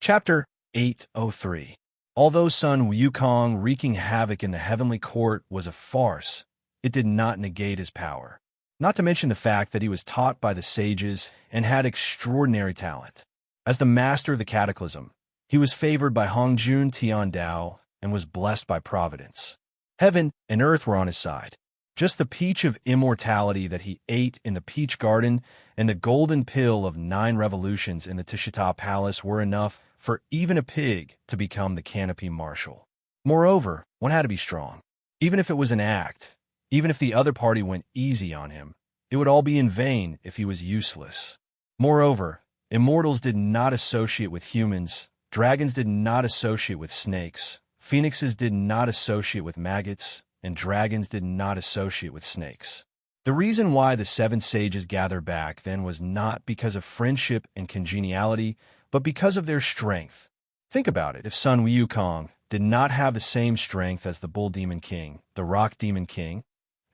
Chapter 803. Although Sun Wukong wreaking havoc in the heavenly court was a farce, it did not negate his power. Not to mention the fact that he was taught by the sages and had extraordinary talent. As the master of the cataclysm, he was favored by Hongjun Tiandao and was blessed by providence. Heaven and earth were on his side. Just the peach of immortality that he ate in the peach garden and the golden pill of 9 revolutions in the Tishita Palace were enough for even a pig to become the canopy marshal. Moreover, one had to be strong. Even if it was an act, even if the other party went easy on him, it would all be in vain if he was useless. Moreover, immortals did not associate with humans, dragons did not associate with snakes, phoenixes did not associate with maggots, and dragons did not associate with snakes. The reason why the 7 sages gathered back then was not because of friendship and congeniality, but because of their strength. Think about it. If Sun Wukong did not have the same strength as the Bull Demon King, the Rock Demon King,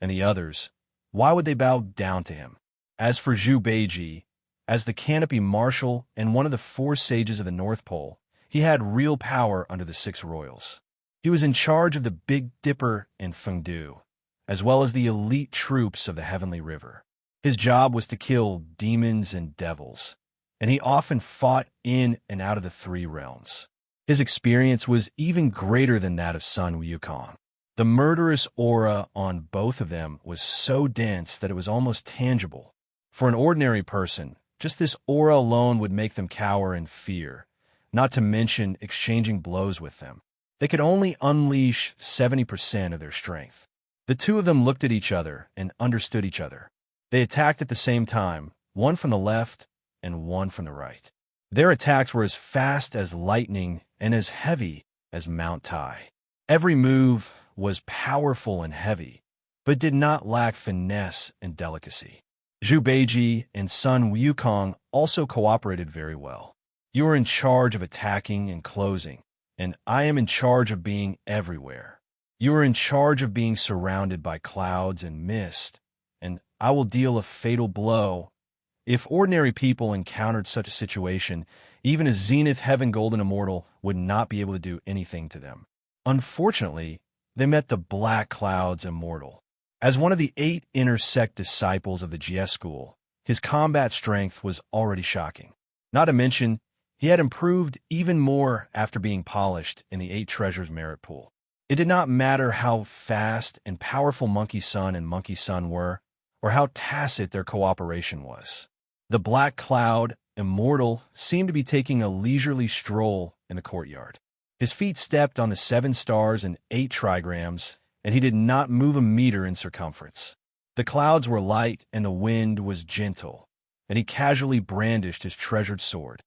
and the others, why would they bow down to him? As for Zhu Beiji, as the canopy marshal and one of the 4 sages of the North Pole, he had real power under the 6 royals. He was in charge of the Big Dipper and Fengdu, as well as the elite troops of the Heavenly River. His job was to kill demons and devils, and he often fought in and out of the 3 realms. His experience was even greater than that of Sun Wukong. The murderous aura on both of them was so dense that it was almost tangible. For an ordinary person, just this aura alone would make them cower in fear, not to mention exchanging blows with them. They could only unleash 70% of their strength. The 2 of them looked at each other and understood each other. They attacked at the same time, one from the left and one from the right. Their attacks were as fast as lightning and as heavy as Mount Tai. Every move was powerful and heavy, but did not lack finesse and delicacy. Zhu Beiji and Sun Wukong also cooperated very well. You are in charge of attacking and closing, and I am in charge of being everywhere. You are in charge of being surrounded by clouds and mist, and I will deal a fatal blow. If ordinary people encountered such a situation, even a Zenith Heaven Golden Immortal would not be able to do anything to them. Unfortunately, they met the Black Cloud's Immortal. As one of the 8 inner sect disciples of the GS school, his combat strength was already shocking. Not to mention, he had improved even more after being polished in the 8 treasures merit pool. It did not matter how fast and powerful Monkey Sun and Monkey Sun were, or how tacit their cooperation was. The Black Cloud Immortal seemed to be taking a leisurely stroll in the courtyard. His feet stepped on the 7 stars and 8 trigrams, and he did not move a meter in circumference. The clouds were light and the wind was gentle, and he casually brandished his treasured sword.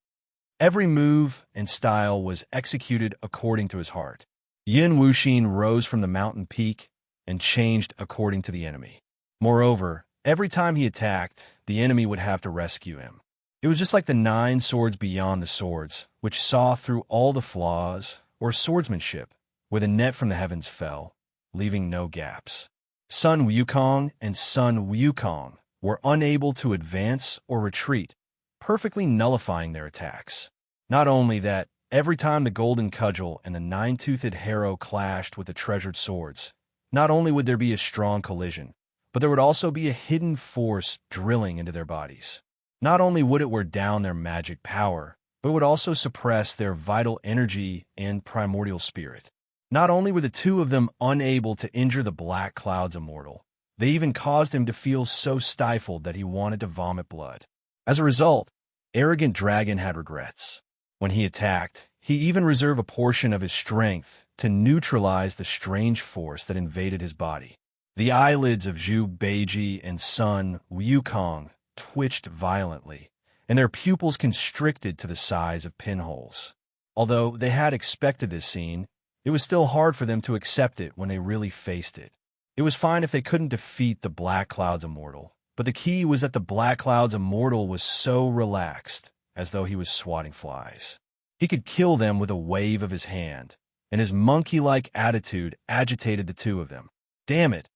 Every move and style was executed according to his heart. Yin Wuxin rose from the mountain peak and changed according to the enemy. Moreover, every time he attacked, the enemy would have to rescue him. It was just like the 9 swords beyond the swords, which saw through all the flaws, or swordsmanship, where the net from the heavens fell, leaving no gaps. Sun Wukong and Sun Wukong were unable to advance or retreat, perfectly nullifying their attacks. Not only that, every time the golden cudgel and the 9-toothed harrow clashed with the treasured swords, not only would there be a strong collision, but there would also be a hidden force drilling into their bodies. Not only would it wear down their magic power, but it would also suppress their vital energy and primordial spirit. Not only were the 2 of them unable to injure the Black Cloud's Immortal, they even caused him to feel so stifled that he wanted to vomit blood. As a result, Arrogant Dragon had regrets. When he attacked, he even reserved a portion of his strength to neutralize the strange force that invaded his body. The eyelids of Zhu Beiji and Sun Wukong twitched violently, and their pupils constricted to the size of pinholes. Although they had expected this scene, it was still hard for them to accept it when they really faced it. It was fine if they couldn't defeat the Black Cloud's Immortal, but the key was that the Black Cloud's Immortal was so relaxed, as though he was swatting flies. He could kill them with a wave of his hand, and his monkey-like attitude agitated the 2 of them. Damn it,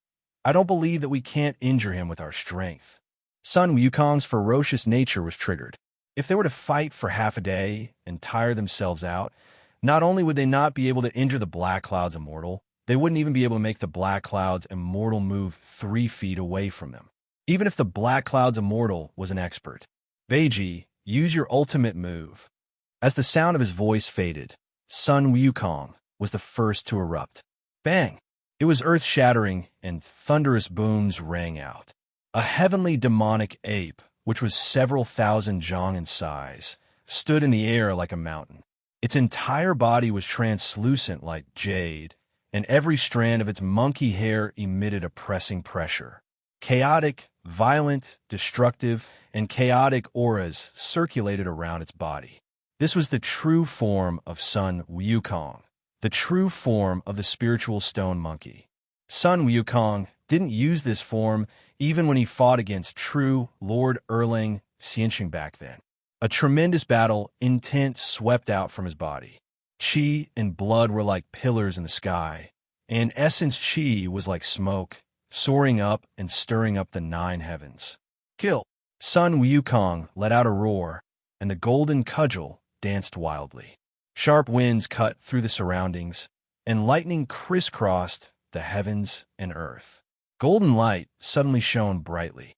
I don't believe that we can't injure him with our strength. Sun Wukong's ferocious nature was triggered. If they were to fight for half a day and tire themselves out, not only would they not be able to injure the black clouds immortal, they wouldn't even be able to make the black clouds immortal move 3 feet away from them. Even if the black clouds immortal was an expert. Beiji, use your ultimate move. As the sound of his voice faded, Sun Wukong was the first to erupt. Bang! It was earth-shattering, and thunderous booms rang out. A heavenly demonic ape, which was several thousand zhang in size, stood in the air like a mountain. Its entire body was translucent like jade, and every strand of its monkey hair emitted a pressing pressure. Chaotic, violent, destructive, and chaotic auras circulated around its body. This was the true form of Sun Wukong, the true form of the spiritual stone monkey. Sun Wukong didn't use this form even when he fought against true Lord Erlang Xianxing back then. A tremendous battle intent swept out from his body. Qi and blood were like pillars in the sky, and essence Qi was like smoke, soaring up and stirring up the 9 heavens. Kill! Sun Wukong let out a roar, and the golden cudgel danced wildly. Sharp winds cut through the surroundings, and lightning crisscrossed the heavens and earth. Golden light suddenly shone brightly.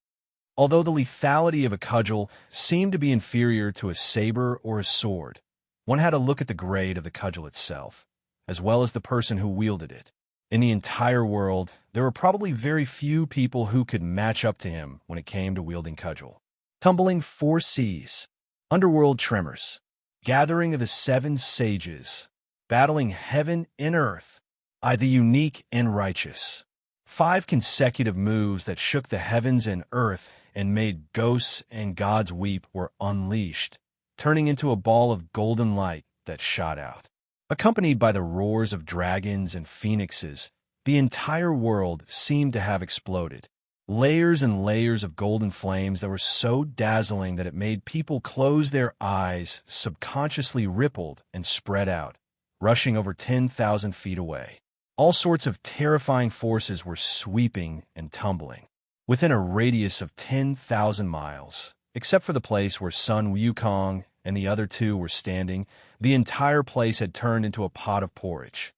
Although the lethality of a cudgel seemed to be inferior to a saber or a sword, one had to look at the grade of the cudgel itself, as well as the person who wielded it. In the entire world, there were probably very few people who could match up to him when it came to wielding cudgel. Tumbling 4 seas, underworld tremors, gathering of the 7 sages, battling heaven and earth, I the unique and righteous. 5 consecutive moves that shook the heavens and earth and made ghosts and gods weep were unleashed, turning into a ball of golden light that shot out. Accompanied by the roars of dragons and phoenixes, the entire world seemed to have exploded. Layers and layers of golden flames that were so dazzling that it made people close their eyes, subconsciously rippled and spread out, rushing over 10,000 feet away. All sorts of terrifying forces were sweeping and tumbling. Within a radius of 10,000 miles, except for the place where Sun Wukong and the other 2 were standing, the entire place had turned into a pot of porridge.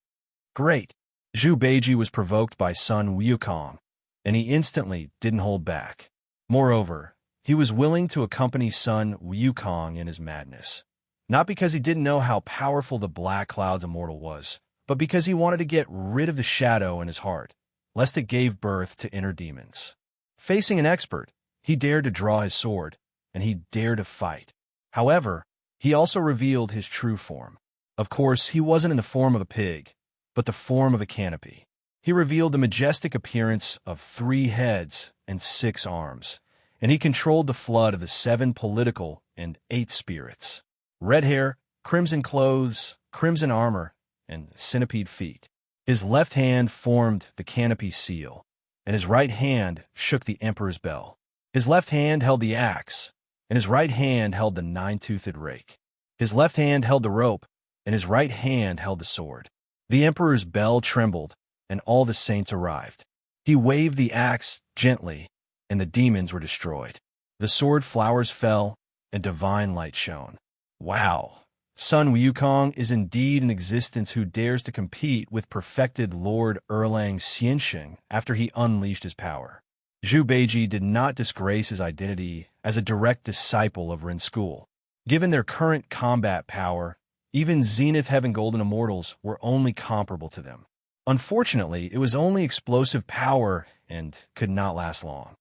Great! Zhu Beiji was provoked by Sun Wukong, and he instantly didn't hold back. Moreover, he was willing to accompany Sun Wukong in his madness. Not because he didn't know how powerful the Black Cloud's immortal was, but because he wanted to get rid of the shadow in his heart, lest it gave birth to inner demons. Facing an expert, he dared to draw his sword, and he dared to fight. However, he also revealed his true form. Of course, he wasn't in the form of a pig, but the form of a canopy. He revealed the majestic appearance of 3 heads and 6 arms, and he controlled the flood of the 7 political and 8 spirits. Red hair, crimson clothes, crimson armor, and centipede feet. His left hand formed the canopy seal, and his right hand shook the emperor's bell. His left hand held the axe, and his right hand held the 9-toothed rake. His left hand held the rope, and his right hand held the sword. The emperor's bell trembled, and all the saints arrived. He waved the axe gently, and the demons were destroyed. The sword flowers fell, and divine light shone. Wow! Sun Wukong is indeed an existence who dares to compete with perfected Lord Erlang Xianxing after he unleashed his power. Zhu Beiji did not disgrace his identity as a direct disciple of Ren School. Given their current combat power, even Zenith Heaven Golden Immortals were only comparable to them. Unfortunately, it was only explosive power and could not last long.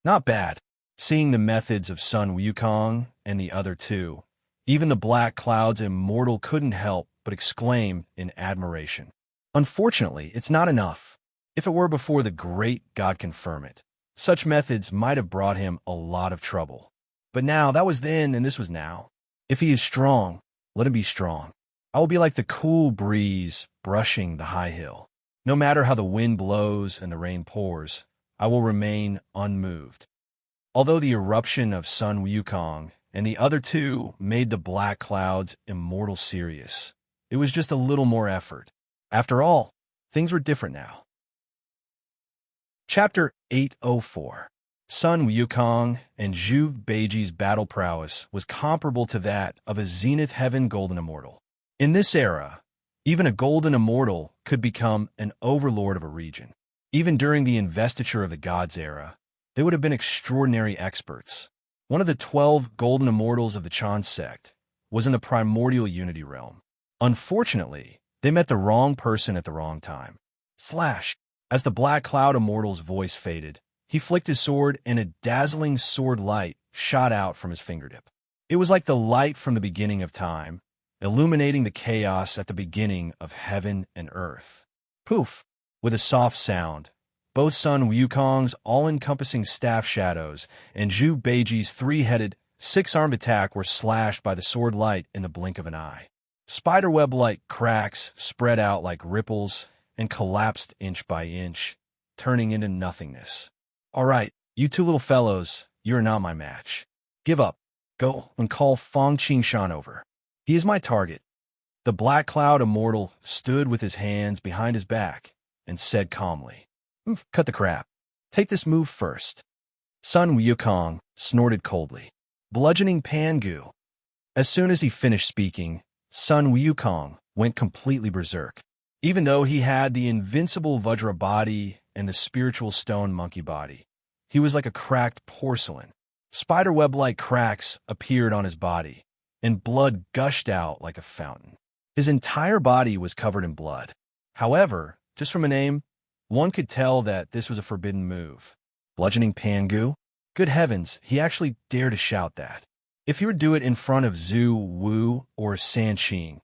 Not bad. Seeing the methods of Sun Wukong and the other 2, even the Black Cloud's immortal couldn't help but exclaim in admiration. Unfortunately, it's not enough. If it were before the great God confirm it, such methods might have brought him a lot of trouble. But now, that was then and this was now. If he is strong, let him be strong. I will be like the cool breeze brushing the high hill. No matter how the wind blows and the rain pours, I will remain unmoved. Although the eruption of Sun Wukong and the other 2 made the Black Cloud's immortal serious, it was just a little more effort. After all, things were different now. Chapter 804. Sun Wukong and Zhu Beiji's battle prowess was comparable to that of a Zenith Heaven Golden Immortal. In this era, even a Golden Immortal could become an overlord of a region. Even during the investiture of the Gods era, they would have been extraordinary experts. One of the 12 Golden Immortals of the Chan sect was in the primordial unity realm. Unfortunately, they met the wrong person at the wrong time. Slash! As the Black Cloud Immortal's voice faded, he flicked his sword and a dazzling sword light shot out from his fingertip. It was like the light from the beginning of time, illuminating the chaos at the beginning of heaven and earth. Poof! With a soft sound, both Sun Wukong's all-encompassing staff shadows and Zhu Beiji's three-headed, six-armed attack were slashed by the sword light in the blink of an eye. Spiderweb-like cracks spread out like ripples and collapsed inch by inch, turning into nothingness. All right, you two little fellows, you're not my match. Give up. Go and call Fong Qingshan over. He is my target. The Black Cloud Immortal stood with his hands behind his back and said calmly, Cut the crap. Take this move first. Sun Wukong snorted coldly. Bludgeoning Pangu. As soon as he finished speaking, Sun Wukong went completely berserk. Even though he had the invincible Vajra body and the spiritual stone monkey body, he was like a cracked porcelain. Spiderweb-like cracks appeared on his body, and blood gushed out like a fountain. His entire body was covered in blood. However, just from a name, one could tell that this was a forbidden move. Bludgeoning Pangu? Good heavens, he actually dared to shout that. If he would do it in front of Zhu Wu or San Qing,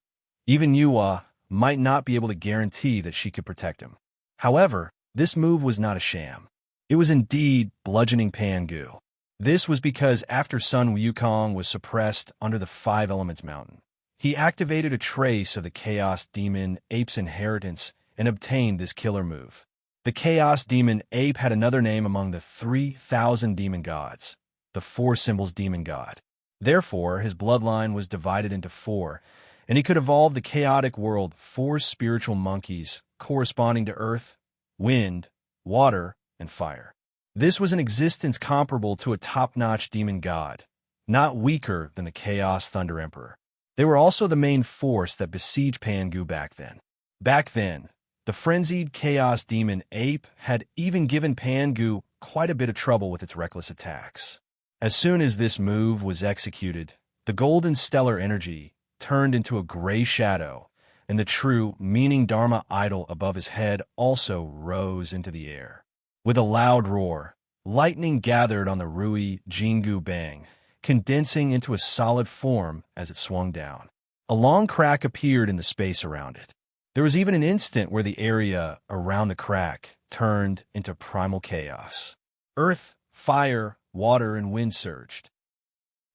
even Yua might not be able to guarantee that she could protect him. However, this move was not a sham. It was indeed bludgeoning Pangu. This was because after Sun Wukong was suppressed under the Five Elements Mountain, he activated a trace of the Chaos Demon Ape's inheritance and obtained this killer move. The Chaos Demon Ape had another name among the 3,000 demon gods, the Four Symbols Demon God. Therefore, his bloodline was divided into four, and he could evolve the chaotic world four spiritual monkeys corresponding to earth, wind, water, and fire. This was an existence comparable to a top-notch demon god, not weaker than the Chaos Thunder Emperor. They were also the main force that besieged Pangu back then. Back then, the frenzied Chaos Demon Ape had even given Pangu quite a bit of trouble with its reckless attacks. As soon as this move was executed, the golden stellar energy turned into a gray shadow, and the true meaning Dharma idol above his head also rose into the air. With a loud roar, lightning gathered on the Rui Jingu Bang, condensing into a solid form as it swung down. A long crack appeared in the space around it. There was even an instant where the area around the crack turned into primal chaos. Earth, fire, water, and wind surged.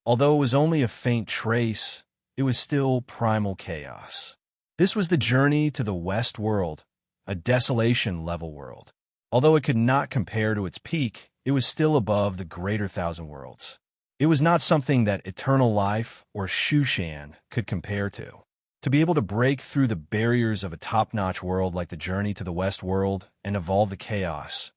Although it was only a faint trace, it was still primal chaos. This was the journey to the West World, a desolation-level world. Although it could not compare to its peak, it was still above the greater thousand worlds. It was not something that Eternal Life or Shushan could compare to. To be able to break through the barriers of a top-notch world like the journey to the West World and evolve the chaos,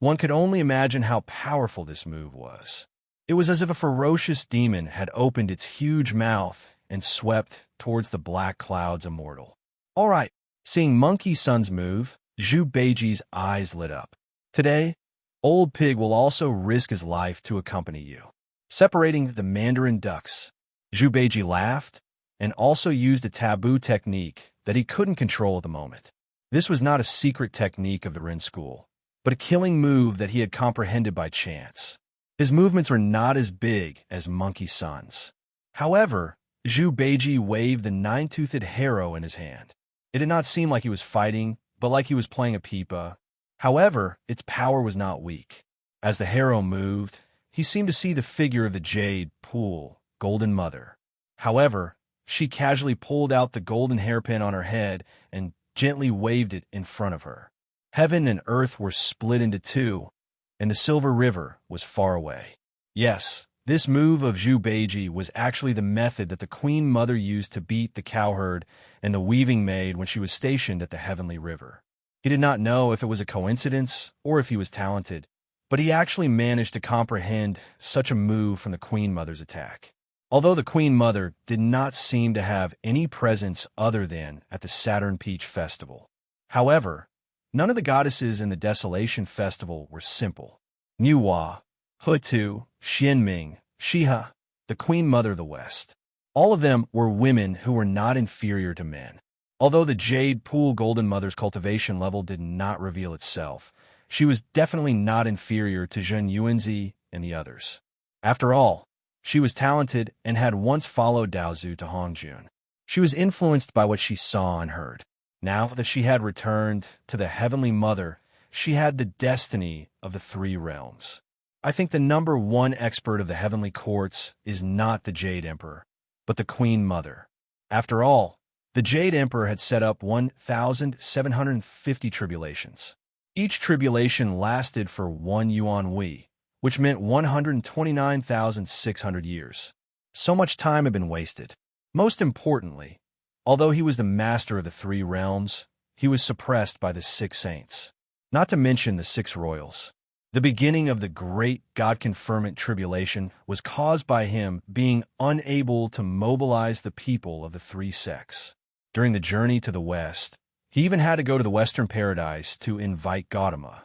one could only imagine how powerful this move was. It was as if a ferocious demon had opened its huge mouth and swept towards the Black Cloud's immortal. All right, seeing Monkey Sun's move, Zhu Beiji's eyes lit up. Today, Old Pig will also risk his life to accompany you. Separating the Mandarin ducks, Zhu Beiji laughed and also used a taboo technique that he couldn't control at the moment. This was not a secret technique of the Ren school, but a killing move that he had comprehended by chance. His movements were not as big as Monkey Sun's. However, Zhu Beiji waved the nine-toothed harrow in his hand. It did not seem like he was fighting, but like he was playing a pipa. However, its power was not weak. As the harrow moved, he seemed to see the figure of the jade pool, Golden Mother. However, she casually pulled out the golden hairpin on her head and gently waved it in front of her. Heaven and earth were split into two, and the Silver River was far away. Yes, this move of Zhu Beiji was actually the method that the Queen Mother used to beat the cowherd and the weaving maid when she was stationed at the Heavenly River. He did not know if it was a coincidence or if he was talented, but he actually managed to comprehend such a move from the Queen Mother's attack. Although the Queen Mother did not seem to have any presence other than at the Saturn Peach Festival. However, none of the goddesses in the Desolation Festival were simple. Nuwa, Hutu, Xianming, Shiha, the Queen Mother of the West. All of them were women who were not inferior to men. Although the Jade Pool Golden Mother's cultivation level did not reveal itself, she was definitely not inferior to Zhen Yuanzi and the others. After all, she was talented and had once followed Daozu to Hongjun. She was influenced by what she saw and heard. Now that she had returned to the Heavenly Mother, she had the destiny of the three realms. I think the number one expert of the Heavenly Courts is not the Jade Emperor, but the Queen Mother. After all, the Jade Emperor had set up 1,750 tribulations. Each tribulation lasted for 1 yuan wei, which meant 129,600 years. So much time had been wasted. Most importantly, although he was the master of the three realms, he was suppressed by the 6 saints, not to mention the 6 royals. The beginning of the great God-confirmant tribulation was caused by him being unable to mobilize the people of the 3 sects. During the journey to the west, he even had to go to the Western Paradise to invite Gautama.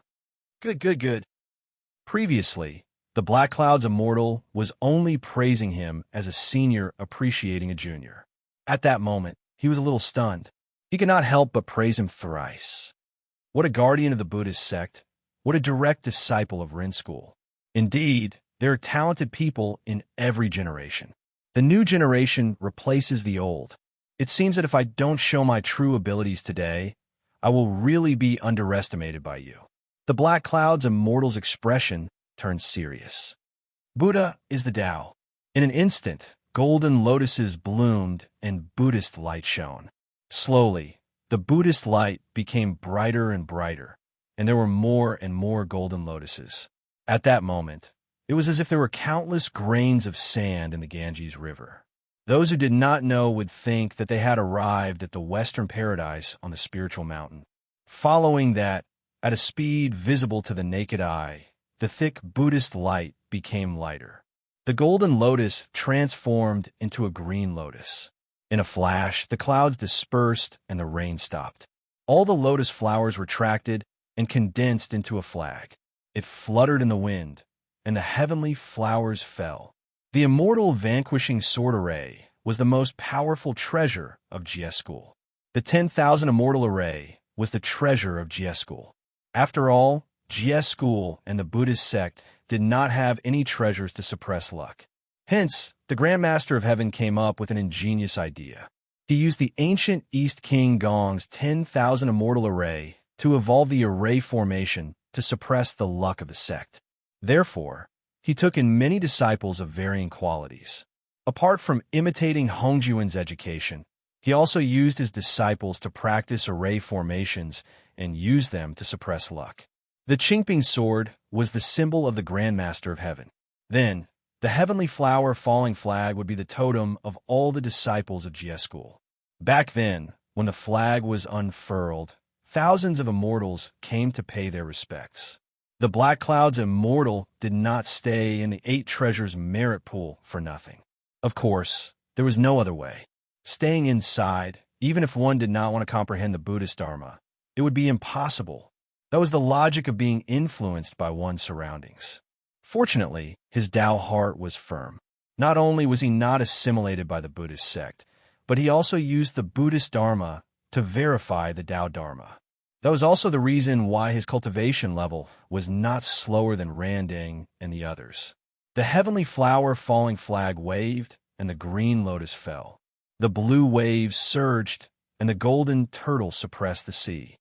Good. Previously, the Black Cloud's immortal was only praising him as a senior appreciating a junior. At that moment, he was a little stunned. He could not help but praise him thrice. What a guardian of the Buddhist sect! What a direct disciple of Ren School. Indeed, there are talented people in every generation. The new generation replaces the old. It seems that if I don't show my true abilities today, I will really be underestimated by you. The Black Cloud's immortal's expression turned serious. Buddha is the Tao. In an instant, golden lotuses bloomed and Buddhist light shone. Slowly, the Buddhist light became brighter and brighter, and there were more and more golden lotuses. At that moment, it was as if there were countless grains of sand in the Ganges River. Those who did not know would think that they had arrived at the Western Paradise on the spiritual mountain. Following that, at a speed visible to the naked eye, the thick Buddhist light became lighter. The golden lotus transformed into a green lotus. In a flash, the clouds dispersed and the rain stopped. All the lotus flowers retracted and condensed into a flag. It fluttered in the wind, and the heavenly flowers fell. The immortal vanquishing sword array was the most powerful treasure of GS School. The 10,000 immortal array was the treasure of GS School. After all, GS School and the Buddhist sect did not have any treasures to suppress luck. Hence, the Grand Master of Heaven came up with an ingenious idea. He used the ancient East King Gong's 10,000 immortal array to evolve the array formation to suppress the luck of the sect. Therefore, he took in many disciples of varying qualities. Apart from imitating Hongjuan's education, he also used his disciples to practice array formations and use them to suppress luck. The Qingping sword was the symbol of the Grand Master of Heaven. Then, the heavenly flower falling flag would be the totem of all the disciples of GS School. Back then, when the flag was unfurled, thousands of immortals came to pay their respects. The Black Cloud's immortal did not stay in the 8 treasures merit pool for nothing. Of course, there was no other way. Staying inside, even if one did not want to comprehend the Buddhist Dharma, it would be impossible. That was the logic of being influenced by one's surroundings. Fortunately, his Tao heart was firm. Not only was he not assimilated by the Buddhist sect, but he also used the Buddhist Dharma to verify the Tao Dharma. That was also the reason why his cultivation level was not slower than Randing and the others. The heavenly flower falling flag waved, and the green lotus fell. The blue waves surged, and the golden turtle suppressed the sea.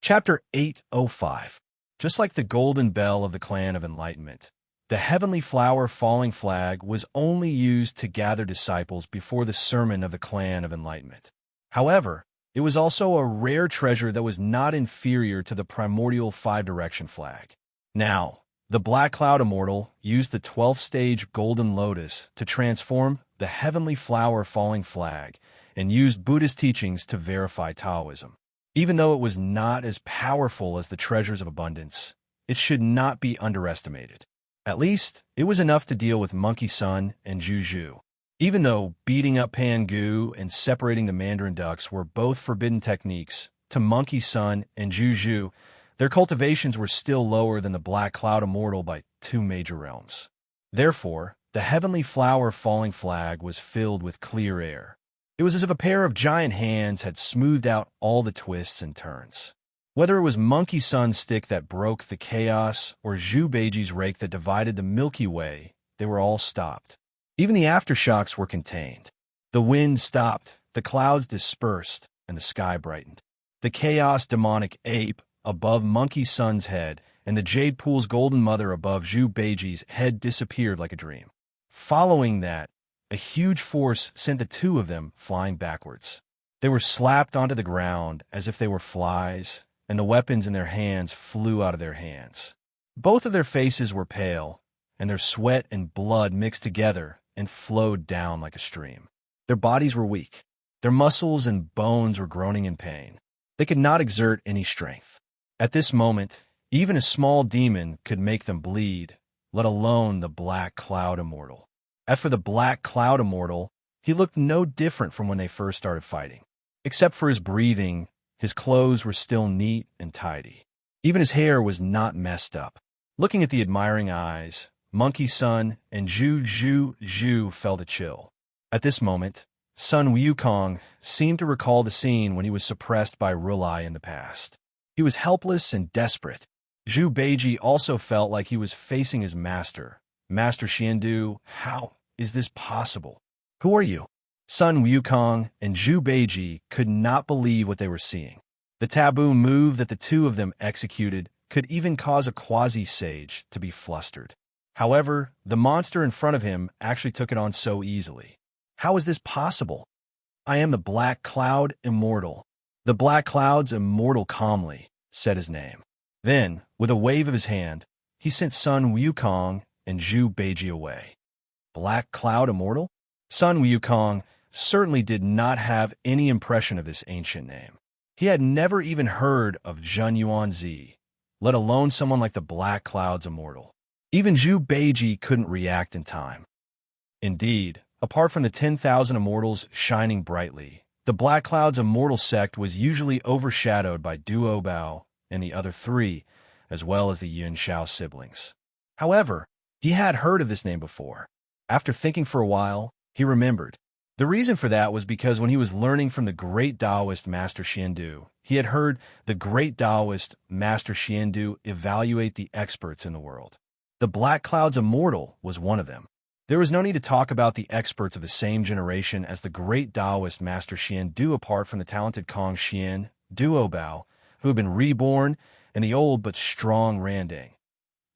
Chapter 805. Just like the golden bell of the clan of enlightenment, the heavenly flower falling flag was only used to gather disciples before the sermon of the clan of enlightenment. However, it was also a rare treasure that was not inferior to the primordial 5-direction flag. Now, the Black Cloud Immortal used the 12th stage Golden Lotus to transform the heavenly flower falling flag and used Buddhist teachings to verify Taoism. Even though it was not as powerful as the treasures of abundance, it should not be underestimated. At least, it was enough to deal with Monkey Sun and Juju. Even though beating up Pangu and separating the Mandarin ducks were both forbidden techniques, to Monkey Sun and Juju, their cultivations were still lower than the Black Cloud Immortal by 2 major realms. Therefore, the heavenly flower falling flag was filled with clear air. It was as if a pair of giant hands had smoothed out all the twists and turns. Whether it was Monkey Sun's stick that broke the chaos or Zhu Beiji's rake that divided the Milky Way, they were all stopped. Even the aftershocks were contained. The wind stopped, the clouds dispersed, and the sky brightened. The chaos demonic ape above Monkey Sun's head and the Jade Pool's golden mother above Zhu Beiji's head disappeared like a dream. Following that, a huge force sent the two of them flying backwards. They were slapped onto the ground as if they were flies, and the weapons in their hands flew out of their hands. Both of their faces were pale, and their sweat and blood mixed together and flowed down like a stream. Their bodies were weak. Their muscles and bones were groaning in pain. They could not exert any strength. At this moment, even a small demon could make them bleed, let alone the Black Cloud Immortal. As for the Black Cloud Immortal, he looked no different from when they first started fighting. Except for his breathing, his clothes were still neat and tidy. Even his hair was not messed up. Looking at the admiring eyes, Monkey Sun and Zhu felt a chill. At this moment, Sun Wukong seemed to recall the scene when he was suppressed by Rulai in the past. He was helpless and desperate. Zhu Beiji also felt like he was facing his master. Master Xiandu, how is this possible? Who are you? Sun Wukong and Zhu Beiji could not believe what they were seeing. The taboo move that the two of them executed could even cause a quasi-sage to be flustered. However, the monster in front of him actually took it on so easily. How is this possible? I am the Black Cloud Immortal. The Black Cloud's Immortal calmly said his name. Then, with a wave of his hand, he sent Sun Wukong and Zhu Beiji away. Black Cloud Immortal? Sun Wukong certainly did not have any impression of this ancient name. He had never even heard of Zhen Yuanzi, let alone someone like the Black Cloud's Immortal. Even Zhu Beiji couldn't react in time. Indeed, apart from the 10,000 immortals shining brightly, the Black Cloud's Immortal sect was usually overshadowed by Duo Bao and the other 3, as well as the Yun Shao siblings. However, he had heard of this name before. After thinking for a while, he remembered. The reason for that was because when he was learning from the great Taoist Master Xiandu, he had heard the great Taoist Master Xiandu evaluate the experts in the world. The Black Cloud's Immortal was one of them. There was no need to talk about the experts of the same generation as the great Taoist Master Xiandu apart from the talented Kong Xian, Duo Bao, who had been reborn, and the old but strong Randang.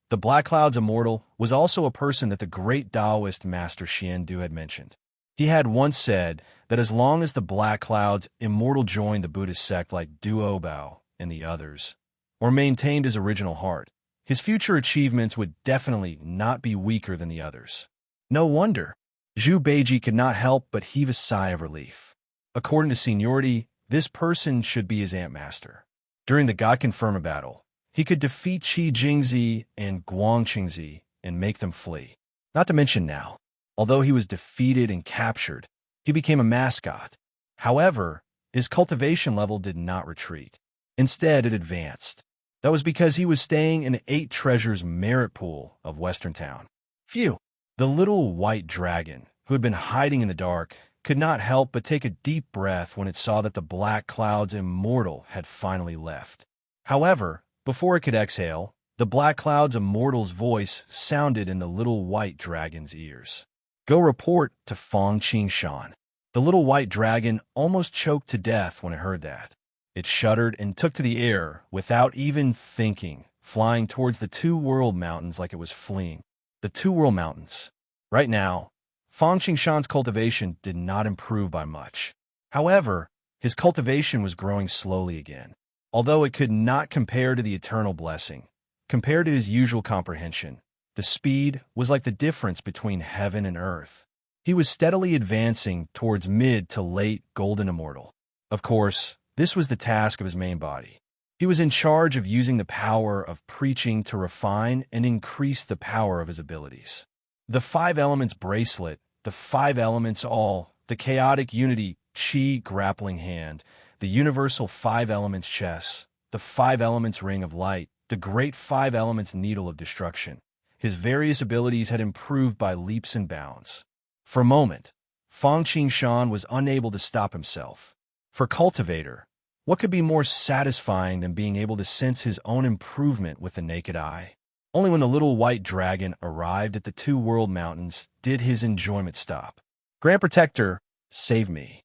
The Black Cloud's Immortal was also a person that the great Taoist Master Xiandu had mentioned. He had once said that as long as the Black Cloud's Immortal joined the Buddhist sect like Duo Bao and the others, or maintained his original heart, his future achievements would definitely not be weaker than the others. No wonder. Zhu Beiji could not help but heave a sigh of relief. According to seniority, this person should be his Ant Master. During the God Confirmer battle, he could defeat Qi Jingzi and Guang Qingzi and make them flee. Not to mention now, although he was defeated and captured, he became a mascot. However, his cultivation level did not retreat. Instead, it advanced. That was because he was staying in the 8 treasures merit pool of Western Town. Phew! The little white dragon, who had been hiding in the dark, could not help but take a deep breath when it saw that the Black Cloud's Immortal had finally left. However, before it could exhale, the Black Cloud's Immortal's voice sounded in the little white dragon's ears. Go report to Fong Qingshan. The little white dragon almost choked to death when it heard that. It shuddered and took to the air without even thinking, flying towards the 2 World Mountains like it was fleeing. The 2 World Mountains. Right now, Fong Qingshan's cultivation did not improve by much. However, his cultivation was growing slowly again. Although it could not compare to the eternal blessing, compared to his usual comprehension, the speed was like the difference between heaven and earth. He was steadily advancing towards mid to late golden immortal. Of course, this was the task of his main body. He was in charge of using the power of preaching to refine and increase the power of his abilities. The five elements bracelet, the five elements all, the chaotic unity chi grappling hand, the universal five elements chess, the five elements ring of light, the great five elements needle of destruction. His various abilities had improved by leaps and bounds. For a moment, Fang Qingshan was unable to stop himself. For Cultivator, what could be more satisfying than being able to sense his own improvement with the naked eye? Only when the little white dragon arrived at the Two World Mountains did his enjoyment stop. Grand Protector, save me.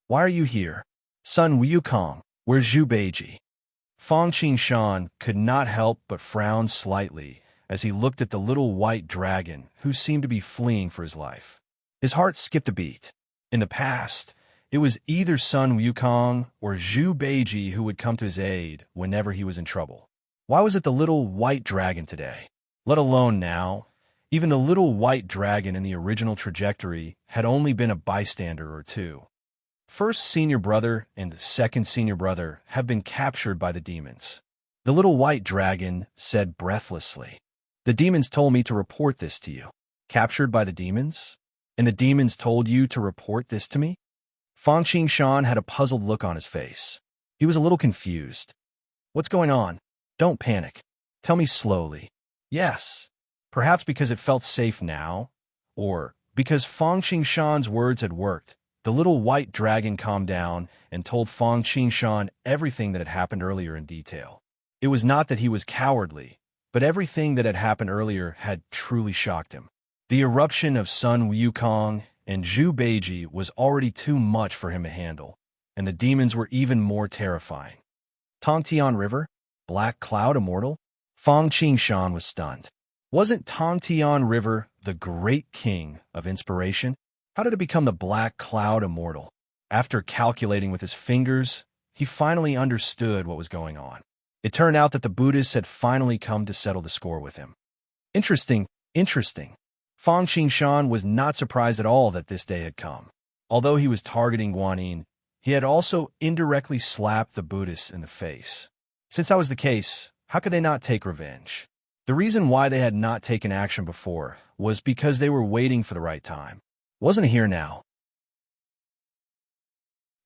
Why are you here? Sun Wukong, where's Zhu Beiji? Fang Qingshan could not help but frown slightly as he looked at the little white dragon who seemed to be fleeing for his life. His heart skipped a beat. In the past, it was either Sun Wukong or Zhu Beiji who would come to his aid whenever he was in trouble. Why was it the little white dragon today? Let alone now, even the little white dragon in the original trajectory had only been a bystander or two. First senior brother and the second senior brother have been captured by the demons. The little white dragon said breathlessly. The demons told me to report this to you. Captured by the demons? And the demons told you to report this to me? Fang Qingshan had a puzzled look on his face. He was a little confused. What's going on? Don't panic. Tell me slowly. Yes. Perhaps because it felt safe now, or because Fang Qingshan's words had worked. The little white dragon calmed down and told Fang Qingshan everything that had happened earlier in detail. It was not that he was cowardly, but everything that had happened earlier had truly shocked him. The eruption of Sun Wukong and Zhu Beiji was already too much for him to handle, and the demons were even more terrifying. Tongtian River? Black Cloud Immortal? Fang Qingshan was stunned. Wasn't Tongtian River the great king of inspiration? How did it become the Black Cloud Immortal? After calculating with his fingers, he finally understood what was going on. It turned out that the Buddhists had finally come to settle the score with him. Interesting. Fang Qingshan was not surprised at all that this day had come. Although he was targeting Guanyin, he had also indirectly slapped the Buddhists in the face. Since that was the case, how could they not take revenge? The reason why they had not taken action before was because they were waiting for the right time. Wasn't here now.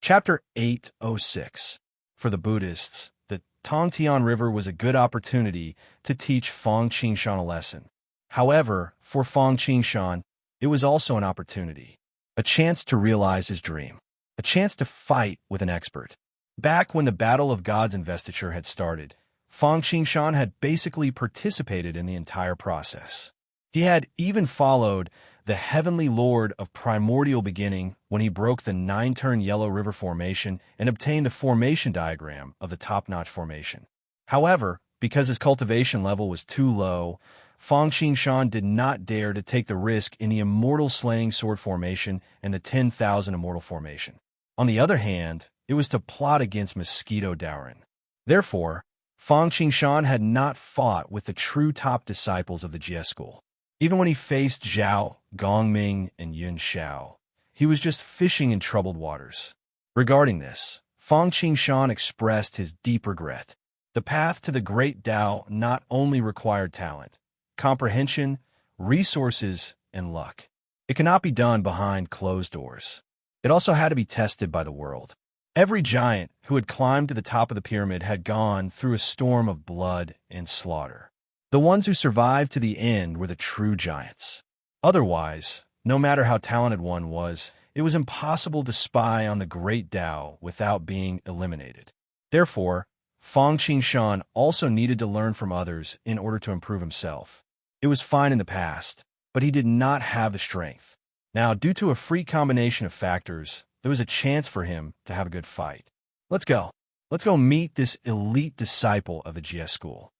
Chapter 806. For the Buddhists, the Tongtian River was a good opportunity to teach Fang Qingshan a lesson. However, for Fang Qingshan, it was also an opportunity, a chance to realize his dream, a chance to fight with an expert. Back when the Battle of God's Investiture had started, Fang Qingshan had basically participated in the entire process. He had even followed the Heavenly Lord of Primordial Beginning when he broke the 9-turn Yellow River Formation and obtained the formation diagram of the top-notch formation. However, because his cultivation level was too low, Fang Qingshan did not dare to take the risk in the Immortal Slaying Sword Formation and the 10,000 Immortal Formation. On the other hand, it was to plot against Mosquito Daorin. Therefore, Fang Qingshan had not fought with the true top disciples of the Jie school. Even when he faced Zhao, Gongming, and Yun Xiao, he was just fishing in troubled waters. Regarding this, Fang Qingshan expressed his deep regret. The path to the great Tao not only required talent, comprehension, resources, and luck. It cannot be done behind closed doors. It also had to be tested by the world. Every giant who had climbed to the top of the pyramid had gone through a storm of blood and slaughter. The ones who survived to the end were the true giants. Otherwise, no matter how talented one was, it was impossible to spy on the great Tao without being eliminated. Therefore, Fang Qingshan also needed to learn from others in order to improve himself. It was fine in the past, but he did not have the strength. Now, due to a freak combination of factors, there was a chance for him to have a good fight. Let's go. Let's go meet this elite disciple of the Jie school.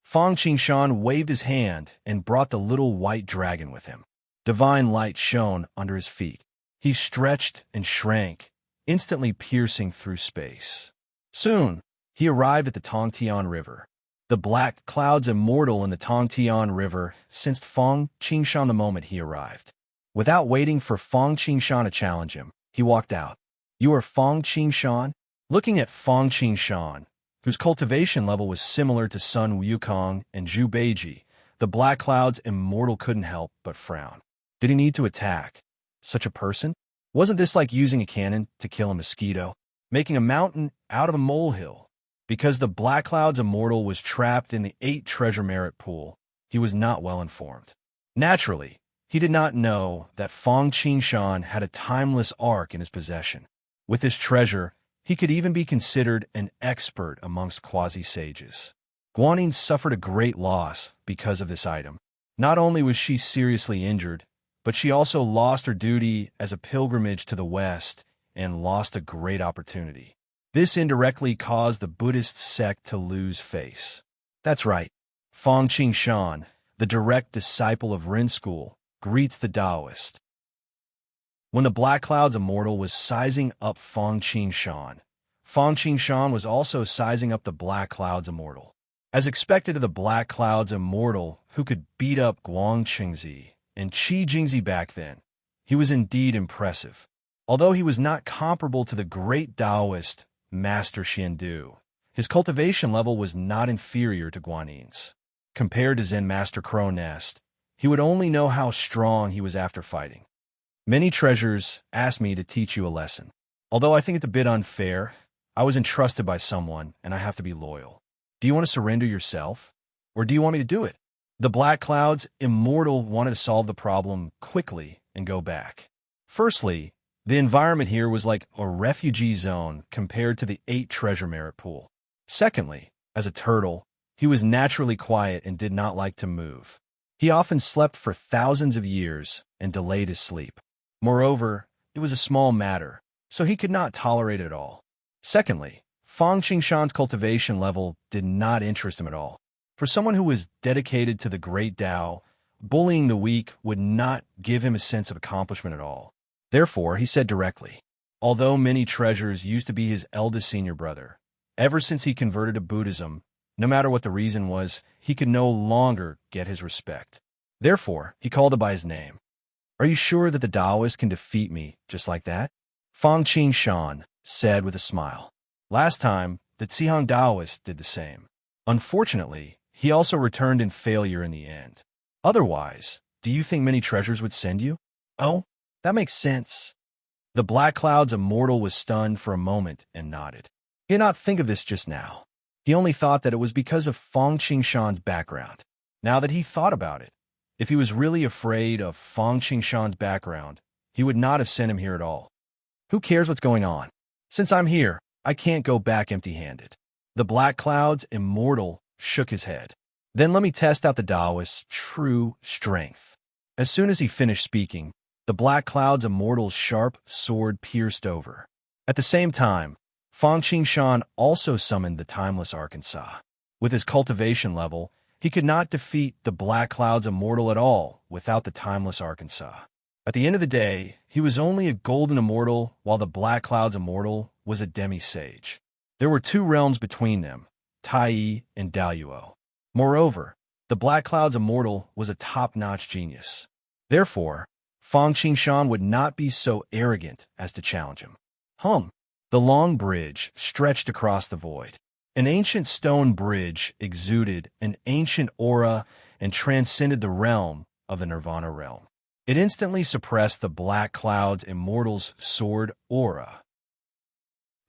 Fang Qingshan waved his hand and brought the little white dragon with him. Divine light shone under his feet. He stretched and shrank, instantly piercing through space. Soon, he arrived at the Tongtian River. The black clouds immortal in the Tongtian River sensed Fang Qingshan the moment he arrived. Without waiting for Fang Qingshan to challenge him, he walked out. You are Fang Qingshan? Looking at Fang Qingshan, whose cultivation level was similar to Sun Wukong and Zhu Beiji, the Black Cloud's immortal couldn't help but frown. Did he need to attack such a person? Wasn't this like using a cannon to kill a mosquito, making a mountain out of a molehill? Because the Black Cloud's immortal was trapped in the 8 treasure merit pool, he was not well informed. Naturally, he did not know that Fang Qingshan had a timeless arc in his possession. With this treasure, he could even be considered an expert amongst quasi-sages. Guanyin suffered a great loss because of this item. Not only was she seriously injured, but she also lost her duty as a pilgrimage to the West and lost a great opportunity. This indirectly caused the Buddhist sect to lose face. That's right. Fang Qingshan, the direct disciple of Ren School, greets the Taoist. When the Black Cloud's immortal was sizing up Fang Qingshan was also sizing up the Black Cloud's immortal. As expected of the Black Cloud's immortal, who could beat up Guang Qingzi and Qi Jingzi back then, he was indeed impressive. Although he was not comparable to the great Taoist Master Xiandu, his cultivation level was not inferior to Guanyin's. Compared to Zen Master Crow Nest, he would only know how strong he was after fighting. Many treasures asked me to teach you a lesson. Although I think it's a bit unfair, I was entrusted by someone, and I have to be loyal. Do you want to surrender yourself? Or do you want me to do it? The Black Cloud's immortal wanted to solve the problem quickly and go back. Firstly, the environment here was like a refugee zone compared to the 8 treasure merit pool. Secondly, as a turtle, he was naturally quiet and did not like to move. He often slept for thousands of years and delayed his sleep. Moreover, it was a small matter, so he could not tolerate it at all. Secondly, Fang Qingshan's cultivation level did not interest him at all. For someone who was dedicated to the great Tao, bullying the weak would not give him a sense of accomplishment at all. Therefore, he said directly, although many treasures used to be his eldest senior brother, ever since he converted to Buddhism, no matter what the reason was, he could no longer get his respect. Therefore, he called him by his name. Are you sure that the Taoist can defeat me just like that? Fang Qingshan said with a smile. Last time, the Zihang Taoist did the same. Unfortunately, he also returned in failure in the end. Otherwise, do you think many treasures would send you? Oh, that makes sense. The Black Cloud's immortal was stunned for a moment and nodded. He did not think of this just now. He only thought that it was because of Fang Qingshan's background. Now that he thought about it, if he was really afraid of Fang Qingshan's background, he would not have sent him here at all. Who cares what's going on? Since I'm here, I can't go back empty-handed. The Black Cloud's immortal shook his head. Then let me test out the Taoist's true strength. As soon as he finished speaking, the Black Cloud's immortal's sharp sword pierced over. At the same time, Fang Qingshan also summoned the timeless Arkansas. With his cultivation level, he could not defeat the Black Cloud's immortal at all without the timeless Arkansas. At the end of the day, he was only a golden immortal, while the Black Cloud's immortal was a demi-sage. There were 2 realms between them, Tai and Daluo. Moreover, the Black Cloud's immortal was a top-notch genius. Therefore, Fang Qingshan would not be so arrogant as to challenge him. The long bridge stretched across the void. An ancient stone bridge exuded an ancient aura and transcended the realm of the Nirvana realm. It instantly suppressed the Black Cloud's immortal's sword aura.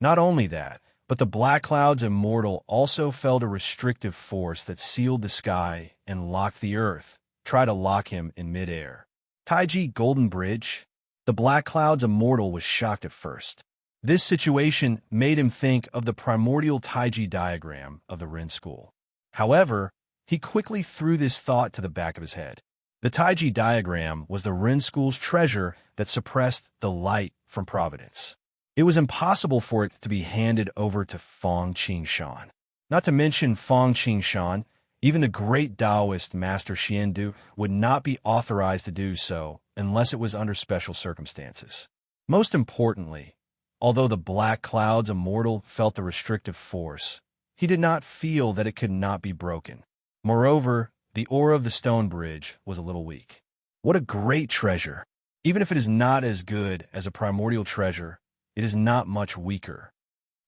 Not only that, but the Black Cloud's immortal also felt a restrictive force that sealed the sky and locked the earth, tried to lock him in midair. Taiji Golden Bridge? The Black Cloud's immortal was shocked at first. This situation made him think of the primordial Taiji diagram of the Ren School. However, he quickly threw this thought to the back of his head. The Taiji diagram was the Ren School's treasure that suppressed the light from Providence. It was impossible for it to be handed over to Fang Qingshan. Not to mention Fang Qingshan, even the great Taoist Master Xiandu would not be authorized to do so unless it was under special circumstances. Most importantly, although the Black Cloud's immortal felt the restrictive force, he did not feel that it could not be broken. Moreover, the aura of the stone bridge was a little weak. What a great treasure! Even if it is not as good as a primordial treasure, it is not much weaker.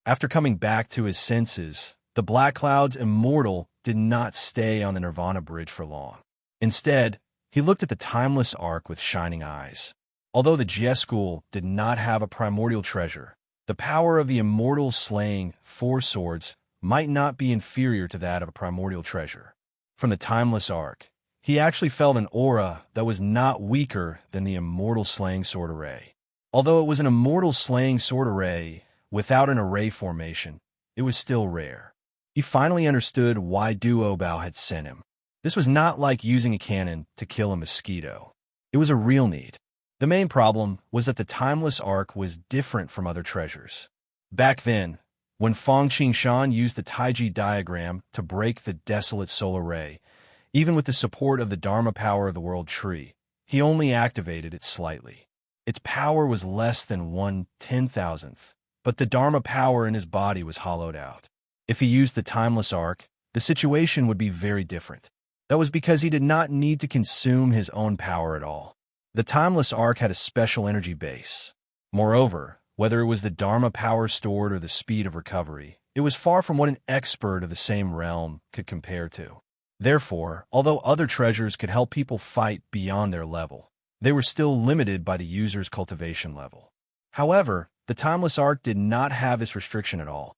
After coming back to his senses, The Black Cloud's immortal did not stay on the Nirvana bridge for long. Instead, he looked at the timeless ark with shining eyes. Although the Jeschool did not have a primordial treasure, the power of the immortal slaying 4 swords might not be inferior to that of a primordial treasure. From the timeless ark, he actually felt an aura that was not weaker than the immortal slaying sword array. Although it was an immortal slaying sword array without an array formation, it was still rare. He finally understood why Duo Bao had sent him. This was not like using a cannon to kill a mosquito. It was a real need. The main problem was that the timeless ark was different from other treasures. Back then, when Feng Qingshan used the Taiji diagram to break the desolate solar ray, even with the support of the Dharma power of the world tree, he only activated it slightly. Its power was less than 1/10,000th, but the Dharma power in his body was hollowed out. If he used the timeless ark, the situation would be very different. That was because he did not need to consume his own power at all. The timeless ark had a special energy base. Moreover, whether it was the Dharma power stored or the speed of recovery, it was far from what an expert of the same realm could compare to. Therefore, although other treasures could help people fight beyond their level, they were still limited by the user's cultivation level. However, the timeless ark did not have this restriction at all.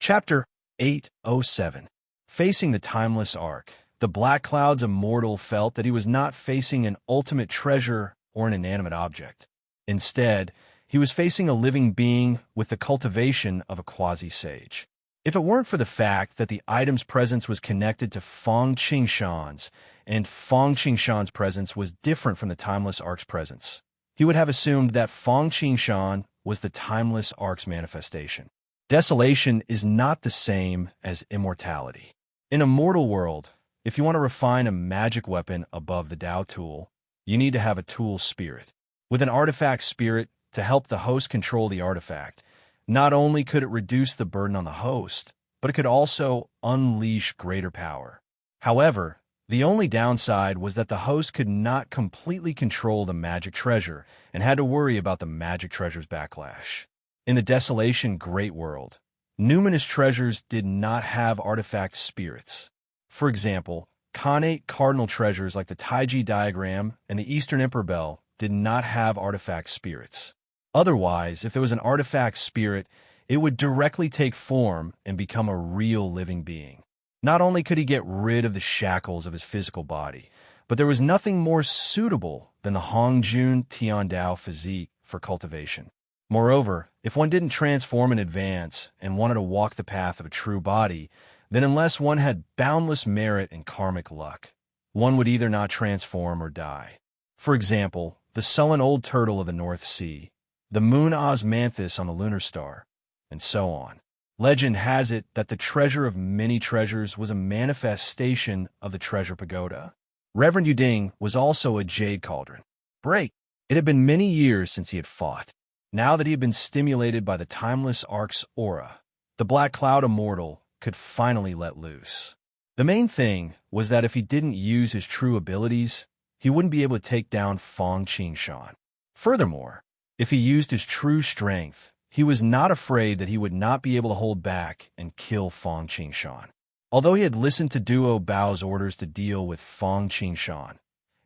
Chapter 807. Facing the timeless ark, the Black Cloud's immortal felt that he was not facing an ultimate treasure or an inanimate object. Instead, he was facing a living being with the cultivation of a quasi-sage. If it weren't for the fact that the item's presence was connected to Feng Qingshan's, and Feng Qingshan's presence was different from the timeless ark's presence, he would have assumed that Feng Qingshan was the timeless ark's manifestation. Desolation is not the same as immortality. In a mortal world, if you want to refine a magic weapon above the Dao tool, you need to have a tool spirit. With an artifact spirit to help the host control the artifact, not only could it reduce the burden on the host, but it could also unleash greater power. However, the only downside was that the host could not completely control the magic treasure and had to worry about the magic treasure's backlash. In the Desolation Great World, numinous treasures did not have artifact spirits. For example, Khanate cardinal treasures like the Taiji diagram and the Eastern Emperor Bell did not have artifact spirits. Otherwise, if there was an artifact spirit, it would directly take form and become a real living being. Not only could he get rid of the shackles of his physical body, but there was nothing more suitable than the Hongjun Tiandao physique for cultivation. Moreover, if one didn't transform in advance and wanted to walk the path of a true body, then unless one had boundless merit and karmic luck, one would either not transform or die. For example, the sullen old turtle of the North Sea, the moon osmanthus on the lunar star, and so on. Legend has it that the treasure of many treasures was a manifestation of the treasure pagoda. Reverend Yuding was also a jade cauldron. It had been many years since he had fought. Now that he had been stimulated by the timeless ark's aura, the Black Cloud immortal could finally let loose. The main thing was that if he didn't use his true abilities, he wouldn't be able to take down Feng Qingshan. Furthermore, if he used his true strength, he was not afraid that he would not be able to hold back and kill Feng Qingshan. Although he had listened to Duo Bao's orders to deal with Feng Qingshan,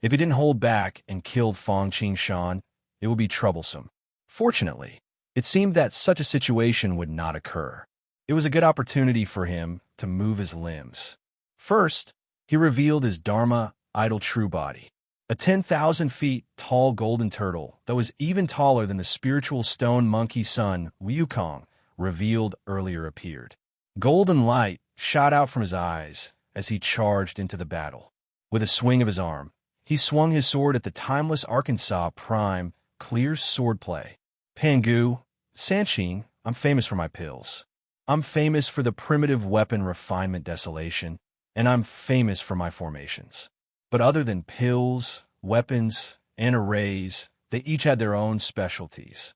if he didn't hold back and killed Feng Qingshan, it would be troublesome. Fortunately, it seemed that such a situation would not occur. It was a good opportunity for him to move his limbs. First, he revealed his Dharma idol true body, a 10,000 feet tall golden turtle that was even taller than the spiritual stone monkey son Wukong revealed earlier appeared. Golden light shot out from his eyes as he charged into the battle. With a swing of his arm, he swung his sword at the timeless Arkansas Prime clear swordplay. Pangu, Sanqing, I'm famous for my pills. I'm famous for the primitive weapon refinement desolation, and I'm famous for my formations. But other than pills, weapons, and arrays, they each had their own specialties.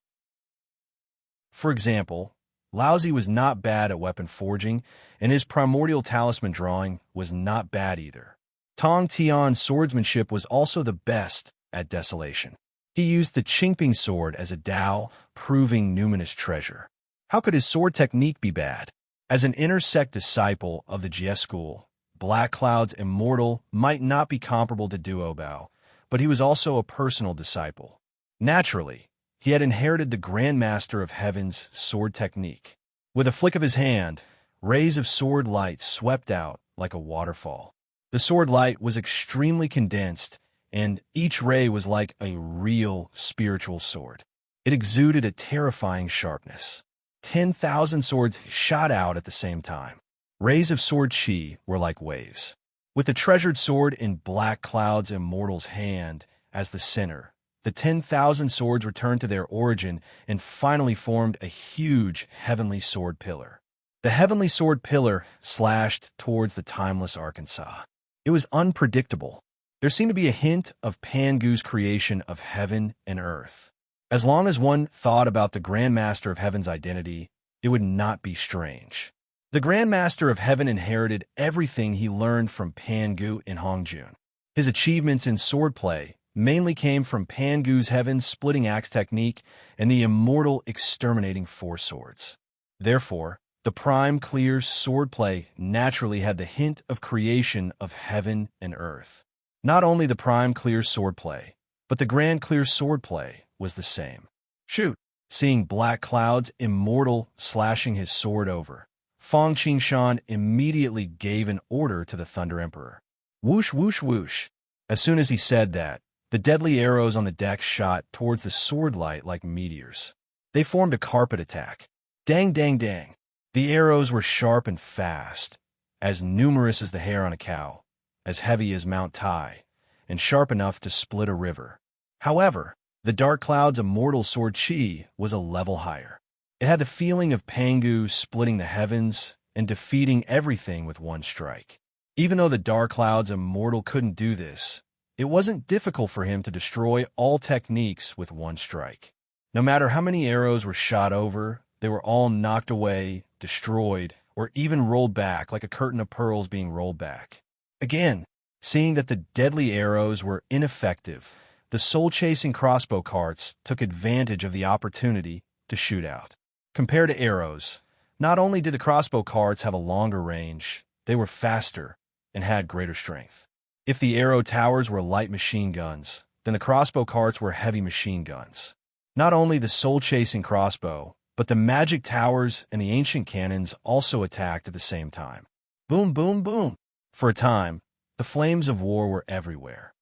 For example, Laozi was not bad at weapon forging, and his primordial talisman drawing was not bad either. Tong Tian's swordsmanship was also the best at desolation. He used the Qingping sword as a Dao, proving numinous treasure. How could his sword technique be bad? As an intersect disciple of the Jie school, Black Cloud's immortal might not be comparable to Duobao, but he was also a personal disciple. Naturally, he had inherited the Grandmaster of Heaven's sword technique. With a flick of his hand, rays of sword light swept out like a waterfall. The sword light was extremely condensed, and each ray was like a real spiritual sword. It exuded a terrifying sharpness. 10,000 swords shot out at the same time. Rays of sword chi were like waves. With the treasured sword in Black Cloud's immortal's hand as the center, the 10,000 swords returned to their origin and finally formed a huge heavenly sword pillar. The heavenly sword pillar slashed towards the timeless Arkansas. It was unpredictable. There seemed to be a hint of Pangu's creation of heaven and earth. As long as one thought about the Grandmaster of Heaven's identity, it would not be strange. The Grandmaster of Heaven inherited everything he learned from Pangu in Hongjun. His achievements in swordplay mainly came from Pangu's Heaven's splitting axe technique and the immortal exterminating four swords. Therefore, the Prime Clear's swordplay naturally had the hint of creation of heaven and earth. Not only the Prime Clear's swordplay, but the Grand Clear's swordplay was the same. Shoot! Seeing Black Cloud's immortal slashing his sword over, Fang Qingshan immediately gave an order to the Thunder Emperor. Whoosh, whoosh, whoosh. As soon as he said that, the deadly arrows on the deck shot towards the sword light like meteors. They formed a carpet attack. Dang, dang, dang. The arrows were sharp and fast, as numerous as the hair on a cow, as heavy as Mount Tai, and sharp enough to split a river. However, the Dark Cloud's immortal sword chi was a level higher. It had the feeling of Pangu splitting the heavens and defeating everything with one strike. Even though the Dark Cloud's immortal couldn't do this, it wasn't difficult for him to destroy all techniques with one strike. No matter how many arrows were shot over, they were all knocked away, destroyed, or even rolled back like a curtain of pearls being rolled back. Again, seeing that the deadly arrows were ineffective, the soul-chasing crossbow carts took advantage of the opportunity to shoot out. Compared to arrows, not only did the crossbow carts have a longer range, they were faster and had greater strength. If the arrow towers were light machine guns, then the crossbow carts were heavy machine guns. Not only the soul-chasing crossbow, but the magic towers and the ancient cannons also attacked at the same time. Boom, boom, boom! For a time, the flames of war were everywhere.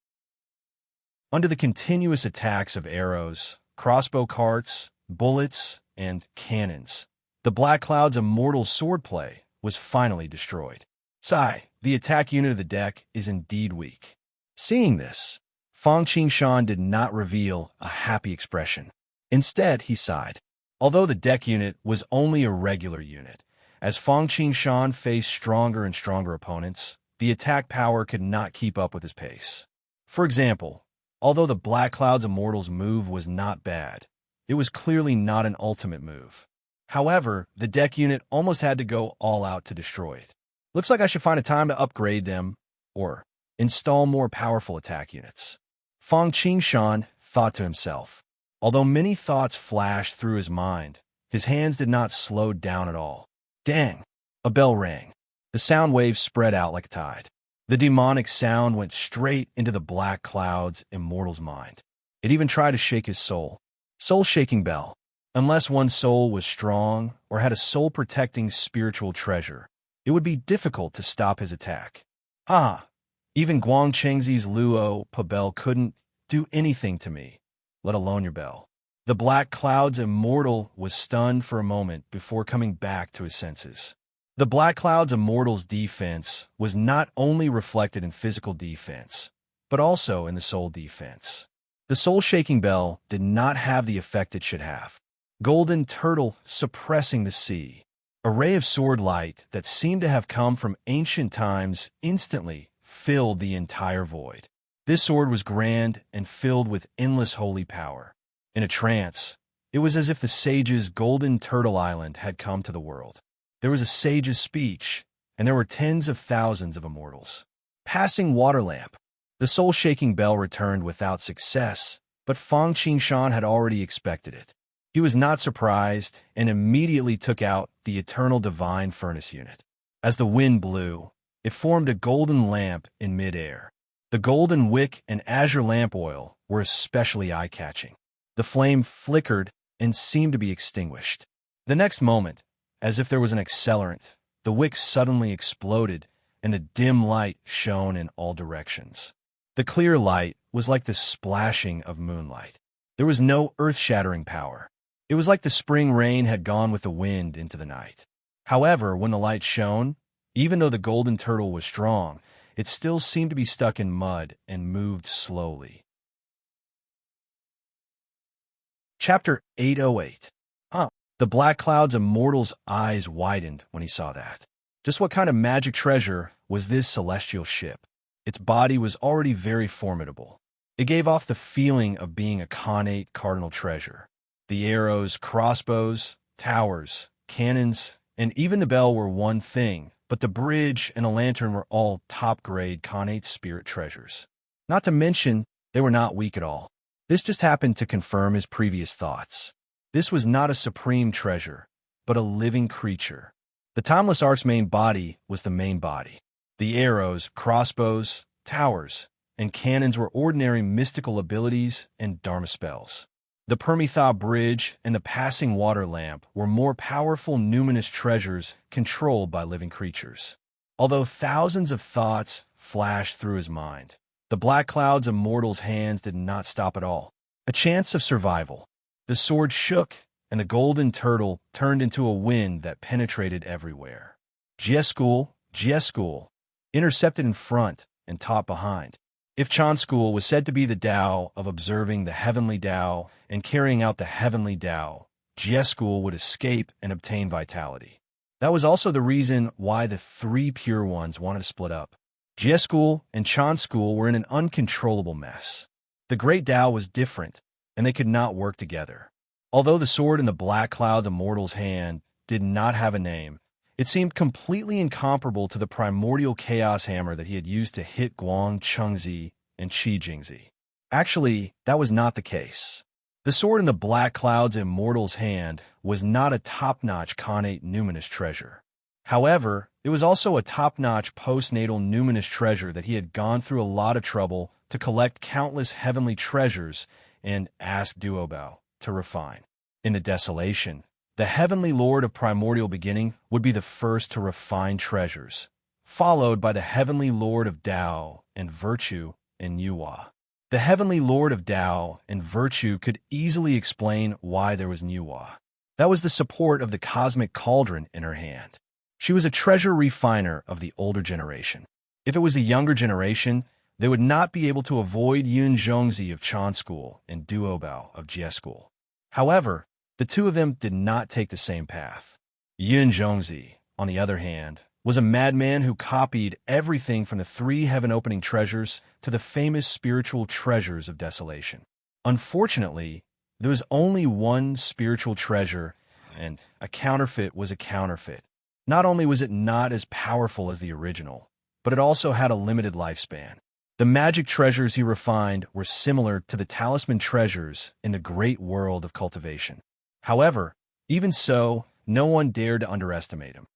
Under the continuous attacks of arrows, crossbow carts, bullets, and cannons, the Black Cloud's immortal swordplay was finally destroyed. Sigh, the attack unit of the deck is indeed weak. Seeing this, Fang Qingshan did not reveal a happy expression. Instead, he sighed. Although the deck unit was only a regular unit, as Fang Qingshan faced stronger and stronger opponents, the attack power could not keep up with his pace. For example, although the Black Cloud's Immortal's move was not bad, it was clearly not an ultimate move. However, the deck unit almost had to go all out to destroy it. Looks like I should find a time to upgrade them, or install more powerful attack units. Fang Qingshan thought to himself. Although many thoughts flashed through his mind, his hands did not slow down at all. Dang! A bell rang. The sound waves spread out like a tide. The demonic sound went straight into the Black Cloud's immortal's mind. It even tried to shake his soul. Soul-shaking bell. Unless one's soul was strong or had a soul-protecting spiritual treasure, it would be difficult to stop his attack. Even Guang Chengzi's Luo Pabel couldn't do anything to me, let alone your bell. The Black Cloud's immortal was stunned for a moment before coming back to his senses. The Black Cloud's immortal's defense was not only reflected in physical defense, but also in the soul defense. The soul-shaking bell did not have the effect it should have. Golden turtle suppressing the sea. A ray of sword light that seemed to have come from ancient times instantly filled the entire void. This sword was grand and filled with endless holy power. In a trance, it was as if the sage's golden turtle island had come to the world. There was a sage's speech, and there were tens of thousands of immortals. Passing water lamp. The soul-shaking bell returned without success, but Fang Qingshan had already expected it. He was not surprised and immediately took out the eternal divine furnace unit. As the wind blew, it formed a golden lamp in midair. The golden wick and azure lamp oil were especially eye-catching. The flame flickered and seemed to be extinguished. The next moment, as if there was an accelerant, the wick suddenly exploded and a dim light shone in all directions. The clear light was like the splashing of moonlight. There was no earth-shattering power. It was like the spring rain had gone with the wind into the night. However, when the light shone, even though the golden turtle was strong, it still seemed to be stuck in mud and moved slowly. Chapter 808. The Black Cloud's immortal's eyes widened when he saw that. Just what kind of magic treasure was this celestial ship? Its body was already very formidable. It gave off the feeling of being a connate cardinal treasure. The arrows, crossbows, towers, cannons, and even the bell were one thing, but the bridge and a lantern were all top-grade connate spirit treasures. Not to mention, they were not weak at all. This just happened to confirm his previous thoughts. This was not a supreme treasure, but a living creature. The Timeless Art's main body was the main body. The arrows, crossbows, towers, and cannons were ordinary mystical abilities and dharma spells. The Permitha Bridge and the passing water lamp were more powerful numinous treasures controlled by living creatures. Although thousands of thoughts flashed through his mind, the Black Cloud's immortal's hands did not stop at all. A chance of survival. The sword shook, and the golden turtle turned into a wind that penetrated everywhere. Jieskul, intercepted in front and taught behind. If Chanskul was said to be the Tao of observing the heavenly Tao and carrying out the heavenly Tao, Jieskul would escape and obtain vitality. That was also the reason why the three pure ones wanted to split up. Jieskul and Chanskul were in an uncontrollable mess. The great Tao was different, and they could not work together. Although the sword in the Black Cloud immortal's hand did not have a name, it seemed completely incomparable to the primordial chaos hammer that he had used to hit Guang Chengzi and Qi Jingzi. Actually, that was not the case. The sword in the Black Cloud's immortal's hand was not a top-notch connate numinous treasure. However, it was also a top-notch postnatal numinous treasure that he had gone through a lot of trouble to collect countless heavenly treasures and ask Duobao to refine. In the desolation, the heavenly lord of primordial beginning would be the first to refine treasures, followed by the heavenly lord of Tao and virtue in Yuhua. The heavenly lord of Tao and virtue could easily explain why there was Yuhua. That was the support of the cosmic cauldron in her hand. She was a treasure refiner of the older generation. If it was a younger generation, they would not be able to avoid Yun Zhongzi of Chanskul and Duobao of Jieskul. However, the two of them did not take the same path. Yun Zhongzi, on the other hand, was a madman who copied everything from the three heaven-opening treasures to the famous spiritual treasures of desolation. Unfortunately, there was only one spiritual treasure, and a counterfeit was a counterfeit. Not only was it not as powerful as the original, but it also had a limited lifespan. The magic treasures he refined were similar to the talisman treasures in the great world of cultivation. However, even so, no one dared to underestimate him.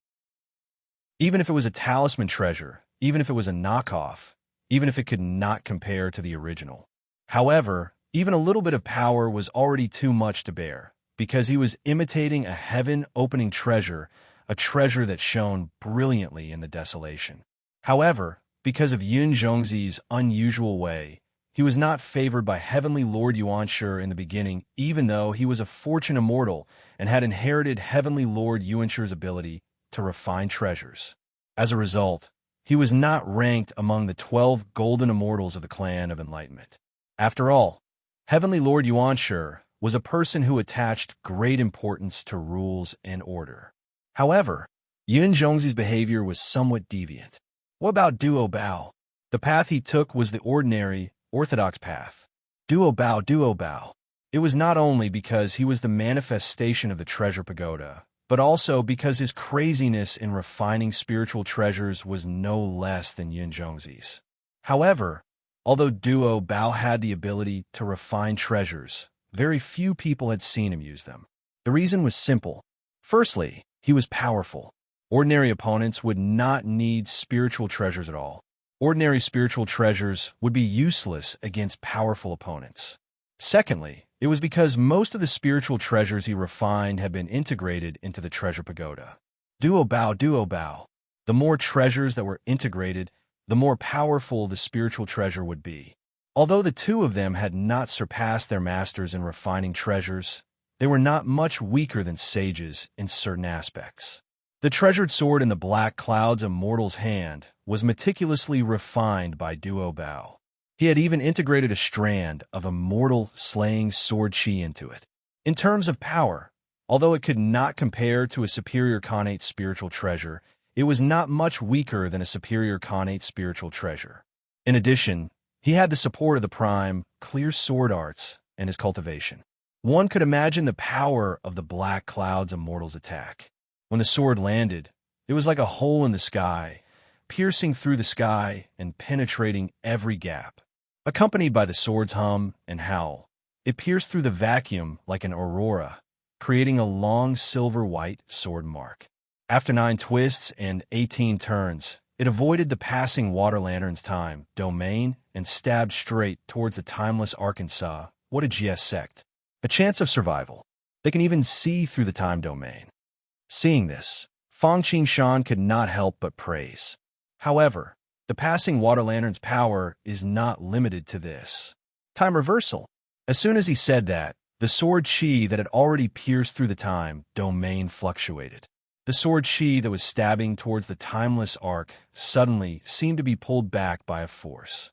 Even if it was a talisman treasure, even if it was a knockoff, even if it could not compare to the original. However, even a little bit of power was already too much to bear, because he was imitating a heaven-opening treasure, a treasure that shone brilliantly in the desolation. However, because of Yun Zhongzi's unusual way, he was not favored by Heavenly Lord Yuanshi in the beginning, even though he was a fortune immortal and had inherited Heavenly Lord Yuanshi's ability to refine treasures. As a result, he was not ranked among the 12 golden immortals of the Clan of Enlightenment. After all, Heavenly Lord Yuanshi was a person who attached great importance to rules and order. However, Yun Zhongzi's behavior was somewhat deviant. What about Duobao? The path he took was the ordinary, orthodox path. Duobao. It was not only because he was the manifestation of the treasure pagoda, but also because his craziness in refining spiritual treasures was no less than Yun Zhongzi's. However, although Duobao had the ability to refine treasures, very few people had seen him use them. The reason was simple. Firstly, he was powerful. Ordinary opponents would not need spiritual treasures at all. Ordinary spiritual treasures would be useless against powerful opponents. Secondly, it was because most of the spiritual treasures he refined had been integrated into the treasure pagoda. Duo bao. The more treasures that were integrated, the more powerful the spiritual treasure would be. Although the two of them had not surpassed their masters in refining treasures, they were not much weaker than sages in certain aspects. The treasured sword in the black cloud's immortal's hand was meticulously refined by Duo Bao. He had even integrated a strand of immortal slaying sword chi into it. In terms of power, although it could not compare to a superior Khanate spiritual treasure, it was not much weaker than a superior Khanate spiritual treasure. In addition, he had the support of the prime, clear sword arts and his cultivation. One could imagine the power of the black cloud's immortal's attack. When the sword landed, it was like a hole in the sky, piercing through the sky and penetrating every gap. Accompanied by the sword's hum and howl, it pierced through the vacuum like an aurora, creating a long silver-white sword mark. After 9 twists and 18 turns, it avoided the passing water lantern's time, domain, and stabbed straight towards the timeless Arkansas. What a GS sect. A chance of survival. They can even see through the time domain. Seeing this, Fang Qingshan could not help but praise. However, the passing water lantern's power is not limited to this. Time reversal. As soon as he said that, the sword chi that had already pierced through the time domain fluctuated. The sword chi that was stabbing towards the timeless arc suddenly seemed to be pulled back by a force.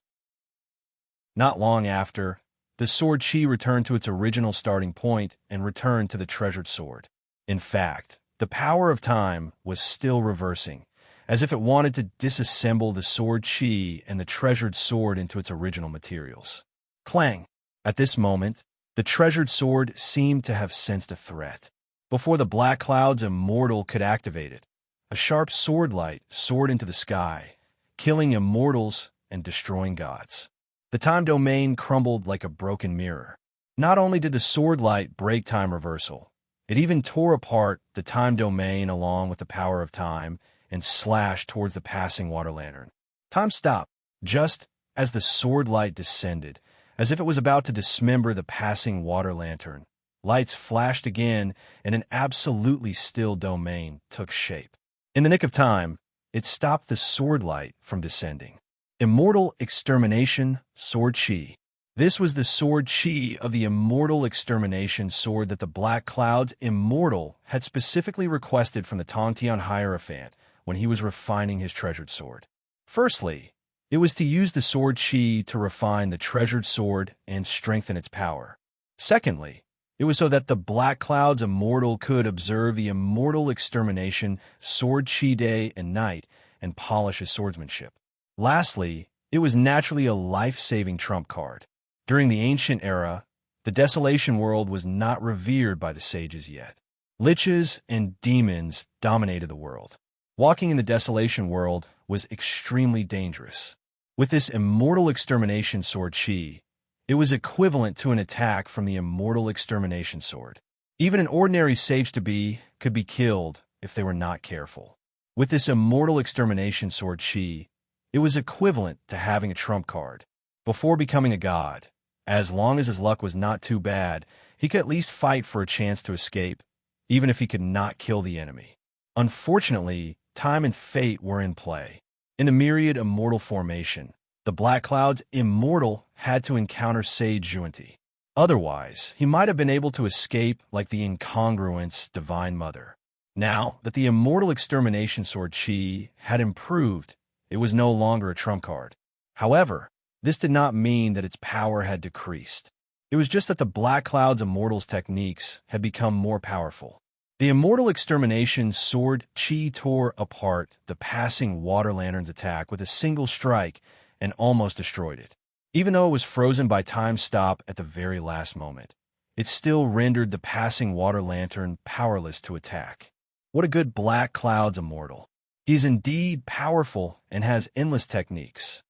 Not long after, the sword chi returned to its original starting point and returned to the treasured sword. In fact, the power of time was still reversing, as if it wanted to disassemble the sword chi and the treasured sword into its original materials. Clang! At this moment, the treasured sword seemed to have sensed a threat. Before the black cloud's immortal could activate it, a sharp sword light soared into the sky, killing immortals and destroying gods. The time domain crumbled like a broken mirror. Not only did the sword light break time reversal, it even tore apart the time domain along with the power of time and slashed towards the passing water lantern. Time stopped, just as the sword light descended, as if it was about to dismember the passing water lantern. Lights flashed again, and an absolutely still domain took shape. In the nick of time, it stopped the sword light from descending. Immortal Extermination Sword Chi. This was the sword chi of the immortal extermination sword that the Black Cloud's immortal had specifically requested from the Tongtian Hierophant when he was refining his treasured sword. Firstly, it was to use the sword chi to refine the treasured sword and strengthen its power. Secondly, it was so that the Black Cloud's immortal could observe the immortal extermination sword chi day and night and polish his swordsmanship. Lastly, it was naturally a life-saving trump card. During the ancient era, the Desolation World was not revered by the sages yet. Liches and demons dominated the world. Walking in the Desolation World was extremely dangerous. With this immortal extermination sword chi, it was equivalent to an attack from the immortal extermination sword. Even an ordinary sage-to-be could be killed if they were not careful. With this immortal extermination sword chi, it was equivalent to having a trump card. Before becoming a god, as long as his luck was not too bad, he could at least fight for a chance to escape, even if he could not kill the enemy. Unfortunately, time and fate were in play. In a myriad immortal formation, the Black Cloud's immortal had to encounter Sage Junti. Otherwise, he might have been able to escape like the incongruence Divine Mother. Now that the immortal extermination sword chi had improved, it was no longer a trump card. However, this did not mean that its power had decreased. It was just that the Black Cloud's immortal's techniques had become more powerful. The immortal extermination sword chi tore apart the passing water lantern's attack with a single strike and almost destroyed it. Even though it was frozen by time's stop at the very last moment, it still rendered the passing water lantern powerless to attack. What a good Black Cloud's immortal. He is indeed powerful and has endless techniques.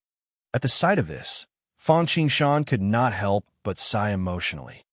At the sight of this, Fang Qingshan could not help but sigh emotionally.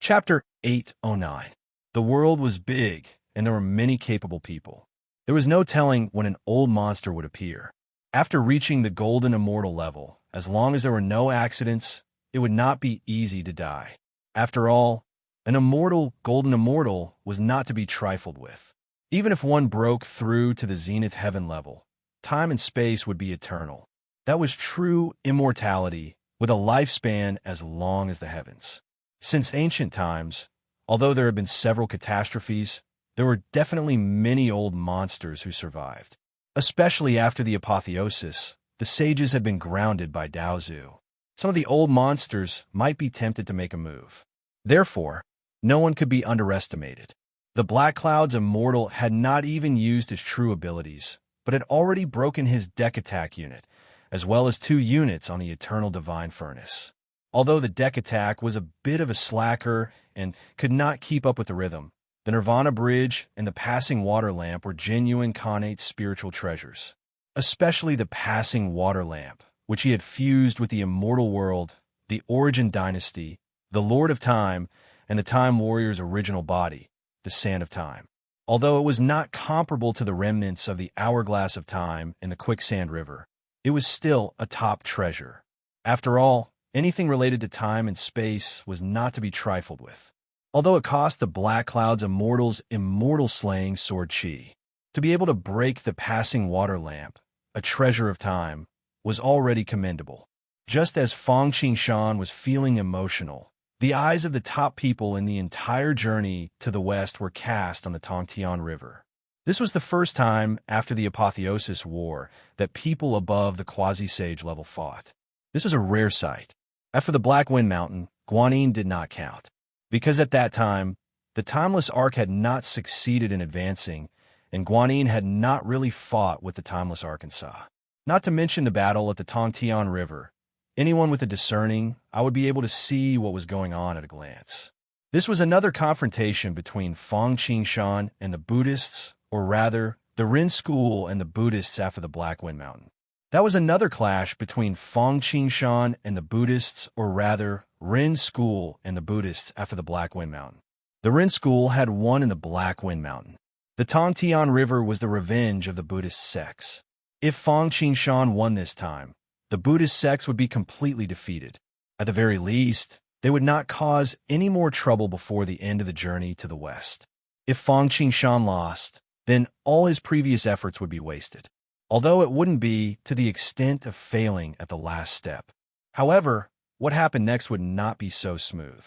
Chapter 809. The world was big, and there were many capable people. There was no telling when an old monster would appear. After reaching the golden immortal level, as long as there were no accidents, it would not be easy to die. After all, an immortal, golden immortal was not to be trifled with. Even if one broke through to the zenith heaven level, time and space would be eternal. That was true immortality, with a lifespan as long as the heavens. Since ancient times, although there have been several catastrophes, there were definitely many old monsters who survived. Especially after the apotheosis, the sages had been grounded by Daozu. Some of the old monsters might be tempted to make a move. Therefore, no one could be underestimated. The Black Cloud's immortal had not even used his true abilities, but had already broken his deck attack unit, as well as 2 units on the Eternal Divine Furnace. Although the deck attack was a bit of a slacker and could not keep up with the rhythm, the Nirvana Bridge and the Passing Water Lamp were genuine connate spiritual treasures. Especially the Passing Water Lamp, which he had fused with the Immortal World, the Origin Dynasty, the Lord of Time, and the Time Warrior's original body, the Sand of Time. Although it was not comparable to the remnants of the Hourglass of Time and the Quicksand River, it was still a top treasure. After all, anything related to time and space was not to be trifled with. Although it cost the Black Cloud's immortal's immortal slaying sword Chi. To be able to break the Passing Water Lamp, a treasure of time, was already commendable. Just as Fong Qingshan was feeling emotional, the eyes of the top people in the entire journey to the west were cast on the Tongtian River. This was the first time after the Apotheosis War that people above the quasi-sage level fought. This was a rare sight. After the Black Wind Mountain, Guanyin did not count, because at that time, the Timeless Arc had not succeeded in advancing, and Guanyin had not really fought with the Timeless Arkansas. Not to mention the battle at the Tongtian River. Anyone with a discerning, I would be able to see what was going on at a glance. This was another confrontation between Fong Qingshan and the Buddhists, or rather, the Ren school and the Buddhists after the Black Wind Mountain. That was another clash between Fong Qingshan and the Buddhists, or rather, Ren school and the Buddhists after the Black Wind Mountain. The Ren school had won in the Black Wind Mountain. The Tongtian River was the revenge of the Buddhist sects. If Fong Qingshan won this time, the Buddhist sects would be completely defeated. At the very least, they would not cause any more trouble before the end of the journey to the west. If Fong Qingshan lost, then all his previous efforts would be wasted, although it wouldn't be to the extent of failing at the last step. However, what happened next would not be so smooth.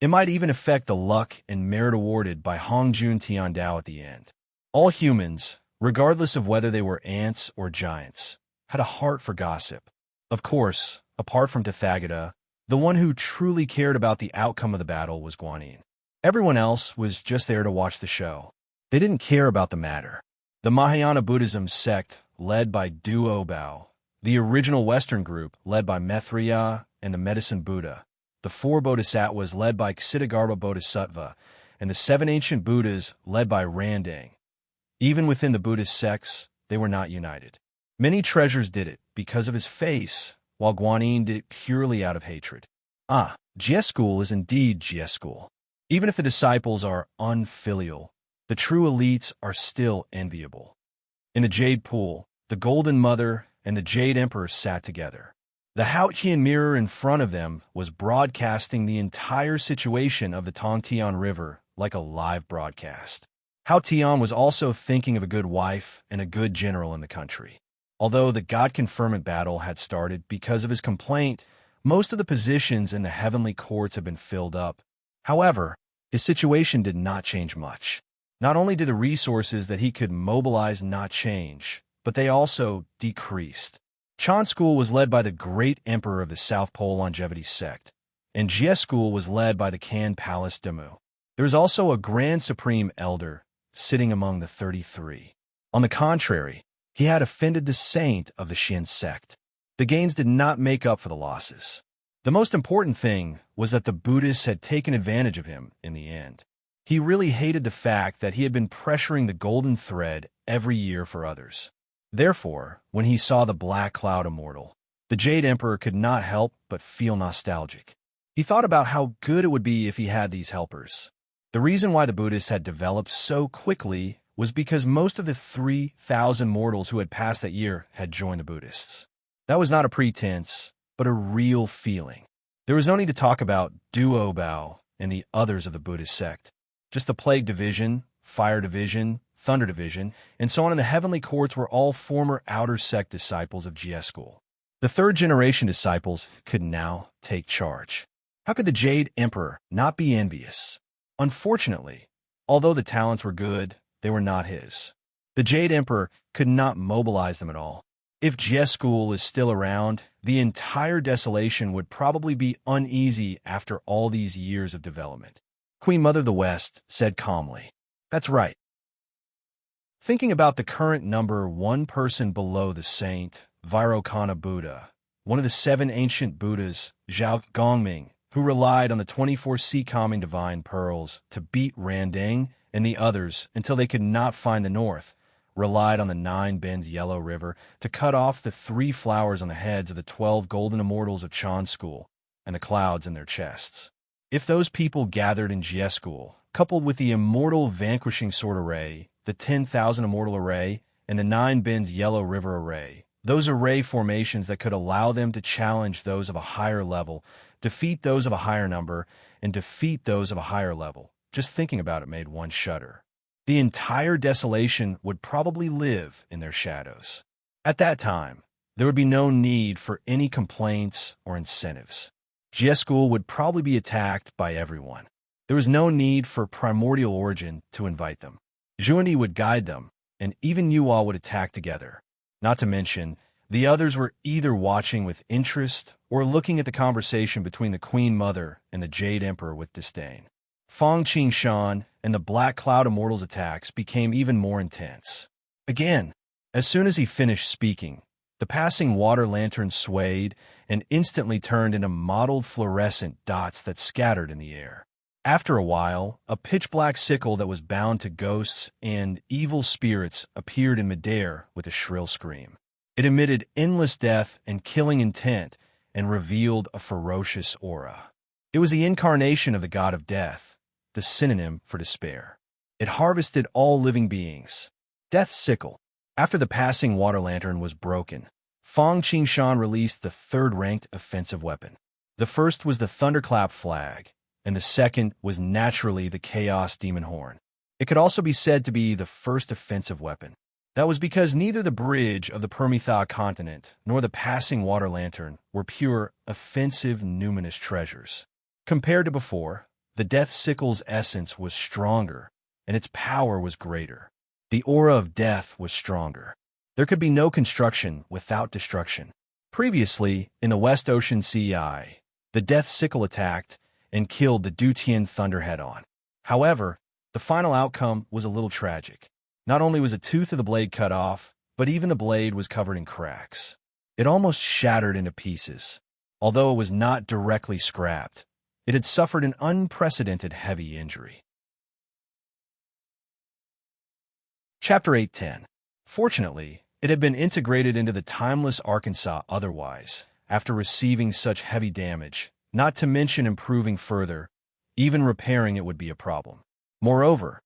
It might even affect the luck and merit awarded by Hongjun Tiandao at the end. All humans, regardless of whether they were ants or giants, had a heart for gossip. Of course, apart from Tathagata, the one who truly cared about the outcome of the battle was Guanyin. Everyone else was just there to watch the show. They didn't care about the matter. The Mahayana Buddhism sect, led by Duo Bao, the original Western group, led by Maitreya and the Medicine Buddha, the 4 Bodhisattvas, led by Ksitigarbha Bodhisattva, and the 7 ancient Buddhas, led by Randang. Even within the Buddhist sects, they were not united. Many treasures did it because of his face, while Guanyin did it purely out of hatred. Jie school is indeed Jie school. Even if the disciples are unfilial, the true elites are still enviable. In the Jade Pool, the Golden Mother and the Jade Emperor sat together. The Haotian mirror in front of them was broadcasting the entire situation of the Tongtian River like a live broadcast. Hao Tian was also thinking of a good wife and a good general in the country. Although the God Conferment battle had started because of his complaint, most of the positions in the heavenly courts had been filled up. However, his situation did not change much. Not only did the resources that he could mobilize not change, but they also decreased. Chan School was led by the great emperor of the South Pole Longevity sect, and Jie School was led by the Kan Palace Demu. There was also a Grand Supreme Elder sitting among the 33. On the contrary, he had offended the saint of the Shin sect. The gains did not make up for the losses. The most important thing was that the Buddhists had taken advantage of him in the end. He really hated the fact that he had been pressuring the golden thread every year for others. Therefore, when he saw the Black Cloud immortal, the Jade Emperor could not help but feel nostalgic. He thought about how good it would be if he had these helpers. The reason why the Buddhists had developed so quickly was because most of the 3,000 mortals who had passed that year had joined the Buddhists. That was not a pretense, but a real feeling. There was no need to talk about Duo and the others of the Buddhist sect. Just the Plague Division, Fire Division, Thunder Division, and so on in the heavenly courts were all former outer sect disciples of GS School. The third-generation disciples could now take charge. How could the Jade Emperor not be envious? Unfortunately, although the talents were good, they were not his. The Jade Emperor could not mobilize them at all. If GS School is still around, the entire desolation would probably be uneasy after all these years of development. Queen Mother of the West said calmly, "That's right." Thinking about the current number one person below the saint, Vairocana Buddha, one of the 7 ancient Buddhas, Zhao Gongming, who relied on the 24 sea-calming divine pearls to beat Randang and the others until they could not find the north, relied on the 9 bends Yellow River to cut off the 3 flowers on the heads of the 12 golden immortals of Chan School and the clouds in their chests. If those people gathered in GS School, coupled with the immortal vanquishing sword array, the 10,000 immortal array, and the 9 bends Yellow River array, those array formations that could allow them to challenge those of a higher level, defeat those of a higher number, and defeat those of a higher level. Just thinking about it made one shudder. The entire desolation would probably live in their shadows. At that time, there would be no need for any complaints or incentives. GS School would probably be attacked by everyone. There was no need for Primordial Origin to invite them. Zhuandi would guide them, and even you all would attack together. Not to mention, the others were either watching with interest or looking at the conversation between the Queen Mother and the Jade Emperor with disdain. Fang Qingshan and the Black Cloud Immortals' attacks became even more intense. Again, as soon as he finished speaking, the passing water lantern swayed and instantly turned into mottled fluorescent dots that scattered in the air. After a while, a pitch-black sickle that was bound to ghosts and evil spirits appeared in midair with a shrill scream. It emitted endless death and killing intent and revealed a ferocious aura. It was the incarnation of the god of death, the synonym for despair. It harvested all living beings. Death's sickle. After the passing water lantern was broken, Fang Qingshan released the third-ranked offensive weapon. The first was the Thunderclap flag, and the second was naturally the Chaos Demon Horn. It could also be said to be the first offensive weapon. That was because neither the bridge of the Permitha continent nor the passing water lantern were pure, offensive, numinous treasures. Compared to before, the Death Sickle's essence was stronger, and its power was greater. The aura of death was stronger. There could be no construction without destruction. Previously, in the West Ocean Sea, the Death Sickle attacked and killed the Dutian Thunder head-on. However, the final outcome was a little tragic. Not only was a tooth of the blade cut off, but even the blade was covered in cracks. It almost shattered into pieces. Although it was not directly scrapped, it had suffered an unprecedented heavy injury. Chapter 8:10. Fortunately, it had been integrated into the timeless Arkansas otherwise, after receiving such heavy damage, not to mention improving further, even repairing it would be a problem. Moreover,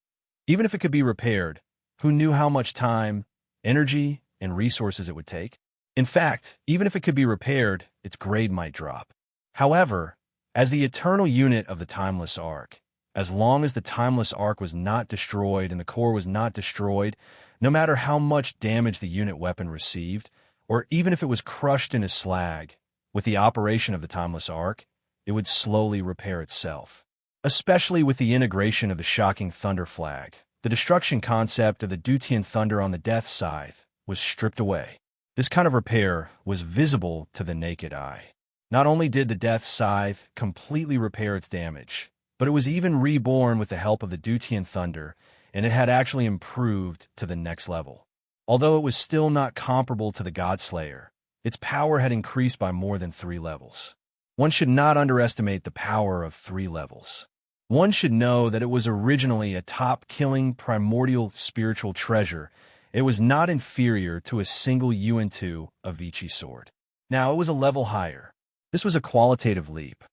even if it could be repaired, who knew how much time, energy, and resources it would take? In fact, even if it could be repaired, its grade might drop. However, as the eternal unit of the Timeless Ark, as long as the Timeless Ark was not destroyed and the core was not destroyed, no matter how much damage the unit weapon received, or even if it was crushed into slag, with the operation of the Timeless Ark, it would slowly repair itself. Especially with the integration of the shocking Thunder Flag, the destruction concept of the Dutian Thunder on the Death Scythe was stripped away. This kind of repair was visible to the naked eye. Not only did the Death Scythe completely repair its damage, but it was even reborn with the help of the Dutian Thunder, and it had actually improved to the next level. Although it was still not comparable to the Godslayer, its power had increased by more than 3 levels. One should not underestimate the power of 3 levels. One should know that it was originally a top-killing primordial spiritual treasure. It was not inferior to a single Yuan-2 of Vici sword. Now it was a level higher. This was a qualitative leap.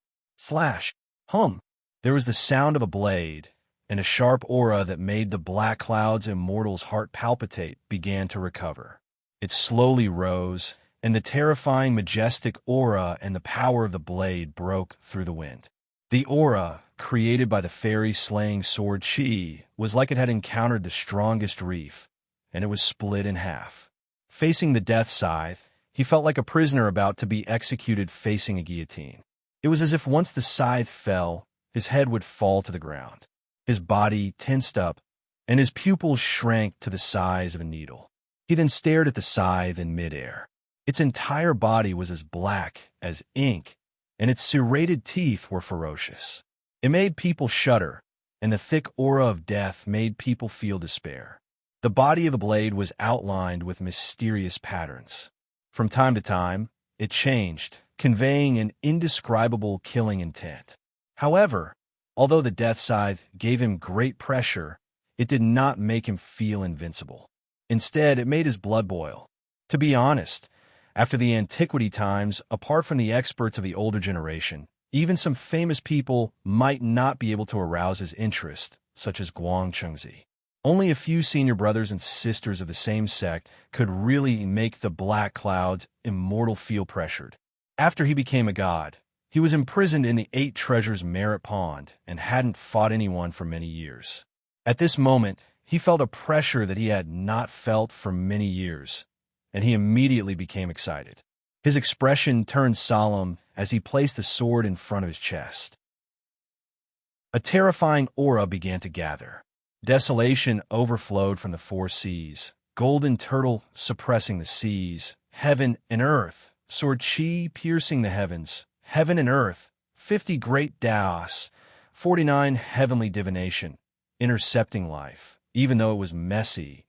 Slash. Hum. There was the sound of a blade, and a sharp aura that made the Black Cloud's immortal's heart palpitate began to recover. It slowly rose, and the terrifying, majestic aura and the power of the blade broke through the wind. The aura, created by the fairy-slaying sword Chi, was like it had encountered the strongest reef, and it was split in half. Facing the death scythe, he felt like a prisoner about to be executed facing a guillotine. It was as if once the scythe fell, his head would fall to the ground. His body tensed up, and his pupils shrank to the size of a needle. He then stared at the scythe in midair. Its entire body was as black as ink, and its serrated teeth were ferocious. It made people shudder, and the thick aura of death made people feel despair. The body of the blade was outlined with mysterious patterns. From time to time, it changed, conveying an indescribable killing intent. However, although the death scythe gave him great pressure, it did not make him feel invincible. Instead, it made his blood boil. To be honest, after the antiquity times, apart from the experts of the older generation, even some famous people might not be able to arouse his interest, such as Guang Chengzi. Only a few senior brothers and sisters of the same sect could really make the Black Cloud's immortal feel pressured. After he became a god, he was imprisoned in the 8 Treasures Merit Pond and hadn't fought anyone for many years. At this moment, he felt a pressure that he had not felt for many years, and he immediately became excited. His expression turned solemn as he placed the sword in front of his chest. A terrifying aura began to gather. Desolation overflowed from the 4 seas, golden turtle suppressing the seas, heaven and earth, sword Chi piercing the heavens, heaven and earth, 50 great Daos, 49 heavenly divination, intercepting life, even though it was messy,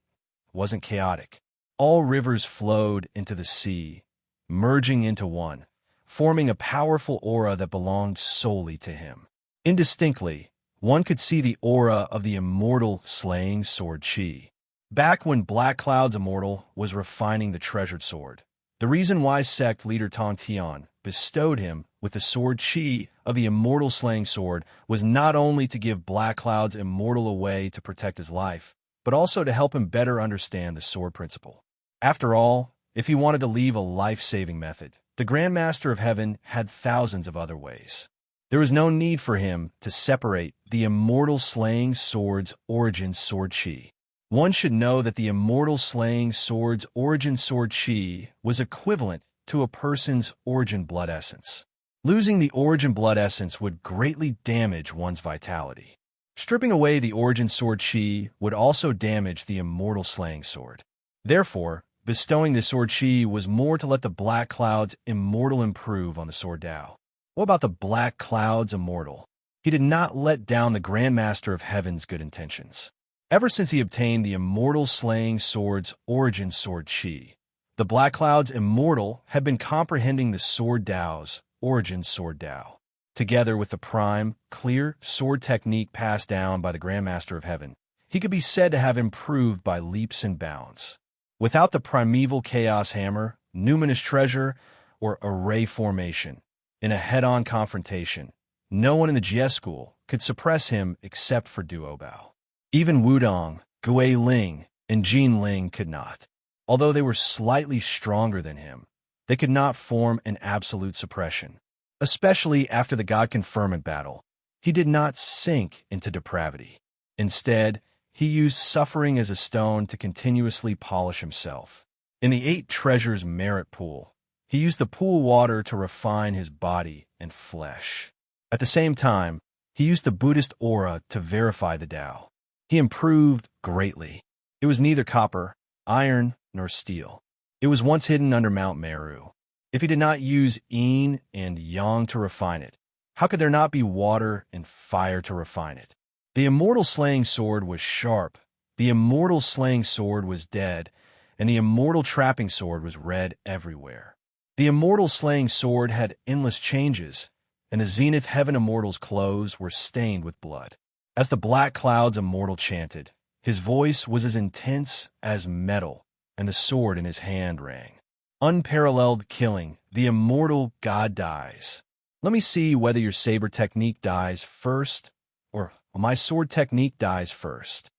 wasn't chaotic. All rivers flowed into the sea, merging into one, forming a powerful aura that belonged solely to him. Indistinctly, one could see the aura of the immortal slaying sword Chi. Back when Black Cloud's immortal was refining the treasured sword, the reason why sect leader Tong Tian bestowed him with the sword Chi of the immortal slaying sword was not only to give Black Cloud's immortal away to protect his life, but also to help him better understand the sword principle. After all, if he wanted to leave a life-saving method, the Grand Master of Heaven had thousands of other ways. There was no need for him to separate the immortal slaying sword's origin sword Chi. One should know that the immortal slaying sword's origin sword Chi was equivalent to a person's origin blood essence. Losing the origin blood essence would greatly damage one's vitality. Stripping away the origin sword Chi would also damage the immortal slaying sword. Therefore, bestowing the sword Chi was more to let the Black Cloud's immortal improve on the sword Dao. What about the Black Cloud's immortal? He did not let down the Grand Master of Heaven's good intentions. Ever since he obtained the immortal slaying sword's origin sword Chi, the Black Cloud's immortal had been comprehending the sword Dao's origin sword Dao. Together with the prime, clear sword technique passed down by the Grand Master of Heaven, he could be said to have improved by leaps and bounds. Without the primeval chaos hammer, numinous treasure, or array formation, in a head-on confrontation, no one in the Jie school could suppress him except for Duo Bao. Even Wudong, Gui Ling, and Jin Ling could not. Although they were slightly stronger than him, they could not form an absolute suppression. Especially after the God Conferment battle, he did not sink into depravity. Instead, he used suffering as a stone to continuously polish himself. In the 8 Treasures Merit Pool, he used the pool water to refine his body and flesh. At the same time, he used the Buddhist aura to verify the Tao. He improved greatly. It was neither copper, iron, nor steel. It was once hidden under Mount Meru. If he did not use yin and yang to refine it, how could there not be water and fire to refine it? The immortal slaying sword was sharp, the immortal slaying sword was dead, and the immortal trapping sword was red everywhere. The immortal slaying sword had endless changes, and the Zenith Heaven Immortal's clothes were stained with blood. As the Black Cloud's immortal chanted, his voice was as intense as metal, and the sword in his hand rang. Unparalleled killing, the immortal god dies. Let me see whether your saber technique dies first, or my sword technique dies first.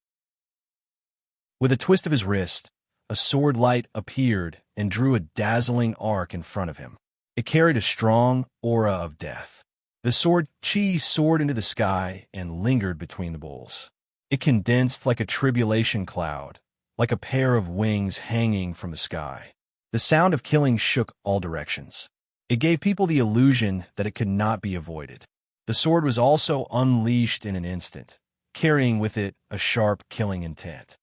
With a twist of his wrist, a sword light appeared and drew a dazzling arc in front of him. It carried a strong aura of death. The sword soared into the sky and lingered between the bowls. It condensed like a tribulation cloud, like a pair of wings hanging from the sky. The sound of killing shook all directions. It gave people the illusion that it could not be avoided. The sword was also unleashed in an instant, carrying with it a sharp killing intent.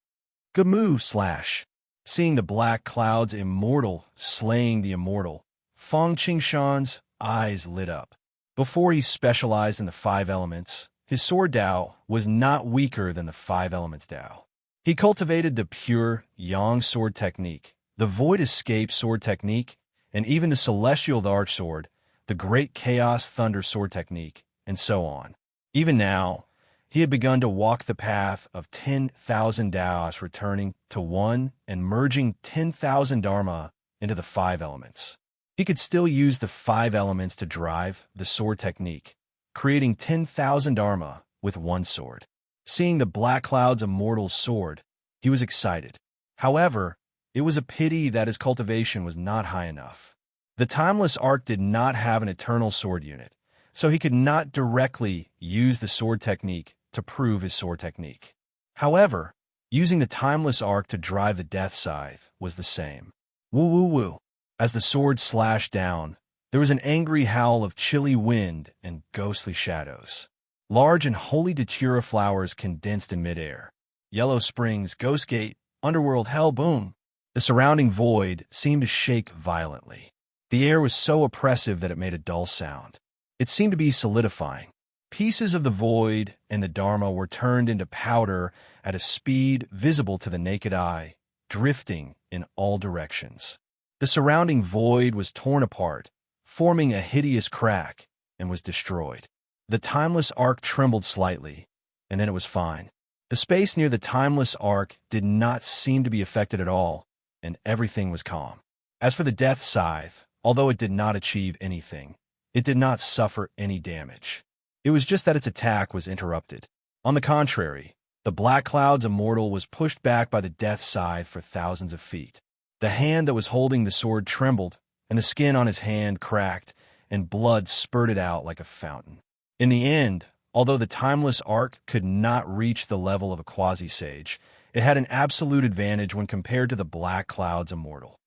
Good move, Slash. Seeing the black cloud's immortal slaying the immortal, Fang Qingshan's eyes lit up. Before he specialized in the 5 elements, his sword Dao was not weaker than the 5 elements Dao. He cultivated the pure Yang sword technique, the void escape sword technique, and even the celestial arch sword, the great chaos thunder sword technique, and so on. Even now, he had begun to walk the path of 10,000 Daos, returning to one and merging 10,000 Dharma into the 5 elements. He could still use the 5 elements to drive the sword technique, creating 10,000 Dharma with one sword. Seeing the Black Cloud's immortal sword, he was excited. However, it was a pity that his cultivation was not high enough. The Timeless Arc did not have an eternal sword unit, so he could not directly use the sword technique to prove his sword technique. However, using the Timeless Arc to drive the Death Scythe was the same. Woo woo woo. As the sword slashed down, there was an angry howl of chilly wind and ghostly shadows. Large and holy datura flowers condensed in midair. Yellow Springs, Ghost Gate, Underworld, Hell, boom. The surrounding void seemed to shake violently. The air was so oppressive that it made a dull sound. It seemed to be solidifying. Pieces of the void and the Dharma were turned into powder at a speed visible to the naked eye, drifting in all directions. The surrounding void was torn apart, forming a hideous crack, and was destroyed. The Timeless Arc trembled slightly, and then it was fine. The space near the Timeless Arc did not seem to be affected at all, and everything was calm. As for the Death Scythe, although it did not achieve anything, it did not suffer any damage. It was just that its attack was interrupted. On the contrary, the Black Cloud's immortal was pushed back by the Death Scythe for thousands of feet. The hand that was holding the sword trembled, and the skin on his hand cracked, and blood spurted out like a fountain. In the end, although the Timeless Arc could not reach the level of a quasi-sage, it had an absolute advantage when compared to the Black Cloud's immortal.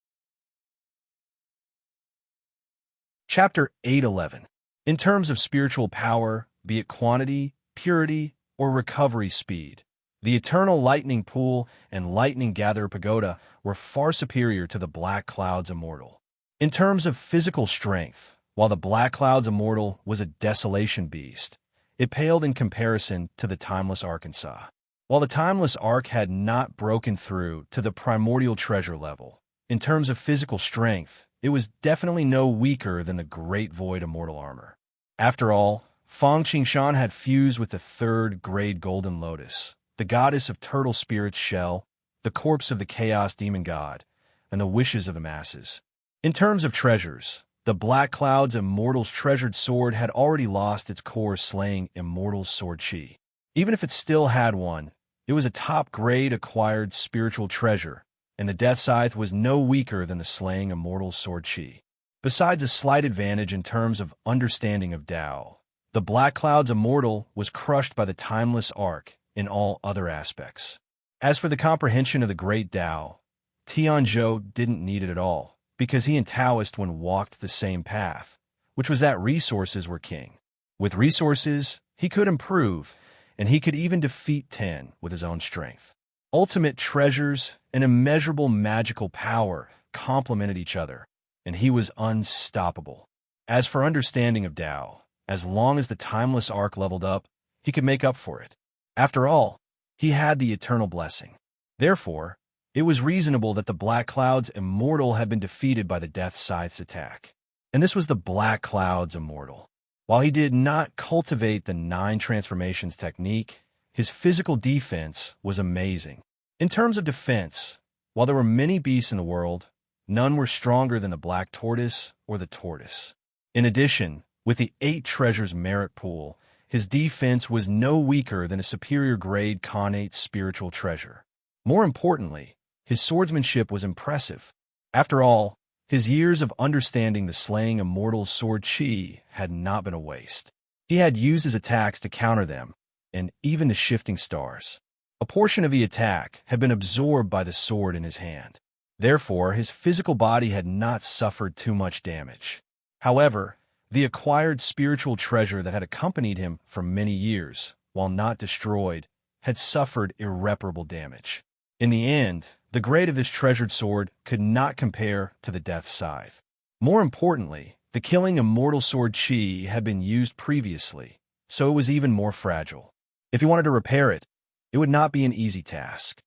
Chapter 8:11. In terms of spiritual power, be it quantity, purity, or recovery speed, the Eternal Lightning Pool and Lightning Gatherer Pagoda were far superior to the Black Cloud's immortal. In terms of physical strength, while the Black Cloud's immortal was a desolation beast, it paled in comparison to the Timeless Arkansas. While the Timeless Arc had not broken through to the primordial treasure level, in terms of physical strength, it was definitely no weaker than the Great Void Immortal Armor. After all, Fang Qingshan had fused with the 3rd grade Golden Lotus, the goddess of turtle spirit's shell, the corpse of the Chaos Demon God, and the wishes of the masses. In terms of treasures, the Black Cloud's Immortal's treasured sword had already lost its core slaying Immortal's sword chi. Even if it still had one, it was a top-grade acquired spiritual treasure, and the Death Scythe was no weaker than the slaying Immortal's sword chi. Besides a slight advantage in terms of understanding of Tao, the Black Cloud's immortal was crushed by the Timeless Arc in all other aspects. As for the comprehension of the great Tao, Tianzhou didn't need it at all, because he and Taoist one walked the same path, which was that resources were king. With resources, he could improve, and he could even defeat 10 with his own strength. Ultimate treasures and immeasurable magical power complemented each other, and he was unstoppable. As for understanding of Tao, as long as the Timeless Arc leveled up, he could make up for it. After all, he had the eternal blessing. Therefore, it was reasonable that the Black Cloud's immortal had been defeated by the Death Scythe's attack. And this was the Black Cloud's immortal. While he did not cultivate the 9 transformations technique, his physical defense was amazing. In terms of defense, while there were many beasts in the world, none were stronger than the black tortoise or the tortoise. In addition, With the 8 treasures merit pool, his defense was no weaker than a superior grade connate spiritual treasure. More importantly, his swordsmanship was impressive. After all, his years of understanding the slaying a mortal sword chi had not been a waste. He had used his attacks to counter them, and even the shifting stars. A portion of the attack had been absorbed by the sword in his hand. Therefore, his physical body had not suffered too much damage. However, the acquired spiritual treasure that had accompanied him for many years, while not destroyed, had suffered irreparable damage. In the end, the grade of this treasured sword could not compare to the death scythe. More importantly, the killing immortal sword chi had been used previously, so it was even more fragile. If he wanted to repair it, it would not be an easy task.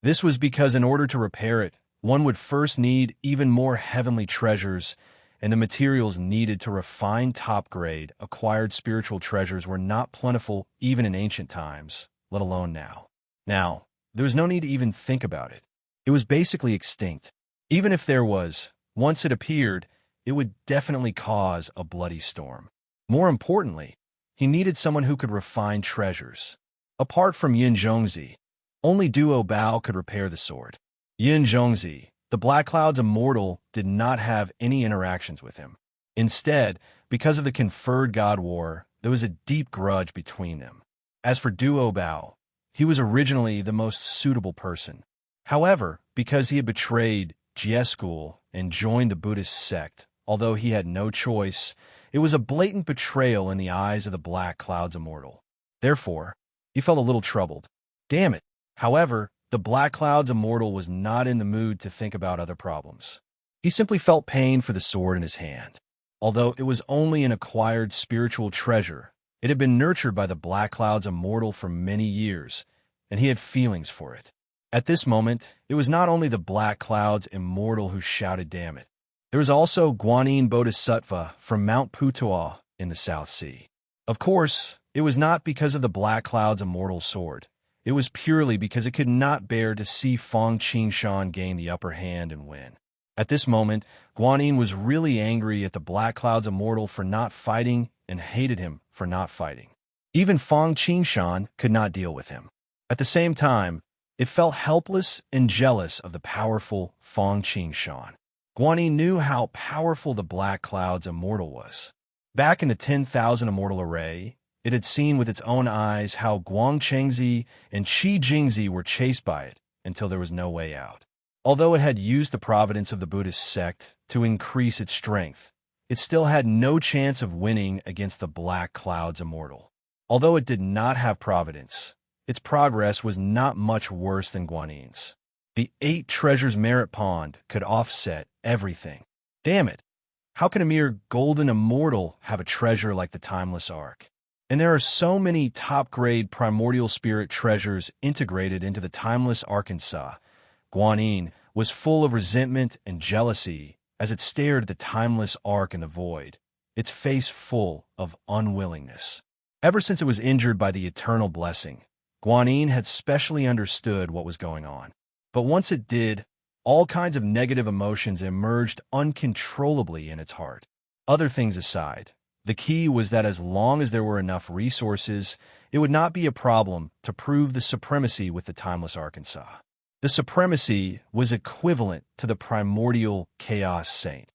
This was because in order to repair it, one would first need even more heavenly treasures, and the materials needed to refine top-grade, acquired spiritual treasures were not plentiful even in ancient times, let alone now. Now, there was no need to even think about it. It was basically extinct. Even if there was, once it appeared, it would definitely cause a bloody storm. More importantly, he needed someone who could refine treasures. Apart from Yin Zhongzi, only Duo Bao could repair the sword. Yin Zhongzi, the Black Cloud's immortal, did not have any interactions with him. Instead, because of the conferred God War, there was a deep grudge between them. As for Duo Bao, he was originally the most suitable person. However, because he had betrayed Jie School and joined the Buddhist sect, although he had no choice, it was a blatant betrayal in the eyes of the Black Cloud's immortal. Therefore, he felt a little troubled. Damn it! However, the Black Cloud's immortal was not in the mood to think about other problems. He simply felt pain for the sword in his hand. Although it was only an acquired spiritual treasure, it had been nurtured by the Black Cloud's immortal for many years, and he had feelings for it. At this moment, it was not only the Black Cloud's immortal who shouted damn it. There was also Guanyin Bodhisattva from Mount Putuo in the South Sea. Of course, it was not because of the Black Cloud's immortal sword. It was purely because it could not bear to see Fang Qingshan gain the upper hand and win. At this moment, Guanyin was really angry at the Black Cloud's immortal for not fighting and hated him for not fighting. Even Fang Qingshan could not deal with him. At the same time, it felt helpless and jealous of the powerful Fang Qingshan. Guanyin knew how powerful the Black Cloud's immortal was. Back in the 10,000 immortal array, it had seen with its own eyes how Guang Chengzi and Qi Jingzi were chased by it until there was no way out. Although it had used the providence of the Buddhist sect to increase its strength, it still had no chance of winning against the Black Cloud's immortal. Although it did not have providence, its progress was not much worse than Guanyin's. The 8 treasures merit pond could offset everything. Damn it! How can a mere golden immortal have a treasure like the Timeless Ark? And there are so many top-grade primordial spirit treasures integrated into the Timeless Arkansas. Guanyin was full of resentment and jealousy as it stared at the Timeless Ark in the void, its face full of unwillingness. Ever since it was injured by the Eternal Blessing, Guanyin had specially understood what was going on. But once it did, all kinds of negative emotions emerged uncontrollably in its heart. Other things aside, the key was that as long as there were enough resources, it would not be a problem to prove the supremacy with the Timeless Arkansas. The supremacy was equivalent to the primordial Chaos Saint.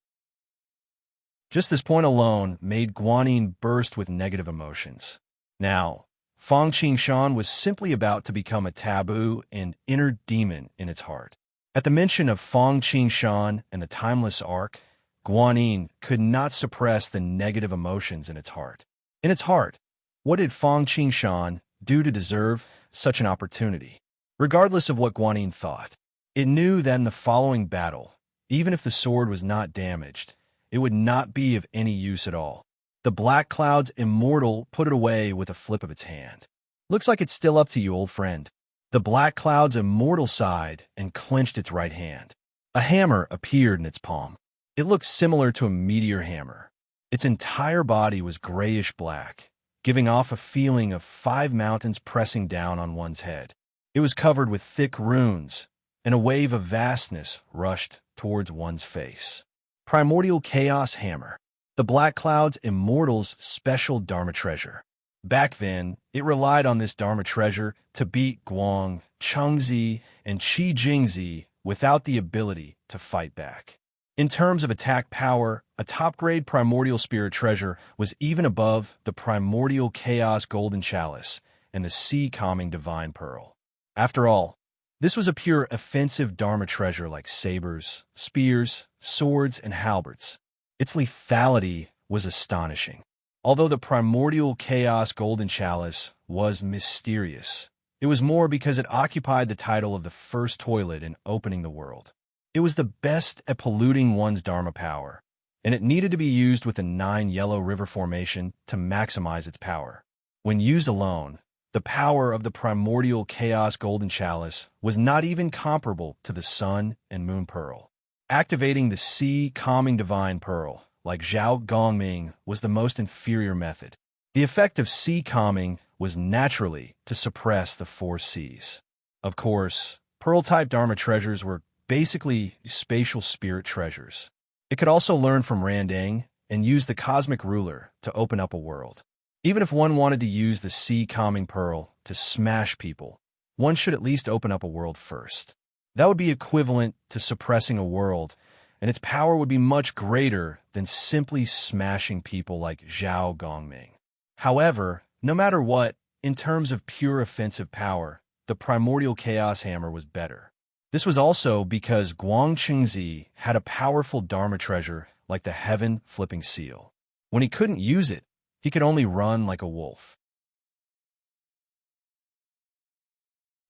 Just this point alone made Guanyin burst with negative emotions. Now, Fang Qingshan was simply about to become a taboo and inner demon in its heart. At the mention of Fang Qingshan and the Timeless Ark, Guanyin could not suppress the negative emotions in its heart. In its heart, what did Fang Qingshan do to deserve such an opportunity? Regardless of what Guanyin thought, it knew that in the following battle, even if the sword was not damaged, it would not be of any use at all. The Black Cloud's immortal put it away with a flip of its hand. Looks like it's still up to you, old friend. The Black Cloud's immortal sighed and clenched its right hand. A hammer appeared in its palm. It looked similar to a meteor hammer. Its entire body was grayish-black, giving off a feeling of 5 mountains pressing down on one's head. It was covered with thick runes, and a wave of vastness rushed towards one's face. Primordial Chaos Hammer. the Black Cloud's Immortal's special Dharma treasure. Back then, it relied on this Dharma treasure to beat Guang, Chengzi, and Qi Jingzi without the ability to fight back. In terms of attack power, a top-grade Primordial Spirit treasure was even above the Primordial Chaos Golden Chalice and the Sea-Calming Divine Pearl. After all, this was a pure offensive Dharma treasure like sabers, spears, swords, and halberds. Its lethality was astonishing. Although the Primordial Chaos Golden Chalice was mysterious, it was more because it occupied the title of the first toilet in opening the world. It was the best at polluting one's Dharma power, and it needed to be used with a 9 yellow river formation to maximize its power. When used alone, the power of the Primordial Chaos Golden Chalice was not even comparable to the Sun and Moon Pearl. Activating the Sea-Calming Divine Pearl, like Zhao Gongming, was the most inferior method. The effect of Sea-Calming was naturally to suppress the 4 Cs. Of course, Pearl-type Dharma treasures were basically spatial spirit treasures. It could also learn from Randang and use the Cosmic Ruler to open up a world. Even if one wanted to use the Sea-Calming Pearl to smash people, one should at least open up a world first. That would be equivalent to suppressing a world, and its power would be much greater than simply smashing people like Zhao Gongming. However, no matter what, in terms of pure offensive power, the Primordial Chaos Hammer was better. This was also because Guang Chengzi had a powerful Dharma treasure like the Heaven Flipping Seal. When he couldn't use it, he could only run like a wolf.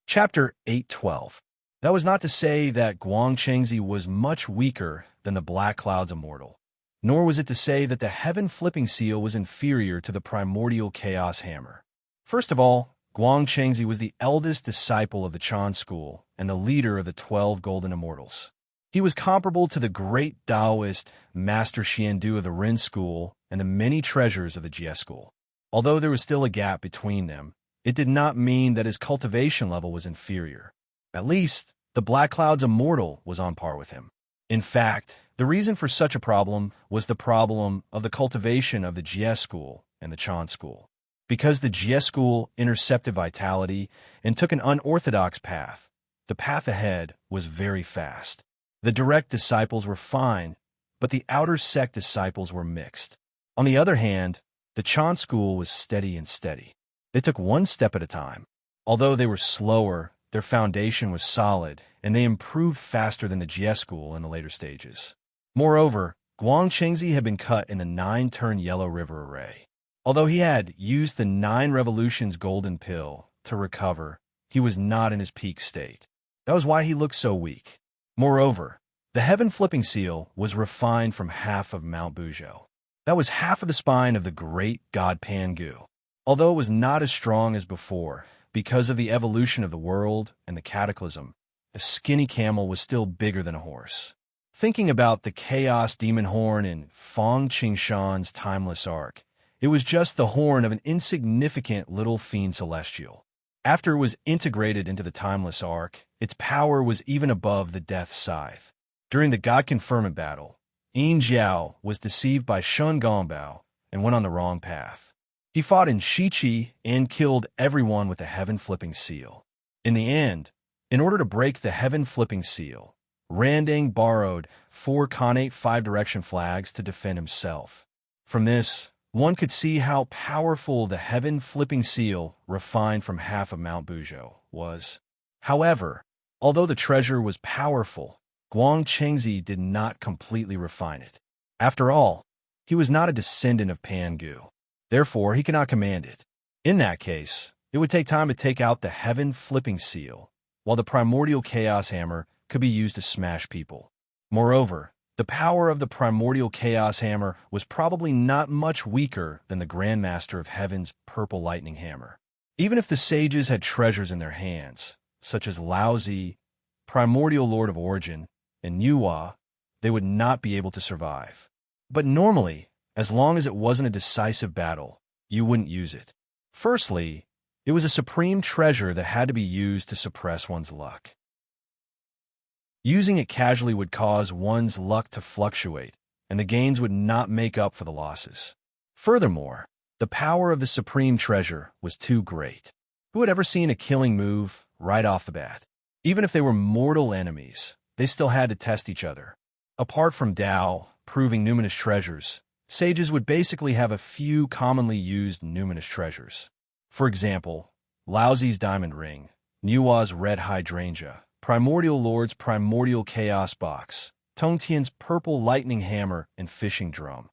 Chapter 812. That was not to say that Guang Chengzi was much weaker than the Black Cloud's Immortal, nor was it to say that the Heaven Flipping Seal was inferior to the Primordial Chaos Hammer. First of all, Guang Chengzi was the eldest disciple of the Chan school and the leader of the 12 Golden Immortals. He was comparable to the great Taoist Master Xiandu of the Ren school and the many treasures of the Jie school. Although there was still a gap between them, it did not mean that his cultivation level was inferior. At least, the Black Cloud's Immortal was on par with him. In fact, the reason for such a problem was the problem of the cultivation of the Jie school and the Chan school. Because the Jie school intercepted vitality and took an unorthodox path, the path ahead was very fast. The direct disciples were fine, but the outer sect disciples were mixed. On the other hand, the Chan school was steady and steady. They took one step at a time. Although they were slower, their foundation was solid, and they improved faster than the Jie school in the later stages. Moreover, Guang Chengzi had been cut in the 9-turn Yellow River array. Although he had used the 9 Revolutions Golden Pill to recover, he was not in his peak state. That was why he looked so weak. Moreover, the Heaven Flipping Seal was refined from half of Mount Buzhou. That was half of the spine of the great god Pangu. Although it was not as strong as before, because of the evolution of the world and the cataclysm, the skinny camel was still bigger than a horse. Thinking about the Chaos Demon Horn in Feng Qingshan's Timeless Arc, it was just the horn of an insignificant little fiend celestial. After it was integrated into the Timeless Arc, its power was even above the Death Scythe. During the God Conferment battle, Yin Jiao was deceived by Shun Gongbao and went on the wrong path. He fought in Shiqi and killed everyone with the Heaven Flipping Seal. In the end, in order to break the Heaven Flipping Seal, Randang borrowed 4 Khanate 5-direction flags to defend himself. From this, one could see how powerful the Heaven Flipping Seal, refined from half of Mount Buzhou, was. However, although the treasure was powerful, Guang Chengzi did not completely refine it. After all, he was not a descendant of Pangu. Therefore, he cannot command it. In that case, it would take time to take out the Heaven Flipping Seal, while the Primordial Chaos Hammer could be used to smash people. Moreover, the power of the Primordial Chaos Hammer was probably not much weaker than the Grandmaster of Heaven's Purple Lightning Hammer. Even if the sages had treasures in their hands, such as Laozi, Primordial Lord of Origin, and Yuhua, they would not be able to survive. But normally, as long as it wasn't a decisive battle, you wouldn't use it. Firstly, it was a supreme treasure that had to be used to suppress one's luck. Using it casually would cause one's luck to fluctuate, and the gains would not make up for the losses. Furthermore, the power of the supreme treasure was too great. Who had ever seen a killing move right off the bat? Even if they were mortal enemies, they still had to test each other. Apart from Tao proving numinous treasures, sages would basically have a few commonly used numinous treasures. For example, Laozi's diamond ring, Nua's red hydrangea, Primordial Lord's primordial chaos box, Tongtian's purple lightning hammer and fishing drum.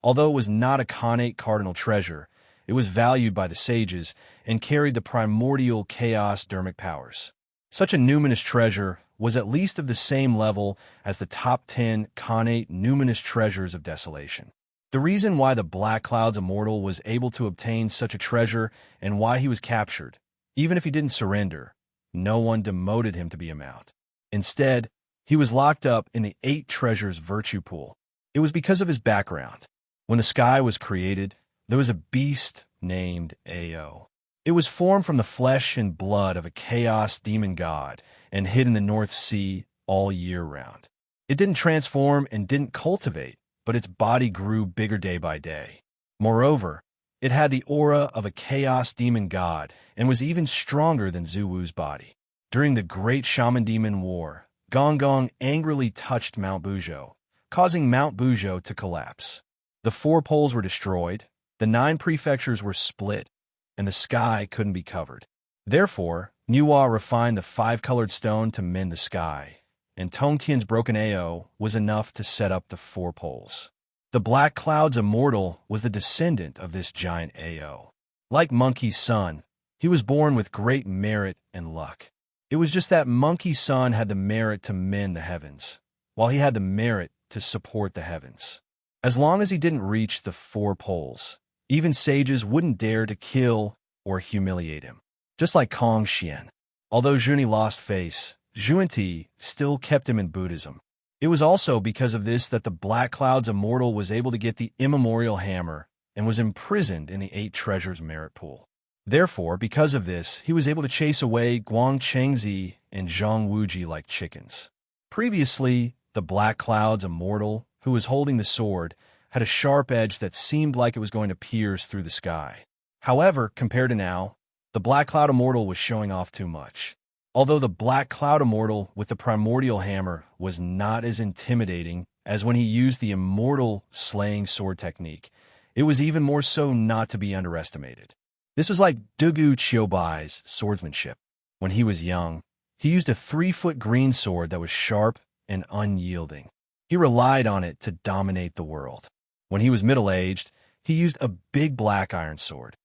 Although it was not a Khanate cardinal treasure, it was valued by the sages and carried the primordial chaos dermic powers. Such a numinous treasure was at least of the same level as the top 10 Khanate numinous treasures of desolation. The reason why the Black Cloud's immortal was able to obtain such a treasure and why he was captured, even if he didn't surrender, no one demoted him to be a mount. Instead, he was locked up in the 8 treasures virtue pool. It was because of his background. When the sky was created, there was a beast named Ao. It was formed from the flesh and blood of a chaos demon god and hid in the North Sea all year round. It didn't transform and didn't cultivate, but its body grew bigger day by day. Moreover, it had the aura of a chaos demon god and was even stronger than Zuwu's body. During the Great Shaman Demon War, Gong Gong angrily touched Mount Buzhou, causing Mount Buzhou to collapse. The 4 poles were destroyed, the 9 prefectures were split, and the sky couldn't be covered. Therefore, Nuwa refined the 5-colored stone to mend the sky, and Tongtian's broken Ao was enough to set up the 4 poles. The Black Cloud's immortal was the descendant of this giant Ao. Like Monkey's son, he was born with great merit and luck. It was just that Monkey's son had the merit to mend the heavens, while he had the merit to support the heavens. As long as he didn't reach the 4 poles, even sages wouldn't dare to kill or humiliate him. Just like Kong Xian. Although Zhuni lost face, Zhuanti still kept him in Buddhism. It was also because of this that the Black Cloud's immortal was able to get the immemorial hammer and was imprisoned in the 8 treasures merit pool. Therefore, because of this, he was able to chase away Guang Chengzi and Zhang Wuji like chickens. Previously, the Black Cloud's immortal, who was holding the sword, had a sharp edge that seemed like it was going to pierce through the sky. However, compared to now, the Black Cloud immortal was showing off too much. Although the Black Cloud immortal with the primordial hammer was not as intimidating as when he used the immortal slaying sword technique, it was even more so not to be underestimated. This was like Dugu Qiubai's swordsmanship. When he was young, he used a 3-foot green sword that was sharp and unyielding. He relied on it to dominate the world. When he was middle-aged, he used a big black iron sword.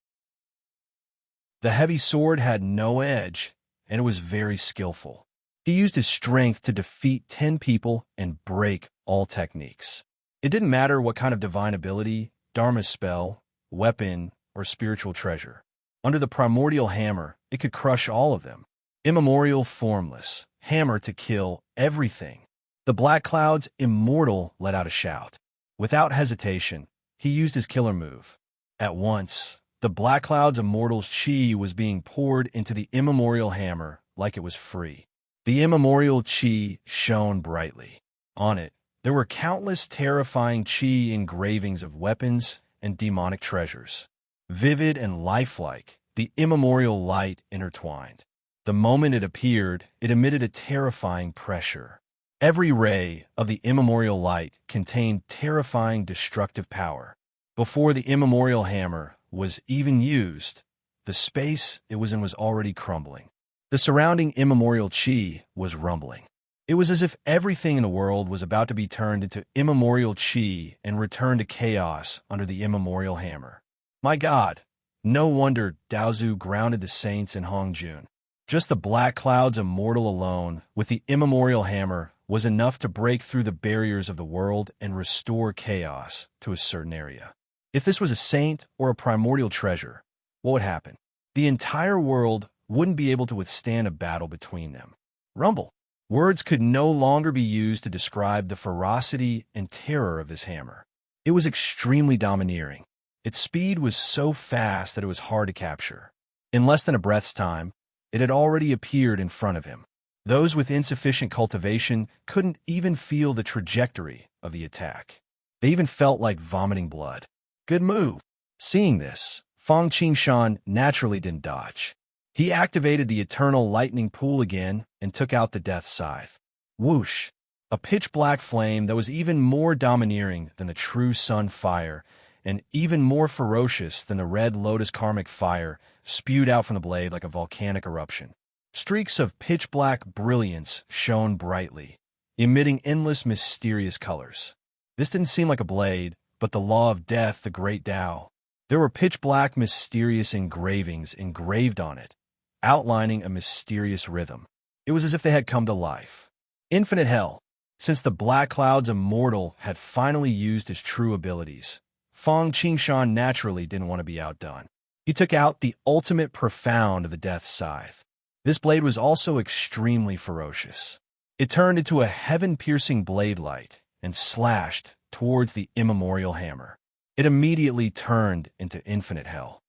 The heavy sword had no edge, and it was very skillful. He used his strength to defeat 10 people and break all techniques. It didn't matter what kind of divine ability, dharma spell, weapon, or spiritual treasure. Under the primordial hammer, it could crush all of them. Immemorial, formless, hammer to kill everything. The Black Cloud's immortal let out a shout. Without hesitation, he used his killer move. At once, the Black Cloud's immortal's chi was being poured into the immemorial hammer like it was free. The immemorial chi shone brightly. On it, there were countless terrifying chi engravings of weapons and demonic treasures. Vivid and lifelike, the immemorial light intertwined. The moment it appeared, it emitted a terrifying pressure. Every ray of the immemorial light contained terrifying destructive power. Before the immemorial hammer was even used, the space it was in was already crumbling. The surrounding immemorial chi was rumbling. It was as if everything in the world was about to be turned into immemorial chi and returned to chaos under the immemorial hammer. My God, no wonder Daozu grounded the saints in Hongjun. Just the Black Cloud's immortal alone, with the immemorial hammer, was enough to break through the barriers of the world and restore chaos to a certain area. If this was a saint or a primordial treasure, what would happen? The entire world wouldn't be able to withstand a battle between them. Rumble. Words could no longer be used to describe the ferocity and terror of this hammer. It was extremely domineering. Its speed was so fast that it was hard to capture. In less than a breath's time, it had already appeared in front of him. Those with insufficient cultivation couldn't even feel the trajectory of the attack. They even felt like vomiting blood. Good move. Seeing this, Fang Qingshan naturally didn't dodge. He activated the eternal lightning pool again and took out the death scythe. Whoosh! A pitch-black flame that was even more domineering than the true sun fire and even more ferocious than the red lotus karmic fire spewed out from the blade like a volcanic eruption. Streaks of pitch-black brilliance shone brightly, emitting endless mysterious colors. This didn't seem like a blade, but the law of death, the great Tao. There were pitch-black mysterious engravings engraved on it, outlining a mysterious rhythm. It was as if they had come to life. Infinite hell. Since the Black Cloud's immortal had finally used his true abilities, Fang Qingshan naturally didn't want to be outdone. He took out the ultimate profound of the death scythe. This blade was also extremely ferocious. It turned into a heaven-piercing blade light and slashed towards the immemorial hammer. It immediately turned into infinite hell.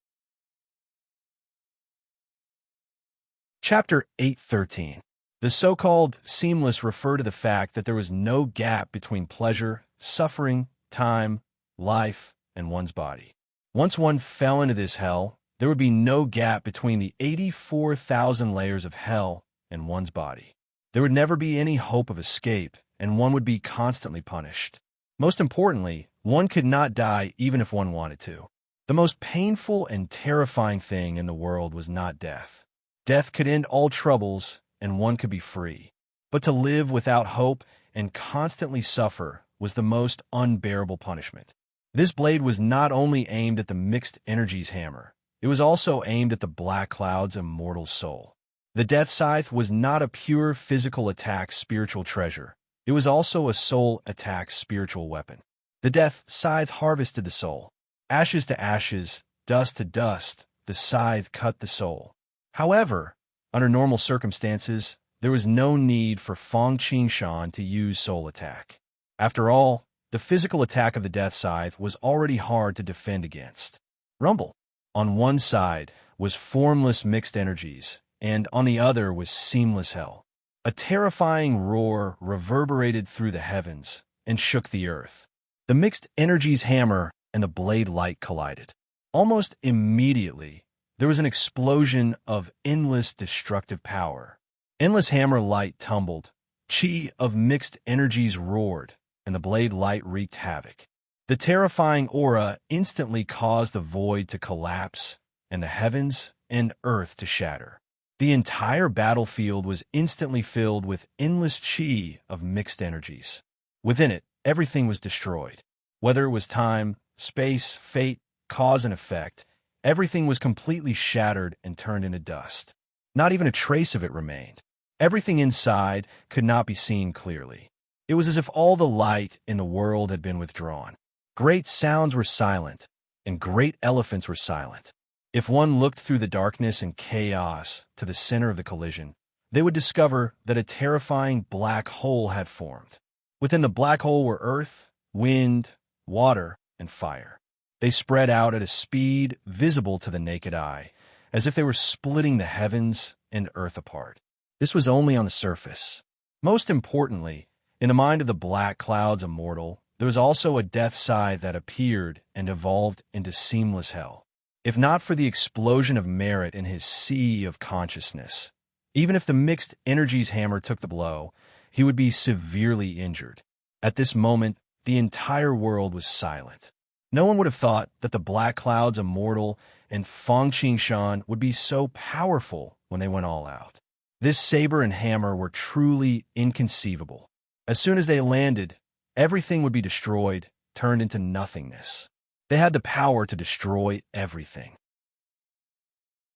Chapter 8:13. The so-called seamless refer to the fact that there was no gap between pleasure, suffering, time, life, and one's body. Once one fell into this hell, there would be no gap between the 84,000 layers of hell and one's body. There would never be any hope of escape, and one would be constantly punished. Most importantly, one could not die even if one wanted to. The most painful and terrifying thing in the world was not death. Death could end all troubles, and one could be free. But to live without hope and constantly suffer was the most unbearable punishment. This blade was not only aimed at the mixed energies hammer, it was also aimed at the Black Cloud's immortal soul. The death scythe was not a pure physical attack spiritual treasure. It was also a soul attack spiritual weapon. The death scythe harvested the soul. Ashes to ashes, dust to dust, the scythe cut the soul. However, under normal circumstances, there was no need for Fang Qingshan to use soul attack. After all, the physical attack of the death scythe was already hard to defend against. Rumble. On one side was formless mixed energies, and on the other was seamless hell. A terrifying roar reverberated through the heavens and shook the earth. The mixed energies hammer and the blade light collided. Almost immediately, there was an explosion of endless destructive power. Endless hammer light tumbled, chi of mixed energies roared, and the blade light wreaked havoc. The terrifying aura instantly caused the void to collapse and the heavens and earth to shatter. The entire battlefield was instantly filled with endless chi of mixed energies. Within it, everything was destroyed. Whether it was time, space, fate, cause and effect, everything was completely shattered and turned into dust. Not even a trace of it remained. Everything inside could not be seen clearly. It was as if all the light in the world had been withdrawn. Great sounds were silent, and great elephants were silent. If one looked through the darkness and chaos to the center of the collision, they would discover that a terrifying black hole had formed. Within the black hole were earth, wind, water, and fire. They spread out at a speed visible to the naked eye, as if they were splitting the heavens and earth apart. This was only on the surface. Most importantly, in the mind of the Black Cloud's immortal, there was also a death scythe that appeared and evolved into seamless hell. If not for the explosion of merit in his sea of consciousness, even if the mixed energies hammer took the blow, he would be severely injured. At this moment, the entire world was silent. No one would have thought that the Black Cloud's immortal and Fang Qingshan would be so powerful when they went all out. This saber and hammer were truly inconceivable. As soon as they landed, everything would be destroyed, turned into nothingness. They had the power to destroy everything.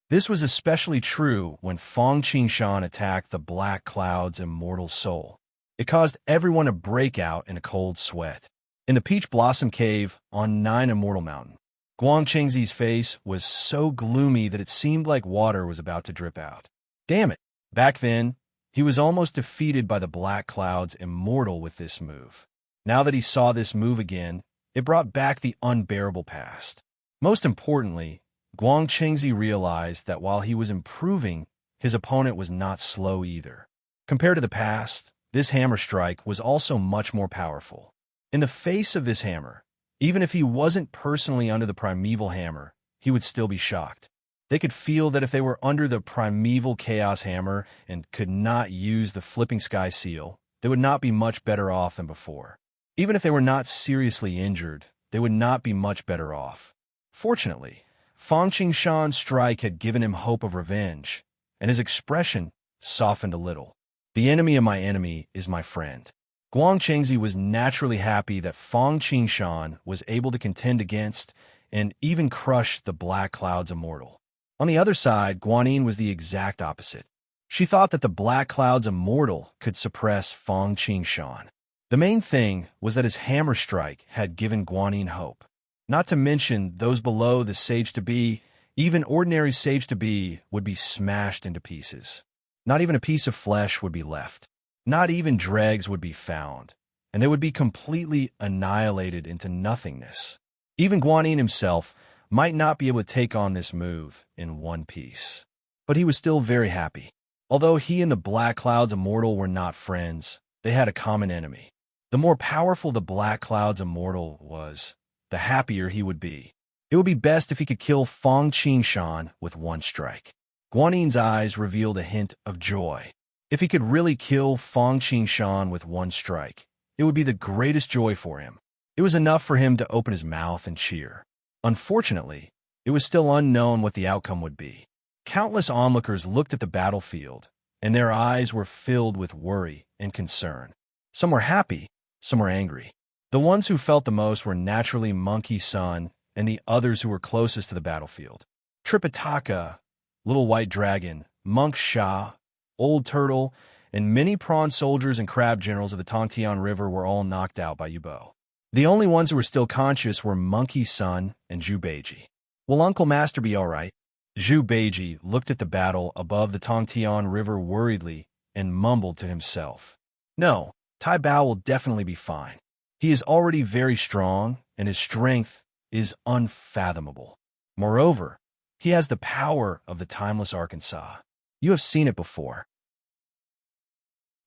This was especially true when Fang Qingshan attacked the Black Cloud's immortal soul. It caused everyone to break out in a cold sweat. In the Peach Blossom Cave on Nine Immortal Mountain, Guang Chengzi's face was so gloomy that it seemed like water was about to drip out. Damn it! Back then, he was almost defeated by the Black Cloud's immortal with this move. Now that he saw this move again, it brought back the unbearable past. Most importantly, Guang Chengzi realized that while he was improving, his opponent was not slow either. Compared to the past, this hammer strike was also much more powerful. In the face of this hammer, even if he wasn't personally under the primeval hammer, he would still be shocked. They could feel that if they were under the primeval chaos hammer and could not use the flipping sky seal, they would not be much better off than before. Even if they were not seriously injured, they would not be much better off. Fortunately, Fang Qingshan's strike had given him hope of revenge, and his expression softened a little. The enemy of my enemy is my friend. Guang Chengzi was naturally happy that Fang Qingshan was able to contend against and even crush the Black Cloud's immortal. On the other side, Guanyin was the exact opposite. She thought that the Black Cloud's immortal could suppress Fang Qingshan. The main thing was that his hammer strike had given Guanyin hope. Not to mention those below the sage-to-be, even ordinary sage-to-be would be smashed into pieces. Not even a piece of flesh would be left. Not even dregs would be found, and they would be completely annihilated into nothingness. Even Guanyin himself might not be able to take on this move in one piece. But he was still very happy. Although he and the Black Cloud's immortal were not friends, they had a common enemy. The more powerful the Black Cloud's immortal was, the happier he would be. It would be best if he could kill Fang Qingshan with one strike. Guanyin's eyes revealed a hint of joy. If he could really kill Fang Qingshan with one strike, it would be the greatest joy for him. It was enough for him to open his mouth and cheer. Unfortunately, it was still unknown what the outcome would be. Countless onlookers looked at the battlefield, and their eyes were filled with worry and concern. Some were happy, some were angry. The ones who felt the most were naturally Monkey Sun and the others who were closest to the battlefield. Tripitaka, Little White Dragon, Monk Sha, Old Turtle, and many prawn soldiers and crab generals of the Tongtian River were all knocked out by Yubo. The only ones who were still conscious were Monkey Sun and Zhu Beiji. Will Uncle Master be all right? Zhu Beiji looked at the battle above the Tongtian River worriedly and mumbled to himself. No, Tai Bao will definitely be fine. He is already very strong, and his strength is unfathomable. Moreover, he has the power of the timeless Arkansas. You have seen it before.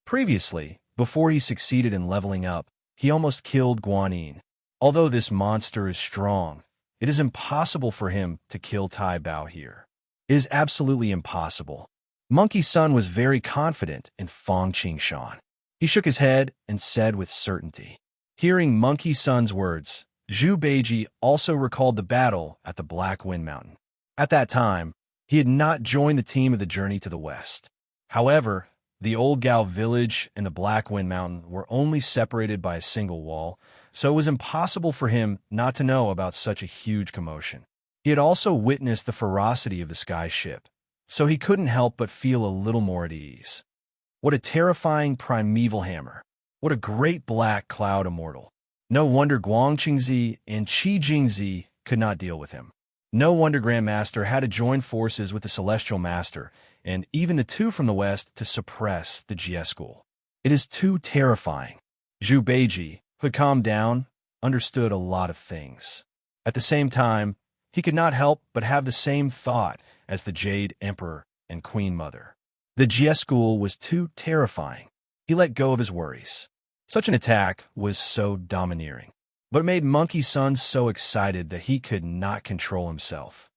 Previously, before he succeeded in leveling up, he almost killed Guanyin. Although this monster is strong, it is impossible for him to kill Tai Bao here. It is absolutely impossible. Monkey Sun was very confident in Fang Qingshan. He shook his head and said with certainty. Hearing Monkey Sun's words, Zhu Beiji also recalled the battle at the Black Wind Mountain. At that time, he had not joined the team of the journey to the west. However, the Old Gao village and the Black Wind Mountain were only separated by a single wall, so it was impossible for him not to know about such a huge commotion. He had also witnessed the ferocity of the sky ship, so he couldn't help but feel a little more at ease. What a terrifying primeval hammer. What a great Black Cloud immortal. No wonder Guang Qingzi and Qi Jingzi could not deal with him. No wonder Grandmaster had to join forces with the Celestial Master, and even the two from the west, to suppress the Jie school. It is too terrifying. Zhu Beiji, who had calmed down, understood a lot of things. At the same time, he could not help but have the same thought as the Jade Emperor and Queen Mother. The Jie school was too terrifying. He let go of his worries. Such an attack was so domineering, but it made Monkey Sun so excited that he could not control himself.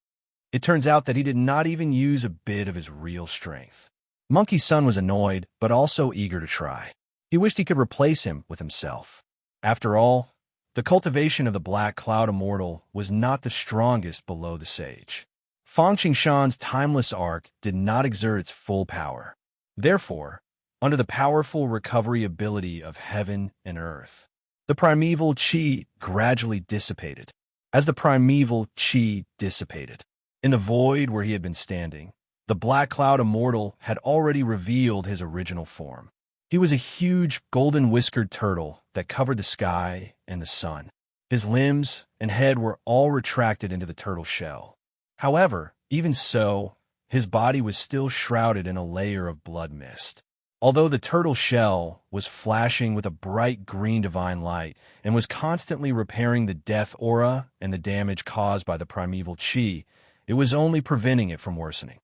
It turns out that he did not even use a bit of his real strength. Monkey Sun was annoyed, but also eager to try. He wished he could replace him with himself. After all, the cultivation of the Black Cloud Immortal was not the strongest below the sage. Fang Qingshan's timeless arc did not exert its full power. Therefore, under the powerful recovery ability of heaven and earth, the primeval qi gradually dissipated. As the primeval qi dissipated, in the void where he had been standing, the Black Cloud Immortal had already revealed his original form. He was a huge golden-whiskered turtle that covered the sky and the sun. His limbs and head were all retracted into the turtle shell. However, even so, his body was still shrouded in a layer of blood mist. Although the turtle shell was flashing with a bright green divine light and was constantly repairing the death aura and the damage caused by the primeval qi, it was only preventing it from worsening.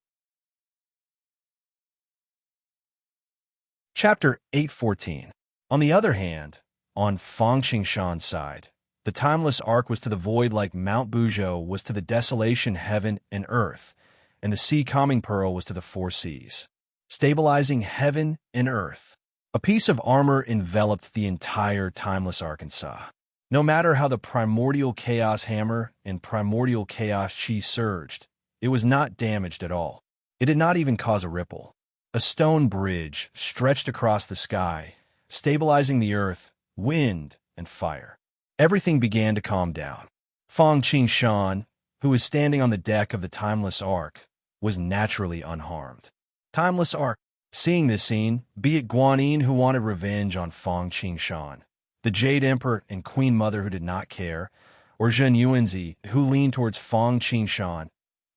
Chapter 814. On the other hand, On Fang Qingshan's side, the timeless arc was to the void like Mount Buzhou was to the desolation heaven and earth, and the sea calming pearl was to the four seas, stabilizing heaven and earth. A piece of armor enveloped the entire timeless Arkansas. No matter how the primordial chaos hammer and primordial chaos chi surged, it was not damaged at all. It did not even cause a ripple. A stone bridge stretched across the sky, stabilizing the earth, wind, and fire. Everything began to calm down. Fang Qingshan, who was standing on the deck of the timeless ark, was naturally unharmed. Timeless ark. Seeing this scene, be it Guanyin who wanted revenge on Fang Qingshan, the Jade Emperor and Queen Mother who did not care, or Zhen Yuanzi who leaned towards Fang Qingshan,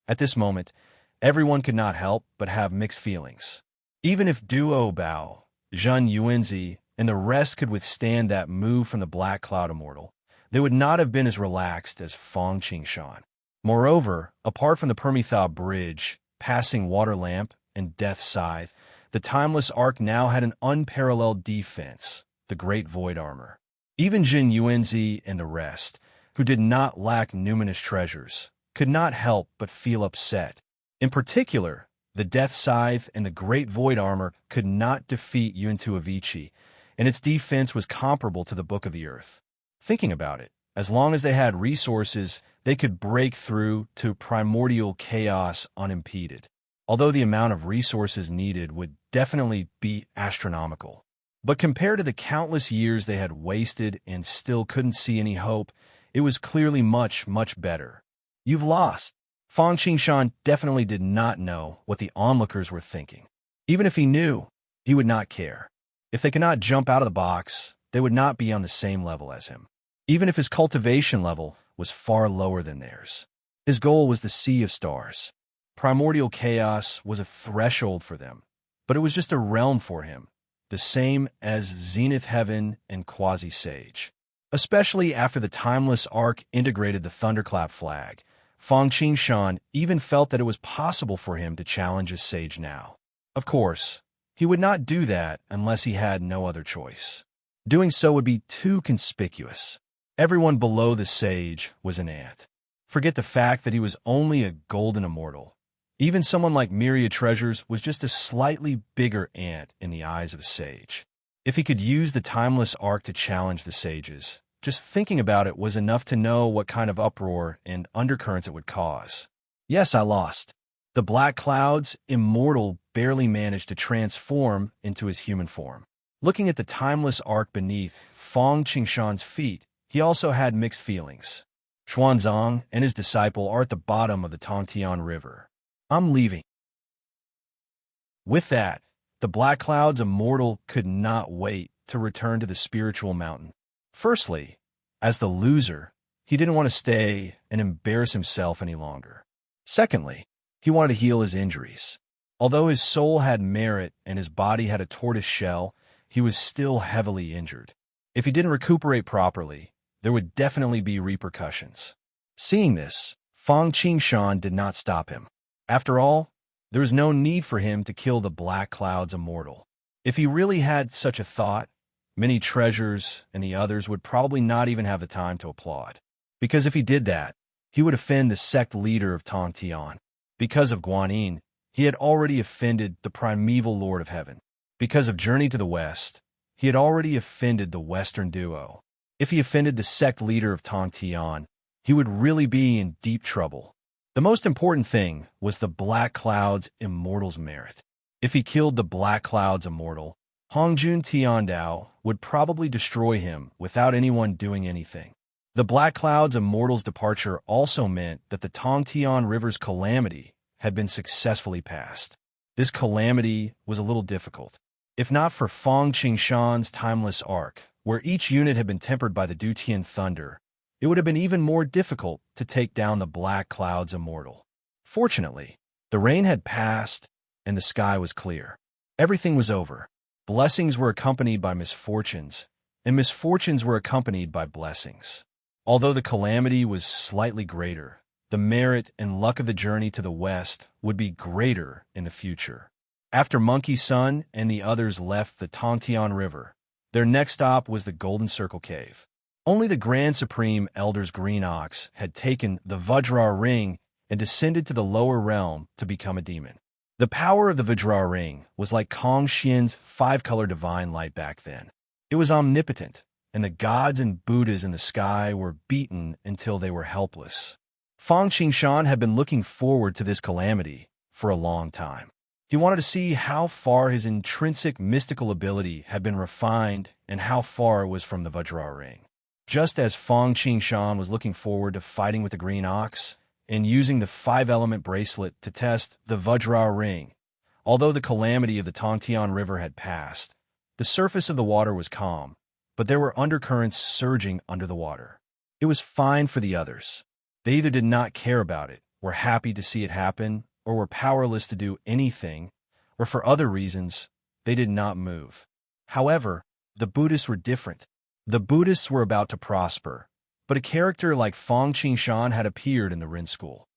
at this moment, everyone could not help but have mixed feelings. Even if Duo Bao, Zhen Yuanzi, and the rest could withstand that move from the Black Cloud Immortal, they would not have been as relaxed as Fang Qingshan. Moreover, apart from the Permitha Bridge, passing Water Lamp, and Death Scythe, the timeless arc now had an unparalleled defense, the Great Void Armor. Even Jin Yuanzi and the rest, who did not lack numinous treasures, could not help but feel upset. In particular, the Death Scythe and the Great Void Armor could not defeat Yuntu Avicii, and its defense was comparable to the Book of the Earth. Thinking about it, as long as they had resources, they could break through to primordial chaos unimpeded, although the amount of resources needed would definitely be astronomical. But compared to the countless years they had wasted and still couldn't see any hope, it was clearly much, much better. You've lost. Fang Qingshan definitely did not know what the onlookers were thinking. Even if he knew, he would not care. If they could not jump out of the box, they would not be on the same level as him. Even if his cultivation level was far lower than theirs. His goal was the Sea of Stars. Primordial chaos was a threshold for them, but it was just a realm for him, the same as Zenith Heaven and Quasi-Sage. Especially after the timeless arc integrated the Thunderclap flag, Fang Qingshan even felt that it was possible for him to challenge a sage now. Of course, he would not do that unless he had no other choice. Doing so would be too conspicuous. Everyone below the sage was an ant. Forget the fact that he was only a golden immortal. Even someone like Myriad Treasures was just a slightly bigger ant in the eyes of a sage. If he could use the timeless arc to challenge the sages, just thinking about it was enough to know what kind of uproar and undercurrents it would cause. Yes, I lost. The Black Cloud's immortal barely managed to transform into his human form. Looking at the timeless arc beneath Fang Qingshan's feet, he also had mixed feelings. Xuanzang and his disciple are at the bottom of the Tongtian River. I'm leaving. With that, the Black Cloud's immortal could not wait to return to the spiritual mountain. Firstly, as the loser, he didn't want to stay and embarrass himself any longer. Secondly, he wanted to heal his injuries. Although his soul had merit and his body had a tortoise shell, he was still heavily injured. If he didn't recuperate properly, there would definitely be repercussions. Seeing this, Fang Qingshan did not stop him. After all, there was no need for him to kill the Black Cloud's immortal. If he really had such a thought, many treasures and the others would probably not even have the time to applaud. Because if he did that, he would offend the sect leader of Tongtian. Because of Guanyin, he had already offended the primeval Lord of Heaven. Because of Journey to the West, he had already offended the Western Duo. If he offended the sect leader of Tongtian, he would really be in deep trouble. The most important thing was the Black Cloud's immortal's merit. If he killed the Black Cloud's immortal, Hongjun Tiandao would probably destroy him without anyone doing anything. The Black Cloud's immortal's departure also meant that the Tongtian River's calamity had been successfully passed. This calamity was a little difficult. If not for Fang Qingshan's timeless arc, where each unit had been tempered by the Dutian thunder, it would have been even more difficult to take down the Black Cloud's immortal. Fortunately, the rain had passed and the sky was clear. Everything was over. Blessings were accompanied by misfortunes, and misfortunes were accompanied by blessings. Although the calamity was slightly greater, the merit and luck of the journey to the west would be greater in the future. After Monkey Sun and the others left the Tongtian River, Their next stop was the Golden Circle Cave. Only the Grand Supreme Elder's Green Ox had taken the Vajra Ring and descended to the lower realm to become a demon. The power of the Vajra Ring was like Kong Xian's five-color divine light back then. It was omnipotent, and the gods and Buddhas in the sky were beaten until they were helpless. Fang Qingshan had been looking forward to this calamity for a long time. He wanted to see how far his intrinsic mystical ability had been refined and how far it was from the Vajra Ring. Just as Fang Qingshan was looking forward to fighting with the Green Ox and using the five-element bracelet to test the Vajra Ring, although the calamity of the Tongtian River had passed, the surface of the water was calm, but there were undercurrents surging under the water. It was fine for the others. They either did not care about it, were happy to see it happen, or were powerless to do anything, or for other reasons, they did not move. However, the Buddhists were different. The Buddhists were about to prosper, but a character like Fang Qingshan had appeared in the Rin school.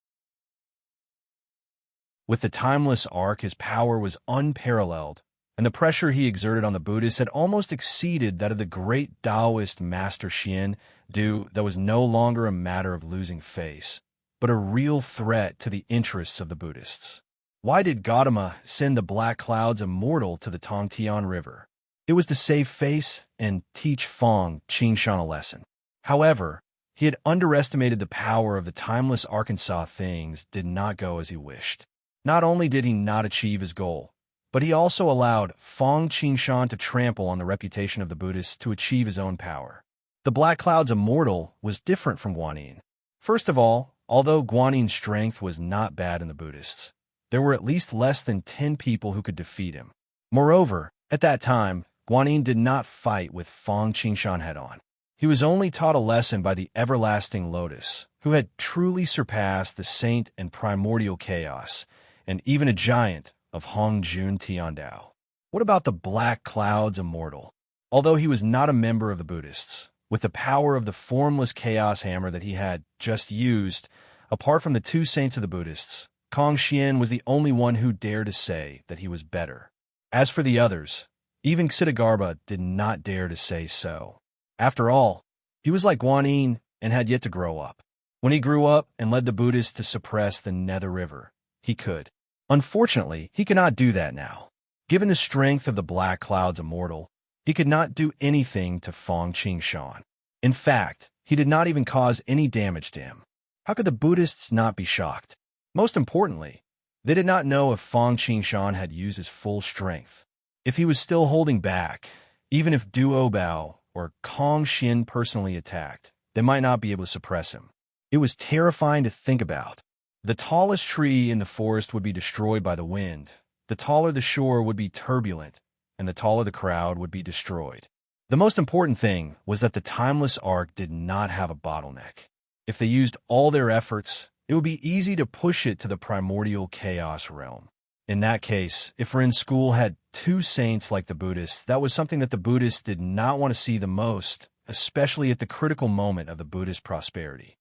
With the timeless arc, his power was unparalleled, and the pressure he exerted on the Buddhists had almost exceeded that of the great Taoist Master Xian Du. That was no longer a matter of losing face, but a real threat to the interests of the Buddhists. Why did Gautama send the black clouds immortal to the Tongtian River? It was to save face and teach Fang Qingshan a lesson. However, he had underestimated the power of the timeless Arkansas. Things did not go as he wished. Not only did he not achieve his goal, but he also allowed Fang Qingshan to trample on the reputation of the Buddhists to achieve his own power. The Black Cloud's immortal was different from Guanyin. First of all, although Guanyin's strength was not bad in the Buddhists, there were at least less than 10 people who could defeat him. Moreover, at that time, Guanyin did not fight with Fang Qingshan head-on. He was only taught a lesson by the everlasting Lotus, who had truly surpassed the saint and primordial chaos, and even a giant of Hongjun Tiandao. What about the Black Cloud's immortal? Although he was not a member of the Buddhists, with the power of the formless chaos hammer that he had just used, apart from the two saints of the Buddhists, Kong Xian was the only one who dared to say that he was better. As for the others, even Ksitigarbha did not dare to say so. After all, he was like Guanyin and had yet to grow up. When he grew up and led the Buddhists to suppress the Nether River, he could. Unfortunately, he cannot do that now. Given the strength of the Black Cloud's immortal, he could not do anything to Fang Qingshan. In fact, he did not even cause any damage to him. How could the Buddhists not be shocked? Most importantly, they did not know if Fang Qingshan had used his full strength. If he was still holding back, even if Duo Bao or Kong Xian personally attacked, they might not be able to suppress him. It was terrifying to think about. The tallest tree in the forest would be destroyed by the wind, the taller the shore would be turbulent, and the taller the crowd would be destroyed. The most important thing was that the timeless arc did not have a bottleneck. If they used all their efforts, it would be easy to push it to the primordial chaos realm. In that case, if Rin school had two saints like the Buddhists, that was something that the Buddhists did not want to see the most, especially at the critical moment of the Buddhist prosperity.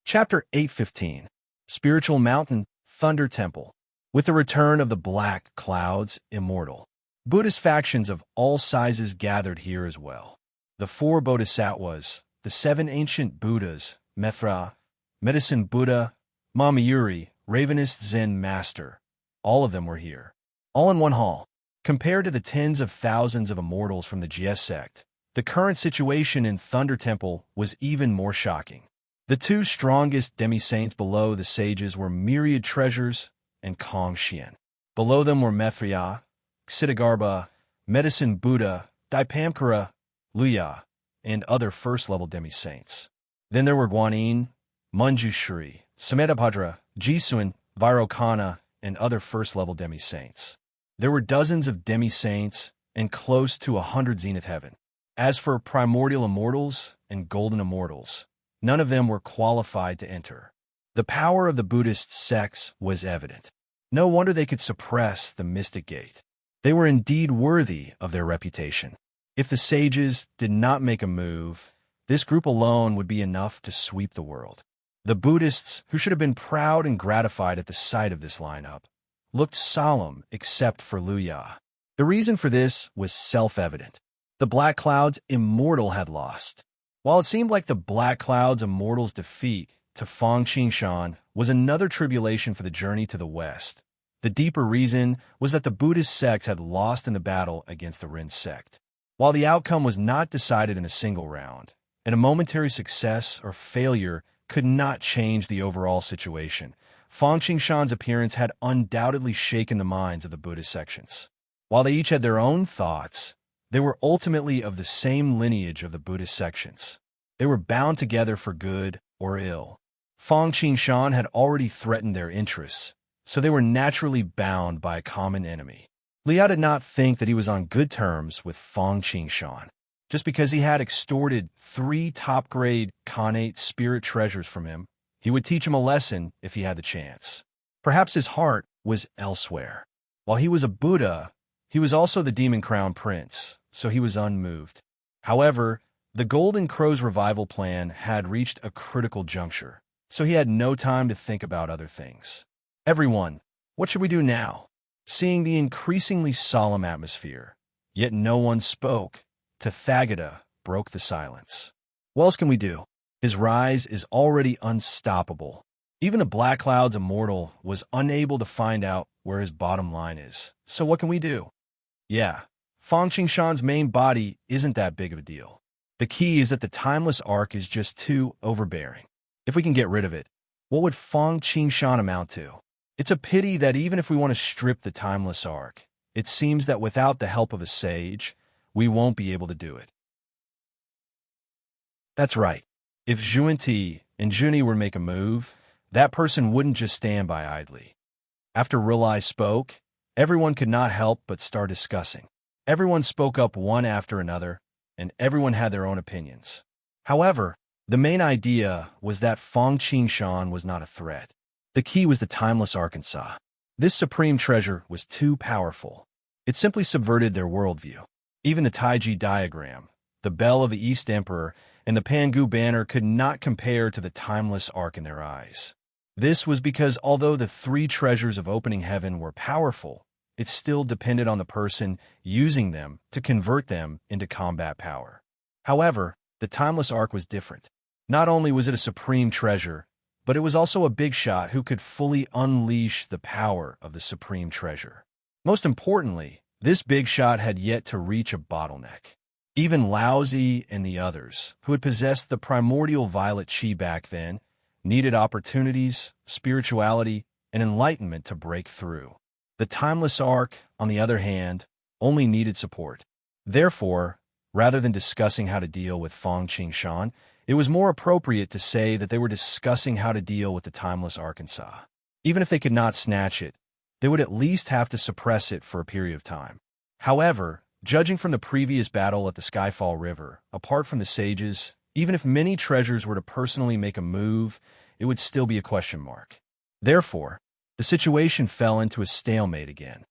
Chapter 8:15 Spiritual Mountain, Thunder Temple. With the return of the Black Clouds, immortal, Buddhist factions of all sizes gathered here as well. The 4 Bodhisattvas, the 7 ancient Buddhas, Methra, Medicine Buddha, Mamayuri, Ravenous Zen Master, all of them were here, all in one hall. Compared to the tens of thousands of immortals from the Jie sect, the current situation in Thunder Temple was even more shocking. The 2 strongest demi-saints below the sages were Myriad Treasures and Kong Xian. Below them were Methria, Ksitigarbha, Medicine Buddha, Dipamkara, Luya, and other first-level demi-saints. Then there were Guanyin, Manjushri, Sametabhadra, Jisuan, Vairocana, and other first-level demi-saints. There were dozens of demi-saints and close to 100 zenith heaven. As for primordial immortals and golden immortals, none of them were qualified to enter. The power of the Buddhist sects was evident. No wonder they could suppress the mystic gate. They were indeed worthy of their reputation. If the sages did not make a move, this group alone would be enough to sweep the world. The Buddhists, who should have been proud and gratified at the sight of this lineup, looked solemn except for Luya. The reason for this was self-evident. The Black Cloud's immortal had lost. While it seemed like the Black Cloud's immortal's defeat to Fang Qingshan was another tribulation for the journey to the west, the deeper reason was that the Buddhist sect had lost in the battle against the Rin sect. While the outcome was not decided in a single round, and a momentary success or failure could not change the overall situation, Fang Qingshan's appearance had undoubtedly shaken the minds of the Buddhist sections. While they each had their own thoughts, they were ultimately of the same lineage of the Buddhist sections. They were bound together for good or ill. Fang Qingshan had already threatened their interests, so they were naturally bound by a common enemy. Liao did not think that he was on good terms with Fang Qingshan. Just because he had extorted 3 top-grade Khanate spirit treasures from him, he would teach him a lesson if he had the chance. Perhaps his heart was elsewhere. While he was a Buddha, he was also the Demon Crown Prince, so he was unmoved. However, the Golden Crow's revival plan had reached a critical juncture, so he had no time to think about other things. Everyone, what should we do now? Seeing the increasingly solemn atmosphere, yet no one spoke, Tathagata broke the silence. What else can we do? His rise is already unstoppable. Even the Black Cloud's immortal was unable to find out where his bottom line is. So what can we do? Yeah, Fang Qingshan's main body isn't that big of a deal. The key is that the timeless arc is just too overbearing. If we can get rid of it, what would Fang Qingshan amount to? It's a pity that even if we want to strip the timeless arc, it seems that without the help of a sage, we won't be able to do it. That's right. If Zhuan and Juni were to make a move, that person wouldn't just stand by idly. After Rilai spoke, everyone could not help but start discussing. Everyone spoke up one after another, and everyone had their own opinions. However, the main idea was that Fang Qingshan was not a threat. The key was the timeless Arkansas. This supreme treasure was too powerful. It simply subverted their worldview. Even the Taiji diagram, the Bell of the East Emperor, and the Pangu banner could not compare to the timeless arc in their eyes. This was because although the 3 treasures of opening heaven were powerful, it still depended on the person using them to convert them into combat power. However, the timeless arc was different. Not only was it a supreme treasure, but it was also a big shot who could fully unleash the power of the supreme treasure. Most importantly, this big shot had yet to reach a bottleneck. Even Laozi and the others, who had possessed the primordial violet chi back then, needed opportunities, spirituality, and enlightenment to break through. The timeless arc, on the other hand, only needed support. Therefore, rather than discussing how to deal with Fang Qingshan, it was more appropriate to say that they were discussing how to deal with the timeless Arkansas. Even if they could not snatch it, they would at least have to suppress it for a period of time. However, judging from the previous battle at the Skyfall River, apart from the sages, even if many treasures were to personally make a move, it would still be a question mark. Therefore, the situation fell into a stalemate again.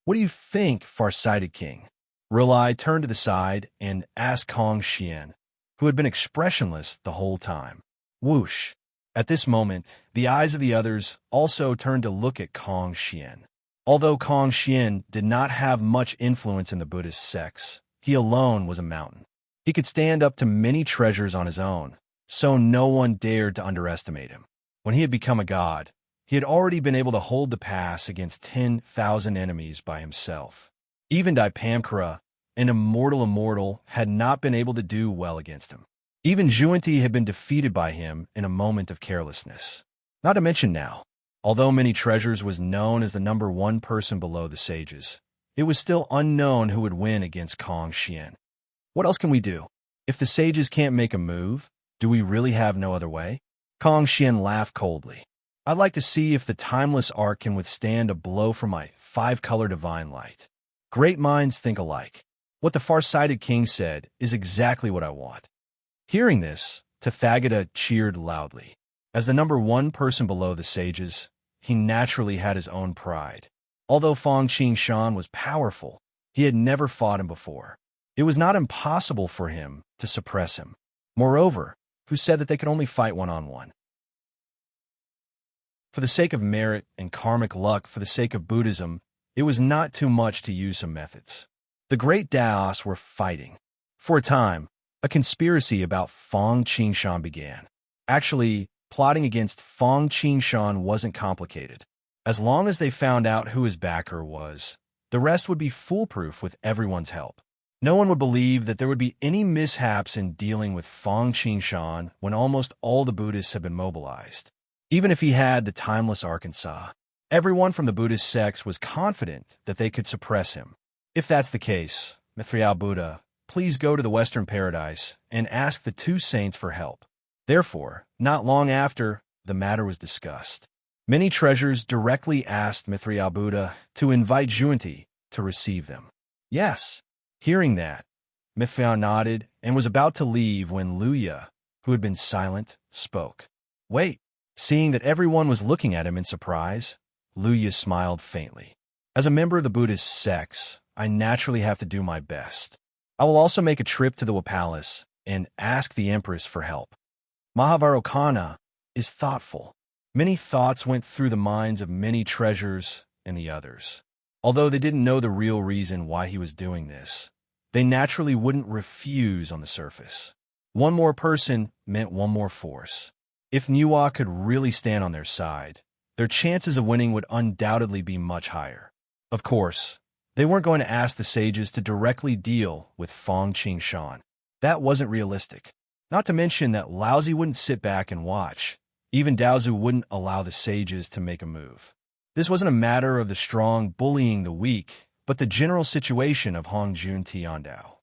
What do you think, far-sighted king? Rilai turned to the side and asked Kong Xian, who had been expressionless the whole time. Whoosh! At this moment, the eyes of the others also turned to look at Kong Xian. Although Kong Xian did not have much influence in the Buddhist sects, he alone was a mountain. He could stand up to many treasures on his own, so no one dared to underestimate him. When he had become a god, he had already been able to hold the pass against 10,000 enemies by himself. Even Daipamkara, an immortal, had not been able to do well against him. Even Zhuan had been defeated by him in a moment of carelessness. Not to mention now, although Many Treasures was known as the #1 person below the sages, it was still unknown who would win against Kong Xian. What else can we do? If the sages can't make a move, do we really have no other way? Kong Xian laughed coldly. I'd like to see if the timeless arc can withstand a blow from my 5-color divine light. Great minds think alike. What the far-sighted king said is exactly what I want. Hearing this, Tathagata cheered loudly. As the #1 person below the sages, he naturally had his own pride. Although Fang Qingshan was powerful, he had never fought him before. It was not impossible for him to suppress him. Moreover, who said that they could only fight one-on-one? For the sake of merit and karmic luck, for the sake of Buddhism, it was not too much to use some methods. The great Daos were fighting. For a time, a conspiracy about Feng Qingshan began. Actually, plotting against Feng Qingshan wasn't complicated. As long as they found out who his backer was, the rest would be foolproof with everyone's help. No one would believe that there would be any mishaps in dealing with Feng Qingshan when almost all the Buddhists had been mobilized. Even if he had the timeless Arkansas, everyone from the Buddhist sects was confident that they could suppress him. If that's the case, Mithril Buddha, please go to the Western Paradise and ask the two saints for help. Therefore, not long after, the matter was discussed. Many treasures directly asked Mithril Buddha to invite Junti to receive them. Yes. Hearing that, Mithril nodded and was about to leave when Luya, who had been silent, spoke. Wait. Seeing that everyone was looking at him in surprise, Luya smiled faintly. As a member of the Buddhist sects, I naturally have to do my best. I will also make a trip to the palace and ask the Empress for help. Mahavarokana is thoughtful. Many thoughts went through the minds of many treasures and the others. Although they didn't know the real reason why he was doing this, they naturally wouldn't refuse on the surface. One more person meant one more force. If Niwa could really stand on their side, their chances of winning would undoubtedly be much higher. Of course, they weren't going to ask the sages to directly deal with Feng Qingshan. That wasn't realistic. Not to mention that Laozi wouldn't sit back and watch. Even Daozu wouldn't allow the sages to make a move. This wasn't a matter of the strong bullying the weak, but the general situation of Hongjun Tiandao.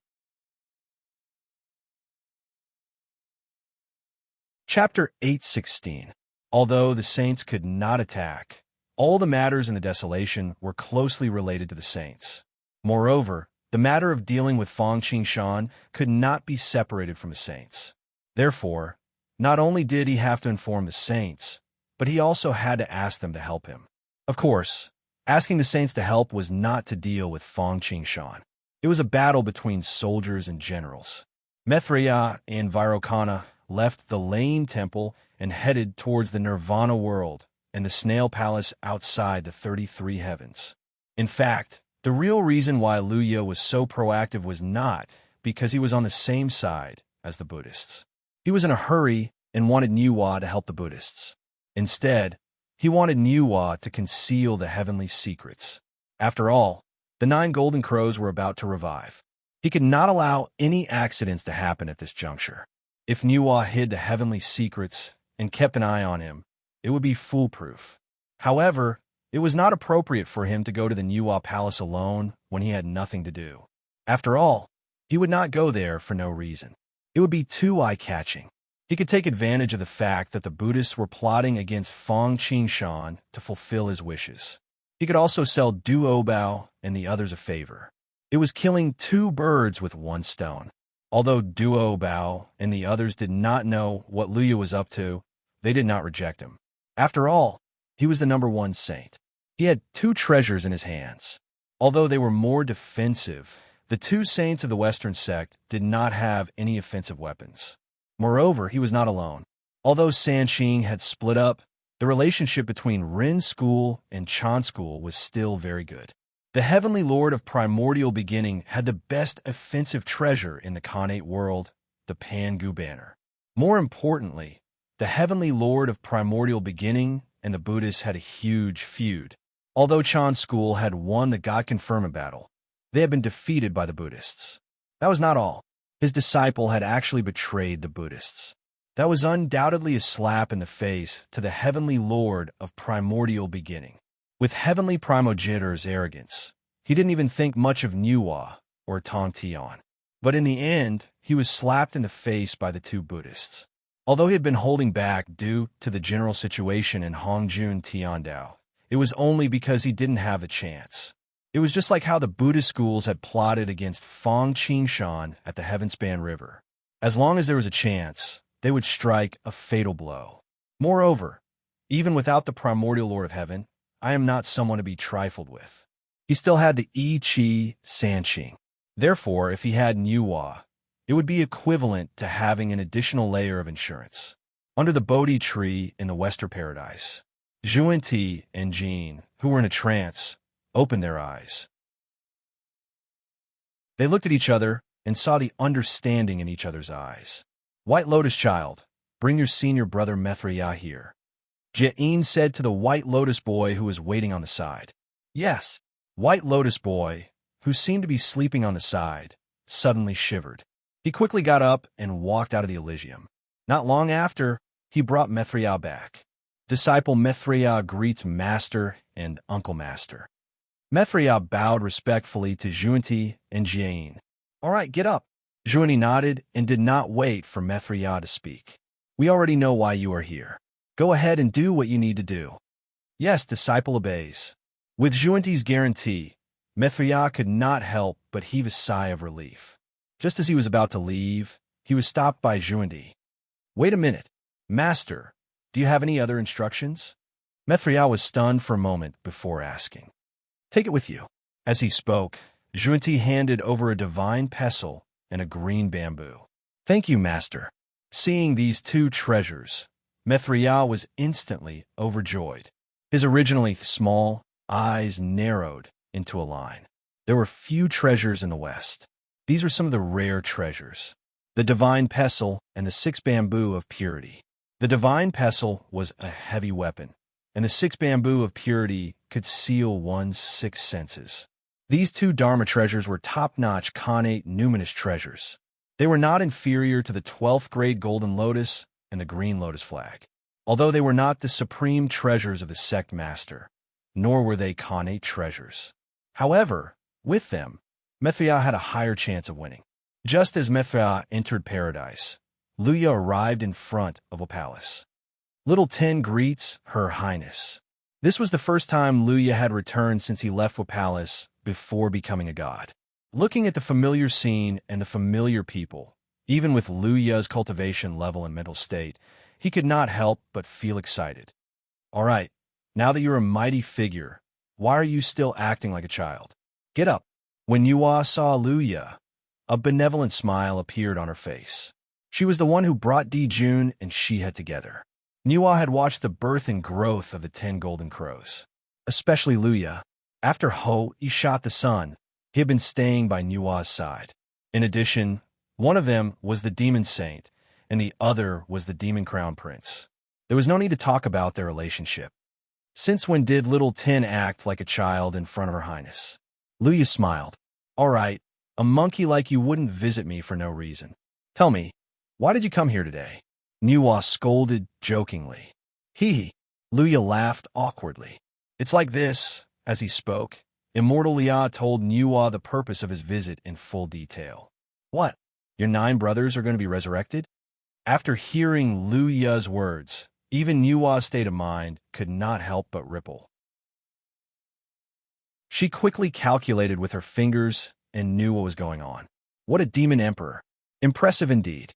Chapter 8:16. Although the saints could not attack, all the matters in the desolation were closely related to the saints. Moreover, the matter of dealing with Feng Qingshan could not be separated from the saints. Therefore, not only did he have to inform the saints, but he also had to ask them to help him. Of course, asking the saints to help was not to deal with Feng Qingshan. It was a battle between soldiers and generals. Mithriya and Vairocana left the Lane Temple and headed towards the Nirvana world and the Snail Palace outside the 33 heavens. In fact, the real reason why Luya was so proactive was not because he was on the same side as the Buddhists. He was in a hurry and wanted Niwa to help the Buddhists. Instead, he wanted Niwa to conceal the heavenly secrets. After all, the 9 golden crows were about to revive. He could not allow any accidents to happen at this juncture. If Niwa hid the heavenly secrets and kept an eye on him, it would be foolproof. However, it was not appropriate for him to go to the Niwa Palace alone when he had nothing to do. After all, he would not go there for no reason. It would be too eye-catching. He could take advantage of the fact that the Buddhists were plotting against Feng Qingshan to fulfill his wishes. He could also sell Duobao and the others a favor. It was killing 2 birds with 1 stone. Although Duobao and the others did not know what Luya was up to, they did not reject him. After all, he was the #1 saint. He had 2 treasures in his hands. Although they were more defensive, the 2 saints of the Western sect did not have any offensive weapons. Moreover, he was not alone. Although Sanqing had split up, the relationship between Ren School and Chan School was still very good. The Heavenly Lord of Primordial Beginning had the best offensive treasure in the Khanate world, the Pangu Banner. More importantly, the Heavenly Lord of Primordial Beginning and the Buddhists had a huge feud. Although Chan School had won the God Conferment battle, they had been defeated by the Buddhists. That was not all. His disciple had actually betrayed the Buddhists. That was undoubtedly a slap in the face to the Heavenly Lord of Primordial Beginning. With Heavenly Primogenitor's arrogance, he didn't even think much of Niwa or Tong Tian. But in the end, he was slapped in the face by the 2 Buddhists. Although he had been holding back due to the general situation in Hongjun Tiandao, it was only because he didn't have a chance. It was just like how the Buddhist schools had plotted against Feng Qingshan at the Heavenspan River. As long as there was a chance, they would strike a fatal blow. Moreover, even without the primordial Lord of Heaven, I am not someone to be trifled with. He still had the I Chi Sanqing. Therefore, if he had Niwa, it would be equivalent to having an additional layer of insurance. Under the Bodhi tree in the Western Paradise, Juanti and Jean, who were in a trance, opened their eyes. They looked at each other and saw the understanding in each other's eyes. White Lotus child, bring your senior brother Mithriya here. Jain said to the White Lotus boy who was waiting on the side. Yes. White Lotus boy, who seemed to be sleeping on the side, suddenly shivered. He quickly got up and walked out of the Elysium. Not long after, he brought Mithriya back. Disciple Mithriya greets Master and Uncle Master. Mithriya bowed respectfully to Juanti and Jain. All right, get up. Juanti nodded and did not wait for Mithriya to speak. We already know why you are here. Go ahead and do what you need to do. Yes, disciple obeys. With Juanti's guarantee, Mithriya could not help but heave a sigh of relief. Just as he was about to leave, he was stopped by Juanti. Wait a minute. Master, do you have any other instructions? Mithriya was stunned for a moment before asking. Take it with you. As he spoke, Juanti handed over a divine pestle and a green bamboo. Thank you, Master. Seeing these two treasures, Mithriya was instantly overjoyed. His originally small eyes narrowed into a line. There were few treasures in the West. These were some of the rare treasures. The divine pestle and the 6 bamboo of purity. The divine pestle was a heavy weapon, and the 6 bamboo of purity could seal one's 6 senses. These 2 Dharma treasures were top-notch Khanate numinous treasures. They were not inferior to the 12th grade golden lotus and the green lotus flag, although they were not the supreme treasures of the sect master, nor were they Khanate treasures. However, with them, Mithriya had a higher chance of winning. Just as Mithriya entered paradise, Luya arrived in front of a palace. Little Ten greets Her Highness. This was the first time Luya had returned since he left Wapalace before becoming a god. Looking at the familiar scene and the familiar people, even with Luya's cultivation level and mental state, he could not help but feel excited. All right, now that you're a mighty figure, why are you still acting like a child? Get up. When Yuwa saw Luya, a benevolent smile appeared on her face. She was the one who brought Dijun and Shiha together. Nuwa had watched the birth and growth of the 10 golden crows, especially Luya. After He shot the sun, he had been staying by Nuwa's side. In addition, one of them was the demon saint, and the other was the demon crown prince. There was no need to talk about their relationship. Since when did little Tin act like a child in front of Her Highness? Luya smiled. All right, a monkey like you wouldn't visit me for no reason. Tell me, why did you come here today? Nuwa scolded jokingly. Hee. Luya laughed awkwardly. It's like this. As he spoke, Immortal Lia told Nuwa the purpose of his visit in full detail. What? Your 9 brothers are going to be resurrected? After hearing Luya's words, even Nuwa's state of mind could not help but ripple. She quickly calculated with her fingers and knew what was going on. What a demon emperor. Impressive indeed.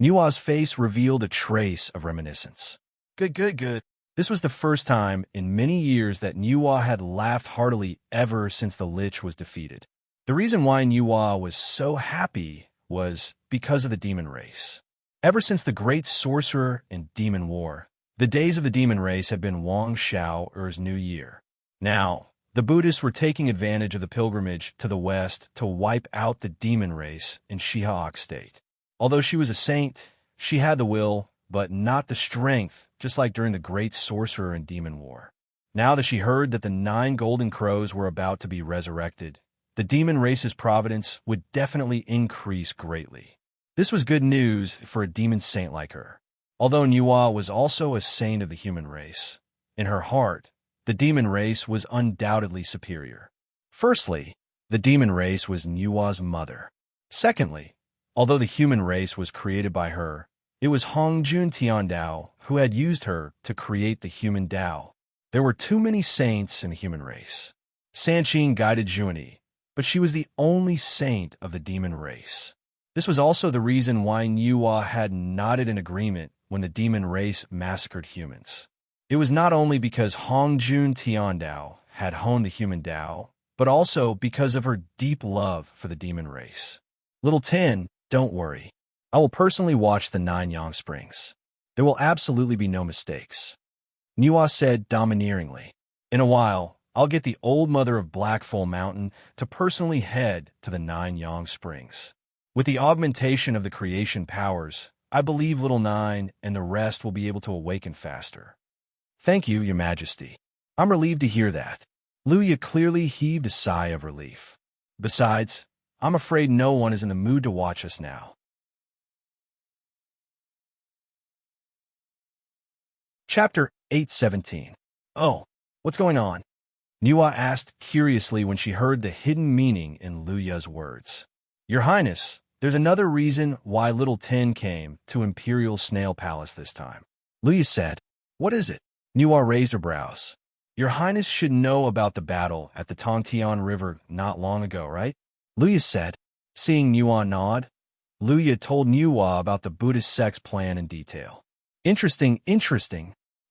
Nuwa's face revealed a trace of reminiscence. Good. This was the first time in many years that Nuwa had laughed heartily ever since the Lich was defeated. The reason why Nuwa was so happy was because of the demon race. Ever since the great sorcerer and demon war, the days of the demon race had been Wang Shao Er's new year. Now, the Buddhists were taking advantage of the pilgrimage to the west to wipe out the demon race in Shihaok state. Although she was a saint, she had the will, but not the strength, just like during the great sorcerer and demon war. Now that she heard that the 9 golden crows were about to be resurrected, the demon race's providence would definitely increase greatly. This was good news for a demon saint like her. Although Nuwa was also a saint of the human race, in her heart, the demon race was undoubtedly superior. Firstly, the demon race was Nuwa's mother. Secondly, although the human race was created by her, it was Hongjun Tiandao who had used her to create the human Tao. There were too many saints in the human race. Sanqing guided Juani, but she was the only saint of the demon race. This was also the reason why Nuwa had nodded in agreement when the demon race massacred humans. It was not only because Hongjun Tiandao had honed the human Tao, but also because of her deep love for the demon race. Little Tin, don't worry. I will personally watch the 9 Yang Springs. There will absolutely be no mistakes. Niwa said domineeringly. In a while, I'll get the old mother of Blackfall Mountain to personally head to the 9 Yang Springs. With the augmentation of the creation powers, I believe Little Nine and the rest will be able to awaken faster. Thank you, Your Majesty. I'm relieved to hear that. Luya clearly heaved a sigh of relief. Besides, I'm afraid no one is in the mood to watch us now. Chapter 817. Oh, what's going on? Niwa asked curiously when she heard the hidden meaning in Luya's words. Your Highness, there's another reason why Little Ten came to Imperial Snail Palace this time. Luya said. What is it? Niwa raised her brows. Your Highness should know about the battle at the Tongtian River not long ago, right? Luya said. Seeing Niwa nod, Luya told Niwa about the Buddhist sect's plan in detail. Interesting.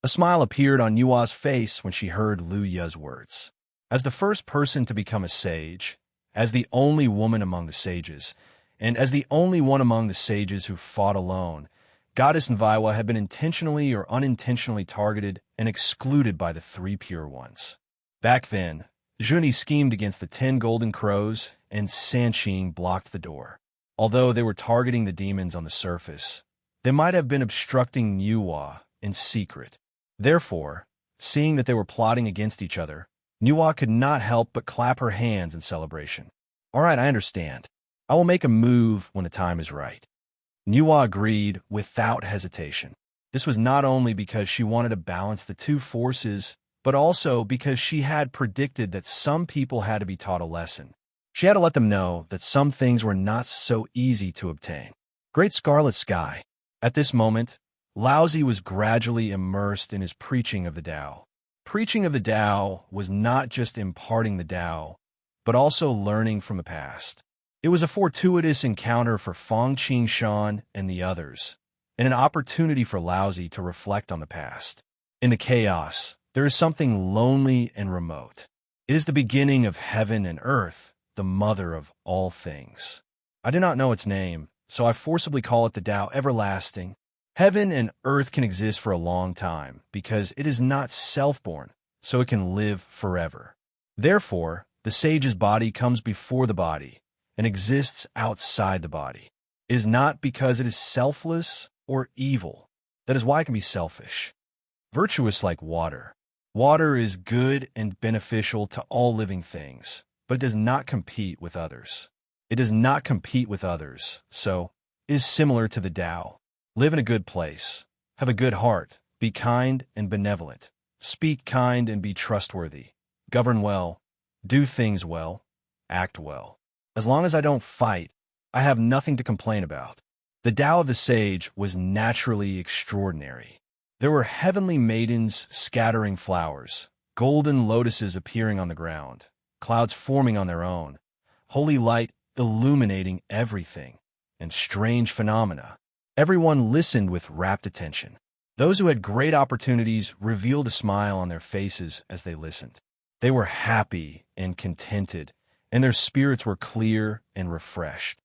A smile appeared on Niwa's face when she heard Luya's words. As the first person to become a sage, as the only woman among the sages, and as the only one among the sages who fought alone, Goddess Nviwa had been intentionally or unintentionally targeted and excluded by the 3 Pure Ones. Back then, Zhuni schemed against the 10 Golden Crows, and Sanqing blocked the door. Although they were targeting the demons on the surface, they might have been obstructing Niwa in secret. Therefore, seeing that they were plotting against each other, Niwa could not help but clap her hands in celebration. All right, I understand. I will make a move when the time is right. Niwa agreed without hesitation. This was not only because she wanted to balance the two forces, but also because she had predicted that some people had to be taught a lesson. She had to let them know that some things were not so easy to obtain. Great Scarlet Sky. At this moment, Laozi was gradually immersed in his preaching of the Tao. Preaching of the Tao was not just imparting the Tao, but also learning from the past. It was a fortuitous encounter for Feng Qingshan and the others, and an opportunity for Laozi to reflect on the past. In the chaos, there is something lonely and remote. It is the beginning of heaven and earth, the mother of all things. I do not know its name, so I forcibly call it the Tao Everlasting. Heaven and earth can exist for a long time because it is not self-born, so it can live forever. Therefore, the sage's body comes before the body and exists outside the body. It is not because it is selfless or evil. That is why it can be selfish. Virtuous like water. Water is good and beneficial to all living things, but it does not compete with others. It does not compete with others, so it is similar to the Tao. Live in a good place. Have a good heart. Be kind and benevolent. Speak kind and be trustworthy. Govern well. Do things well. Act well. As long as I don't fight, I have nothing to complain about. The Tao of the sage was naturally extraordinary. There were heavenly maidens scattering flowers, golden lotuses appearing on the ground, clouds forming on their own, holy light illuminating everything, and strange phenomena. Everyone listened with rapt attention. Those who had great opportunities revealed a smile on their faces as they listened. They were happy and contented, and their spirits were clear and refreshed.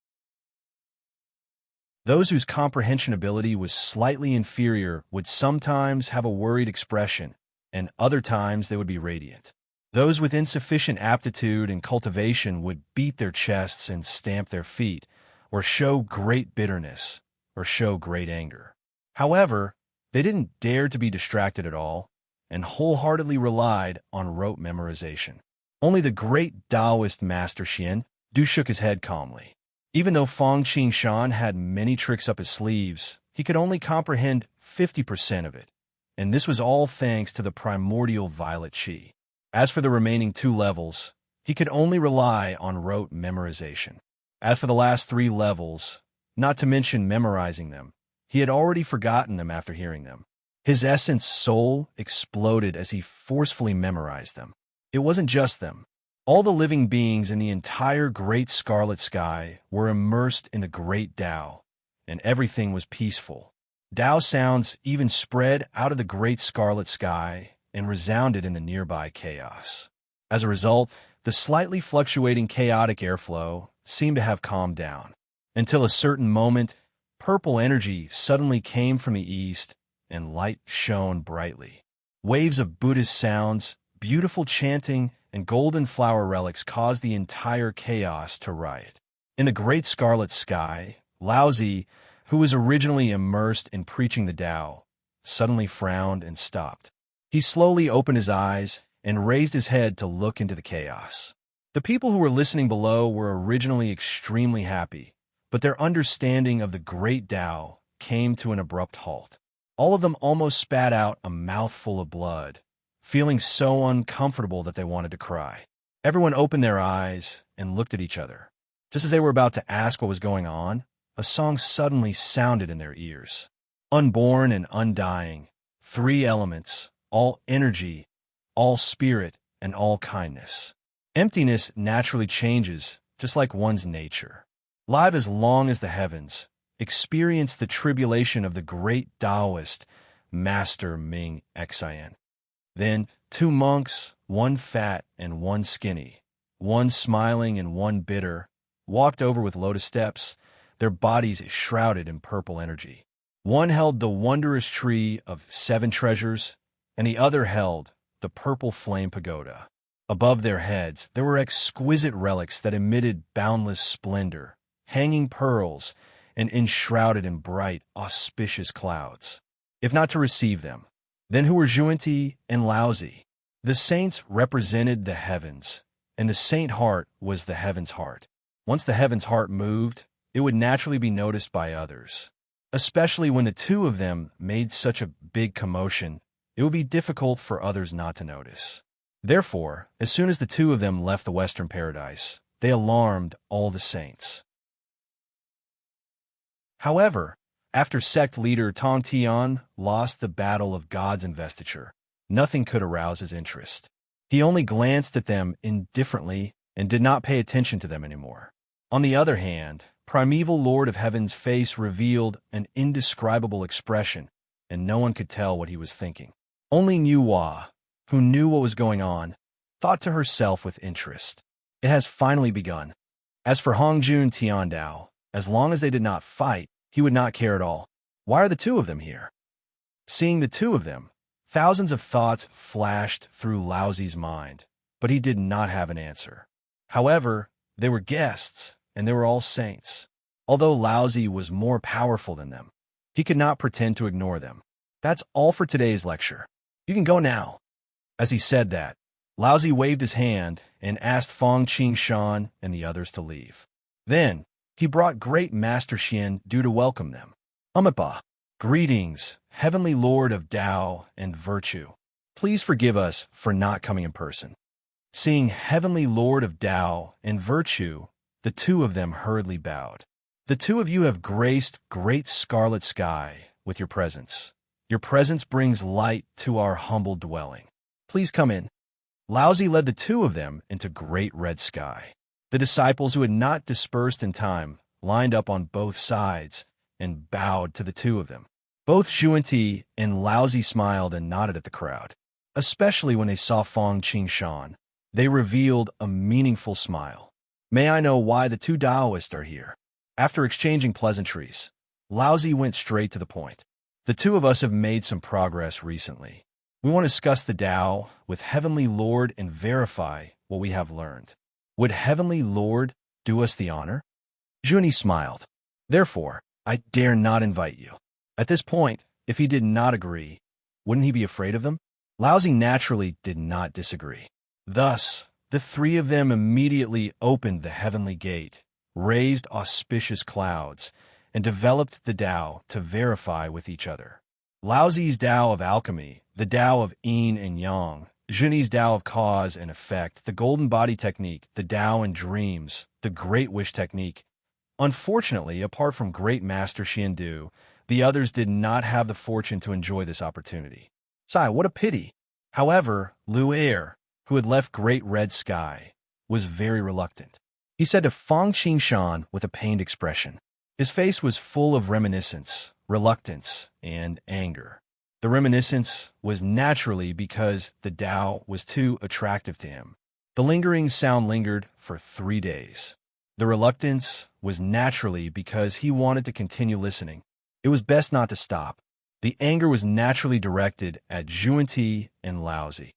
Those whose comprehension ability was slightly inferior would sometimes have a worried expression, and other times they would be radiant. Those with insufficient aptitude and cultivation would beat their chests and stamp their feet, or show great bitterness, or show great anger. However, they didn't dare to be distracted at all, and wholeheartedly relied on rote memorization. Only the great Taoist Master Xian Du shook his head calmly. Even though Feng Qingshan had many tricks up his sleeves, he could only comprehend 50% of it, and this was all thanks to the primordial violet qi. As for the remaining 2 levels, he could only rely on rote memorization. As for the last 3 levels, not to mention memorizing them, he had already forgotten them after hearing them. His essence soul exploded as he forcefully memorized them. It wasn't just them. All the living beings in the entire great scarlet sky were immersed in the great Tao, and everything was peaceful. Tao sounds even spread out of the great scarlet sky and resounded in the nearby chaos. As a result, the slightly fluctuating chaotic airflow seemed to have calmed down. Until a certain moment, purple energy suddenly came from the east, and light shone brightly. Waves of Buddhist sounds, beautiful chanting, and golden flower relics caused the entire chaos to riot. In the great scarlet sky, Laozi, who was originally immersed in preaching the Tao, suddenly frowned and stopped. He slowly opened his eyes and raised his head to look into the chaos. The people who were listening below were originally extremely happy, but their understanding of the great Tao came to an abrupt halt. All of them almost spat out a mouthful of blood, feeling so uncomfortable that they wanted to cry. Everyone opened their eyes and looked at each other. Just as they were about to ask what was going on, a song suddenly sounded in their ears. Unborn and undying, three elements, all energy, all spirit, and all kindness. Emptiness naturally changes, just like one's nature. Live as long as the heavens, experience the tribulation of the great Taoist, Master Ming Xian. Then, two monks, one fat and one skinny, one smiling and one bitter, walked over with lotus steps, their bodies shrouded in purple energy. One held the wondrous tree of 7 treasures, and the other held the purple flame pagoda. Above their heads, there were exquisite relics that emitted boundless splendor, hanging pearls, and enshrouded in bright, auspicious clouds. If not to receive them, then who were Zhuanti and Laozi? The saints represented the heavens, and the saint heart was the heaven's heart. Once the heaven's heart moved, it would naturally be noticed by others. Especially when the two of them made such a big commotion, it would be difficult for others not to notice. Therefore, as soon as the two of them left the Western Paradise, they alarmed all the saints. However, after sect leader Tong Tian lost the battle of God's investiture, nothing could arouse his interest. He only glanced at them indifferently and did not pay attention to them anymore. On the other hand, primeval Lord of Heaven's face revealed an indescribable expression, and no one could tell what he was thinking. Only Niu Hua, who knew what was going on, thought to herself with interest. It has finally begun. As for Hongjun Tiandao, as long as they did not fight, he would not care at all. Why are the two of them here? Seeing the two of them, thousands of thoughts flashed through Laozi's mind, but he did not have an answer. However, they were guests, and they were all saints. Although Laozi was more powerful than them, he could not pretend to ignore them. That's all for today's lecture. You can go now. As he said that, Laozi waved his hand and asked Fong Qingshan and the others to leave. Then, he brought Great Master Xian Du to welcome them. Amipa, greetings, Heavenly Lord of Tao and Virtue. Please forgive us for not coming in person. Seeing Heavenly Lord of Tao and Virtue, the two of them hurriedly bowed. The two of you have graced great scarlet sky with your presence. Your presence brings light to our humble dwelling. Please come in. Laozi led the two of them into great red sky. The disciples who had not dispersed in time lined up on both sides and bowed to the two of them. Both Zhuanti and Laozi smiled and nodded at the crowd. Especially when they saw Fong Qingshan, they revealed a meaningful smile. May I know why the two Taoists are here? After exchanging pleasantries, Laozi went straight to the point. The two of us have made some progress recently. We want to discuss the Tao with Heavenly Lord and verify what we have learned. Would Heavenly Lord do us the honor? Zhuanti smiled. Therefore, I dare not invite you. At this point, if he did not agree, wouldn't he be afraid of them? Laozi naturally did not disagree. Thus, the three of them immediately opened the heavenly gate, raised auspicious clouds, and developed the Tao to verify with each other. Laozi's Tao of alchemy, the Tao of yin and yang, Zhuanti's Tao of cause and effect, the golden body technique, the Tao in dreams, the great wish technique. Unfortunately, apart from great master Xian Du, the others did not have the fortune to enjoy this opportunity. Sigh, what a pity. However, Lu Er, who had left Great Red Sky, was very reluctant. He said to Fong Qingshan with a pained expression. His face was full of reminiscence, reluctance, and anger. The reminiscence was naturally because the Tao was too attractive to him. The lingering sound lingered for 3 days. The reluctance was naturally because he wanted to continue listening. It was best not to stop. The anger was naturally directed at Zhuanti and Laozi.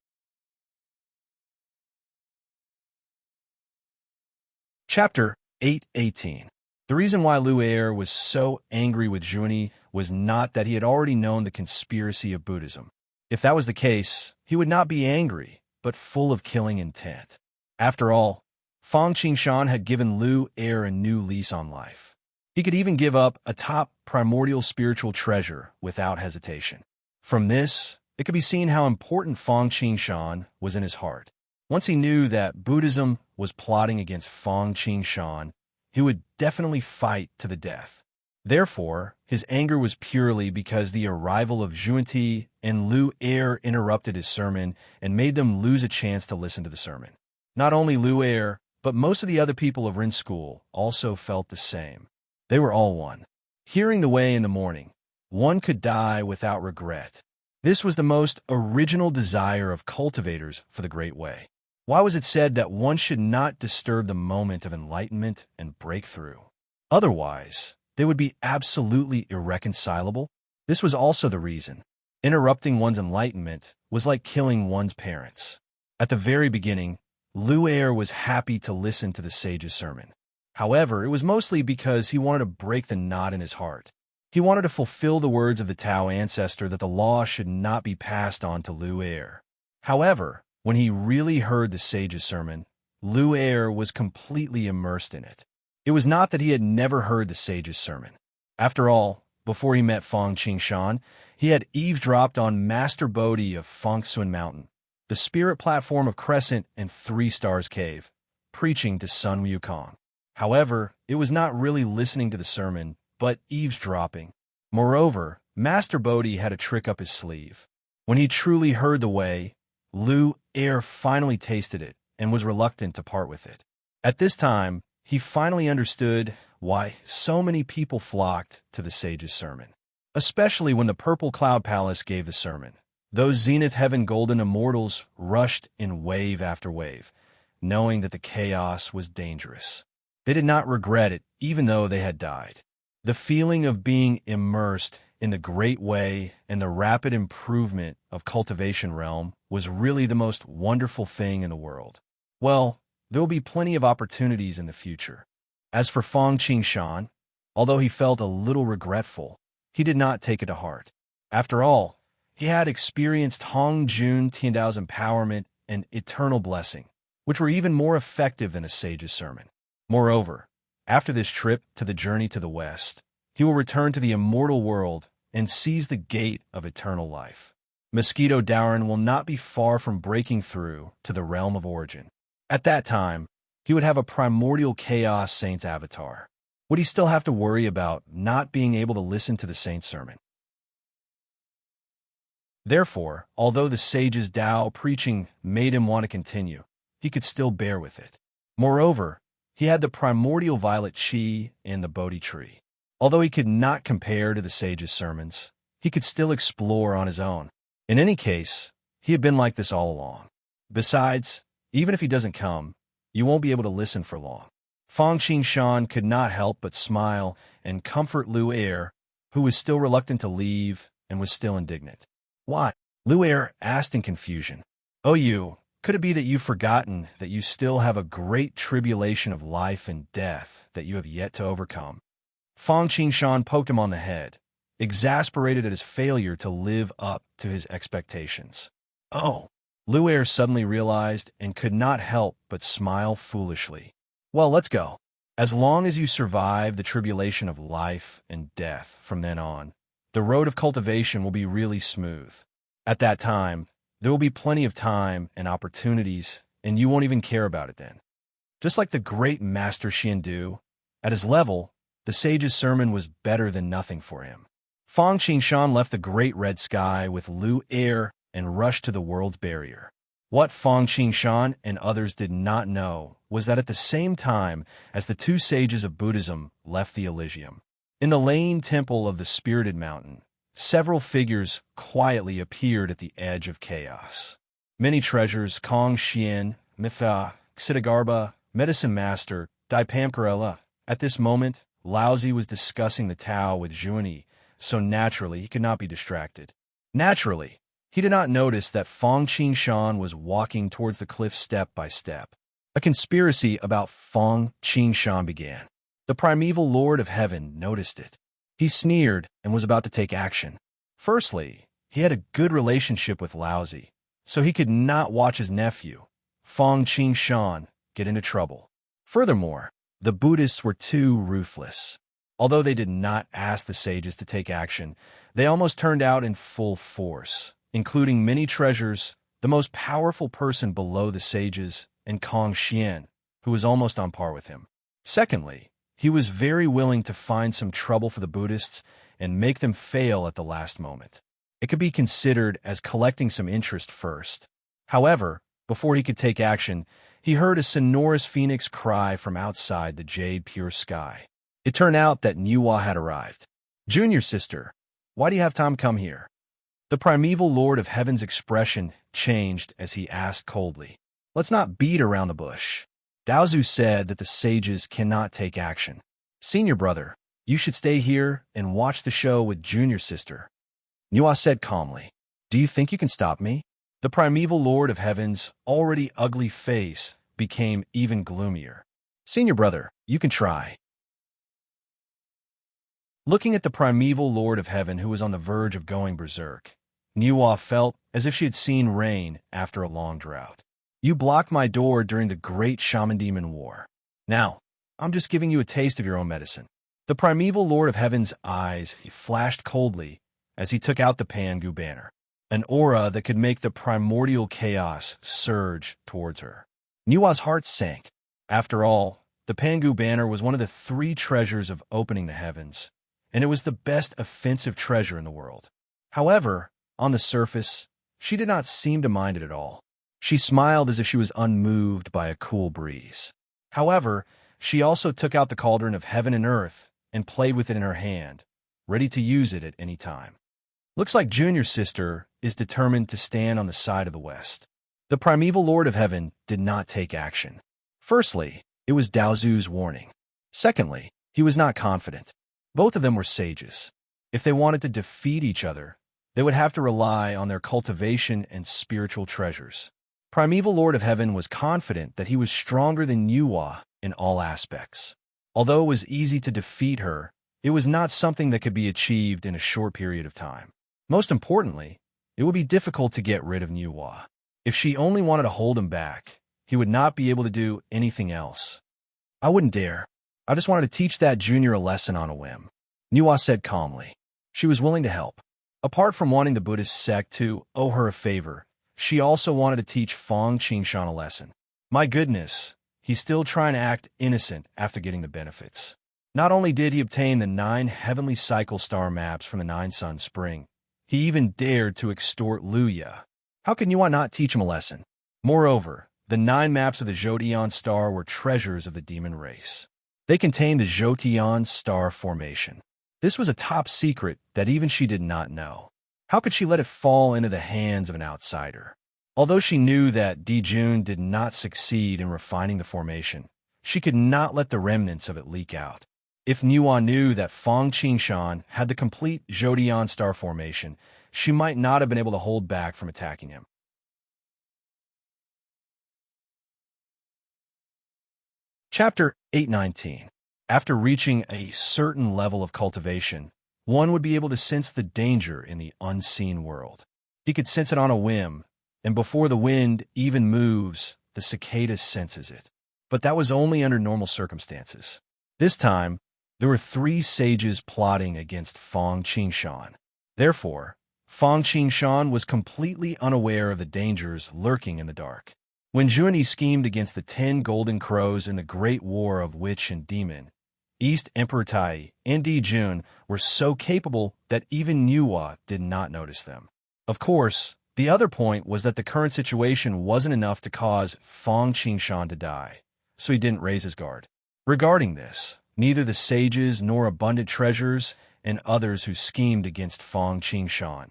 Chapter 8:18. The reason why Lu Er was so angry with Zhuanti was not that he had already known the conspiracy of Buddhism. If that was the case, he would not be angry, but full of killing intent. After all, Fang Qingshan had given Lu Er a new lease on life. He could even give up a top primordial spiritual treasure without hesitation. From this, it could be seen how important Fang Qingshan was in his heart. Once he knew that Buddhism was plotting against Fang Qingshan, he would definitely fight to the death. Therefore, his anger was purely because the arrival of Zhuanti and Lu Er interrupted his sermon and made them lose a chance to listen to the sermon. Not only Lu Er, but most of the other people of Rin School also felt the same. They were all one. Hearing the way in the morning, one could die without regret. This was the most original desire of cultivators for the Great Way. Why was it said that one should not disturb the moment of enlightenment and breakthrough? Otherwise, they would be absolutely irreconcilable. This was also the reason. Interrupting one's enlightenment was like killing one's parents. At the very beginning, Lu Er was happy to listen to the sage's sermon. However, it was mostly because he wanted to break the knot in his heart. He wanted to fulfill the words of the Tao ancestor that the law should not be passed on to Lu Er. However, when he really heard the sage's sermon, Lu Er was completely immersed in it. It was not that he had never heard the sage's sermon. After all, before he met Fang Qingshan, he had eavesdropped on Master Bodhi of Fengxun Mountain, the spirit platform of Crescent and 3 Stars Cave, preaching to Sun Wukong. However, it was not really listening to the sermon, but eavesdropping. Moreover, Master Bodhi had a trick up his sleeve. When he truly heard the way, Lu Er finally tasted it and was reluctant to part with it. At this time, he finally understood why so many people flocked to the sage's sermon. Especially when the Purple Cloud Palace gave the sermon. Those Zenith Heaven Golden Immortals rushed in wave after wave, knowing that the chaos was dangerous. They did not regret it, even though they had died. The feeling of being immersed in the Great Way and the rapid improvement of cultivation realm was really the most wonderful thing in the world. Well, there will be plenty of opportunities in the future. As for Fang Qingshan, although he felt a little regretful, he did not take it to heart. After all, he had experienced Hong Jun Tiandao's empowerment and eternal blessing, which were even more effective than a sage's sermon. Moreover, after this trip to the journey to the west, he will return to the immortal world and seize the gate of eternal life. Mosquito Dowrin will not be far from breaking through to the realm of origin. At that time, he would have a primordial chaos saint's avatar. Would he still have to worry about not being able to listen to the saint's sermon? Therefore, although the sage's Tao preaching made him want to continue, he could still bear with it. Moreover, he had the primordial violet chi and the Bodhi tree. Although he could not compare to the sage's sermons, he could still explore on his own. In any case, he had been like this all along. Besides, even if he doesn't come, you won't be able to listen for long. Fang Qingshan could not help but smile and comfort Lu Er, who was still reluctant to leave and was still indignant. Why? Lu Er asked in confusion. Oh, you, could it be that you've forgotten that you still have a great tribulation of life and death that you have yet to overcome? Fang Qingshan poked him on the head, exasperated at his failure to live up to his expectations. Oh, Lu Er suddenly realized and could not help but smile foolishly. Well, let's go. As long as you survive the tribulation of life and death from then on, the road of cultivation will be really smooth. At that time, there will be plenty of time and opportunities, and you won't even care about it then. Just like the great Master Xiandu, at his level, the sage's sermon was better than nothing for him. Fang Qingshan left the great red sky with Lu Er and rushed to the world's barrier. What Fang Qingshan and others did not know was that at the same time as the 2 sages of Buddhism left the Elysium, in the Lane Temple of the Spirited Mountain, several figures quietly appeared at the edge of chaos. Many treasures, Kong Xian, Mitha, Xitigarbha, Medicine Master, Daipamkarela. At this moment, Laozi was discussing the Tao with Zhuanti, so naturally he could not be distracted. Naturally, he did not notice that Fong Qingshan was walking towards the cliff step by step. A conspiracy about Fong Qingshan began. The primeval Lord of Heaven noticed it. He sneered and was about to take action. Firstly, he had a good relationship with Laozi, so he could not watch his nephew, Fong Qingshan, get into trouble. Furthermore, the Buddhists were too ruthless. Although they did not ask the sages to take action, they almost turned out in full force, including many treasures, the most powerful person below the sages, and Kong Xian, who was almost on par with him. Secondly, he was very willing to find some trouble for the Buddhists and make them fail at the last moment. It could be considered as collecting some interest first. However, before he could take action, he heard a sonorous phoenix cry from outside the jade pure sky. It turned out that Nuwa had arrived. "Junior sister, why do you have time to come here?" The primeval Lord of Heaven's expression changed as he asked coldly. "Let's not beat around the bush. Daozu said that the sages cannot take action. Senior brother, you should stay here and watch the show with junior sister." Nuwa said calmly. "Do you think you can stop me?" The primeval Lord of Heaven's already ugly face became even gloomier. "Senior brother, you can try." Looking at the primeval Lord of Heaven who was on the verge of going berserk, Nuwa felt as if she had seen rain after a long drought. "You blocked my door during the Great Shaman Demon War. Now, I'm just giving you a taste of your own medicine." The primeval Lord of Heaven's eyes flashed coldly as he took out the Pangu banner, an aura that could make the primordial chaos surge towards her. Nuwa's heart sank. After all, the Pangu banner was one of the 3 treasures of opening the heavens, and it was the best offensive treasure in the world. However, on the surface, she did not seem to mind it at all. She smiled as if she was unmoved by a cool breeze. However, she also took out the cauldron of heaven and earth and played with it in her hand, ready to use it at any time. "Looks like junior sister is determined to stand on the side of the West." The primeval Lord of Heaven did not take action. Firstly, it was Daozu's warning. Secondly, he was not confident. Both of them were sages. If they wanted to defeat each other, they would have to rely on their cultivation and spiritual treasures. Primeval Lord of Heaven was confident that he was stronger than Nuwa in all aspects. Although it was easy to defeat her, it was not something that could be achieved in a short period of time. Most importantly, it would be difficult to get rid of Nuwa. If she only wanted to hold him back, he would not be able to do anything else. "I wouldn't dare. I just wanted to teach that junior a lesson on a whim," Nuwa said calmly. She was willing to help. Apart from wanting the Buddhist sect to owe her a favor, she also wanted to teach Fong Qingshan a lesson. My goodness, he's still trying to act innocent after getting the benefits. Not only did he obtain the 9 heavenly cycle star maps from the 9-Sun Spring, he even dared to extort Luya. How could Nuwa not teach him a lesson? Moreover, the 9 maps of the Zhoutian star were treasures of the demon race. They contained the Zhoutian star formation. This was a top secret that even she did not know. How could she let it fall into the hands of an outsider? Although she knew that Dijun did not succeed in refining the formation, she could not let the remnants of it leak out. If Nuwa knew that Fong Qingshan had the complete Zhoutian star formation, she might not have been able to hold back from attacking him. Chapter 819. After reaching a certain level of cultivation, one would be able to sense the danger in the unseen world. He could sense it on a whim, and before the wind even moves, the cicada senses it. But that was only under normal circumstances. This time, there were 3 sages plotting against Fong Qingshan. Therefore, Fong Qingshan was completely unaware of the dangers lurking in the dark. When Juani schemed against the 10 golden crows in the Great War of Witch and Demon, East Emperor Tai and Dijun were so capable that even Nuwa did not notice them. Of course, the other point was that the current situation wasn't enough to cause Fong Qingshan to die, so he didn't raise his guard. Regarding this, neither the sages nor abundant treasures and others who schemed against Fong Qingshan,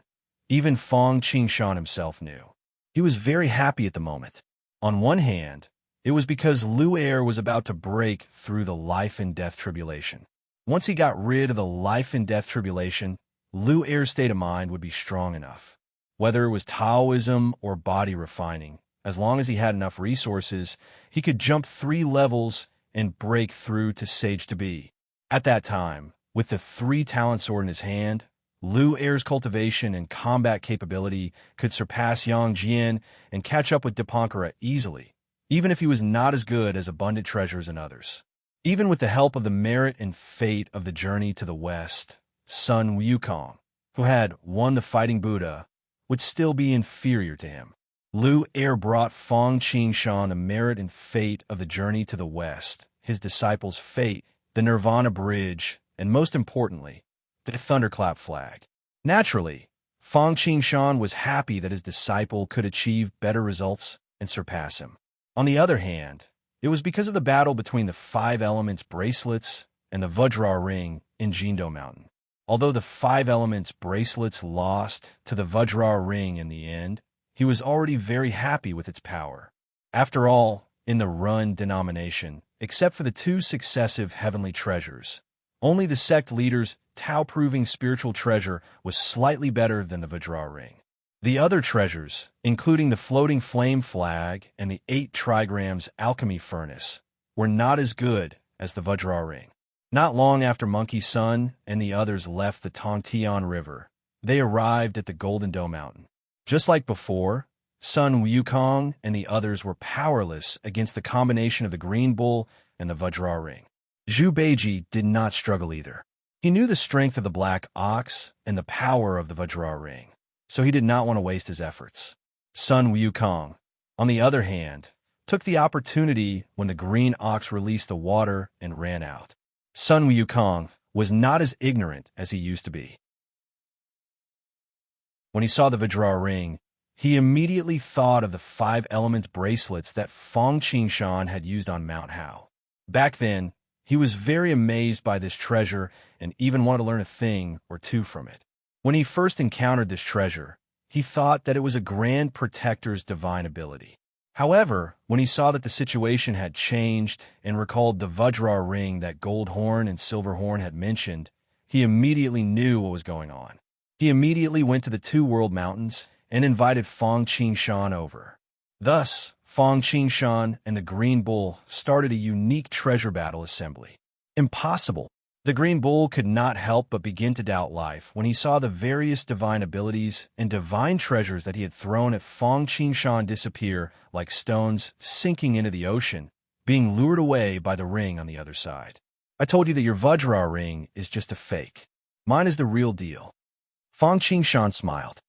even Fong Qingshan himself knew. He was very happy at the moment. On one hand, it was because Lu Er was about to break through the life and death tribulation. Once he got rid of the life and death tribulation, Lu Er's state of mind would be strong enough. Whether it was Taoism or body refining, as long as he had enough resources, he could jump 3 levels and break through to Sage to Be. At that time, with the 3-talent sword in his hand, Lu Er's cultivation and combat capability could surpass Yang Jian and catch up with Dipankara easily, even if he was not as good as abundant treasures and others. Even with the help of the merit and fate of the journey to the west, Sun Wukong, who had won the Fighting Buddha, would still be inferior to him. Lu Er brought Fang Qingshan the merit and fate of the journey to the west, his disciple's fate, the Nirvana Bridge, and most importantly, the Thunderclap flag. Naturally, Fang Qingshan was happy that his disciple could achieve better results and surpass him. On the other hand, it was because of the battle between the 5 Elements bracelets and the Vajra ring in Jindo Mountain. Although the 5 Elements bracelets lost to the Vajra ring in the end, he was already very happy with its power. After all, in the Run denomination, except for the 2 successive heavenly treasures, only the sect leader's Tao-proving spiritual treasure was slightly better than the Vajra ring. The other treasures, including the floating flame flag and the 8 trigrams alchemy furnace, were not as good as the Vajra ring. Not long after Monkey Sun and the others left the Tongtian River, they arrived at the Golden Doe Mountain. Just like before, Sun Wukong and the others were powerless against the combination of the Green Bull and the Vajra ring. Zhu Beiji did not struggle either. He knew the strength of the Black Ox and the power of the Vajra ring, so he did not want to waste his efforts. Sun Wukong, on the other hand, took the opportunity when the Green Ox released the water and ran out. Sun Wukong was not as ignorant as he used to be. When he saw the Vajra ring, he immediately thought of the 5 Elements bracelets that Fang Qingshan had used on Mount Hao. Back then, he was very amazed by this treasure and even wanted to learn a thing or two from it. When he first encountered this treasure, he thought that it was a Grand Protector's divine ability. However, when he saw that the situation had changed and recalled the Vajra ring that Goldhorn and Silverhorn had mentioned, he immediately knew what was going on. He immediately went to the 2 World Mountains and invited Fang Qingshan over. Thus, Fang Qingshan and the Green Bull started a unique treasure battle assembly. Impossible! The Green Bull could not help but begin to doubt life when he saw the various divine abilities and divine treasures that he had thrown at Fang Qingshan disappear like stones sinking into the ocean, being lured away by the ring on the other side. I told you that your Vajra ring is just a fake. Mine is the real deal. Fang Qingshan smiled.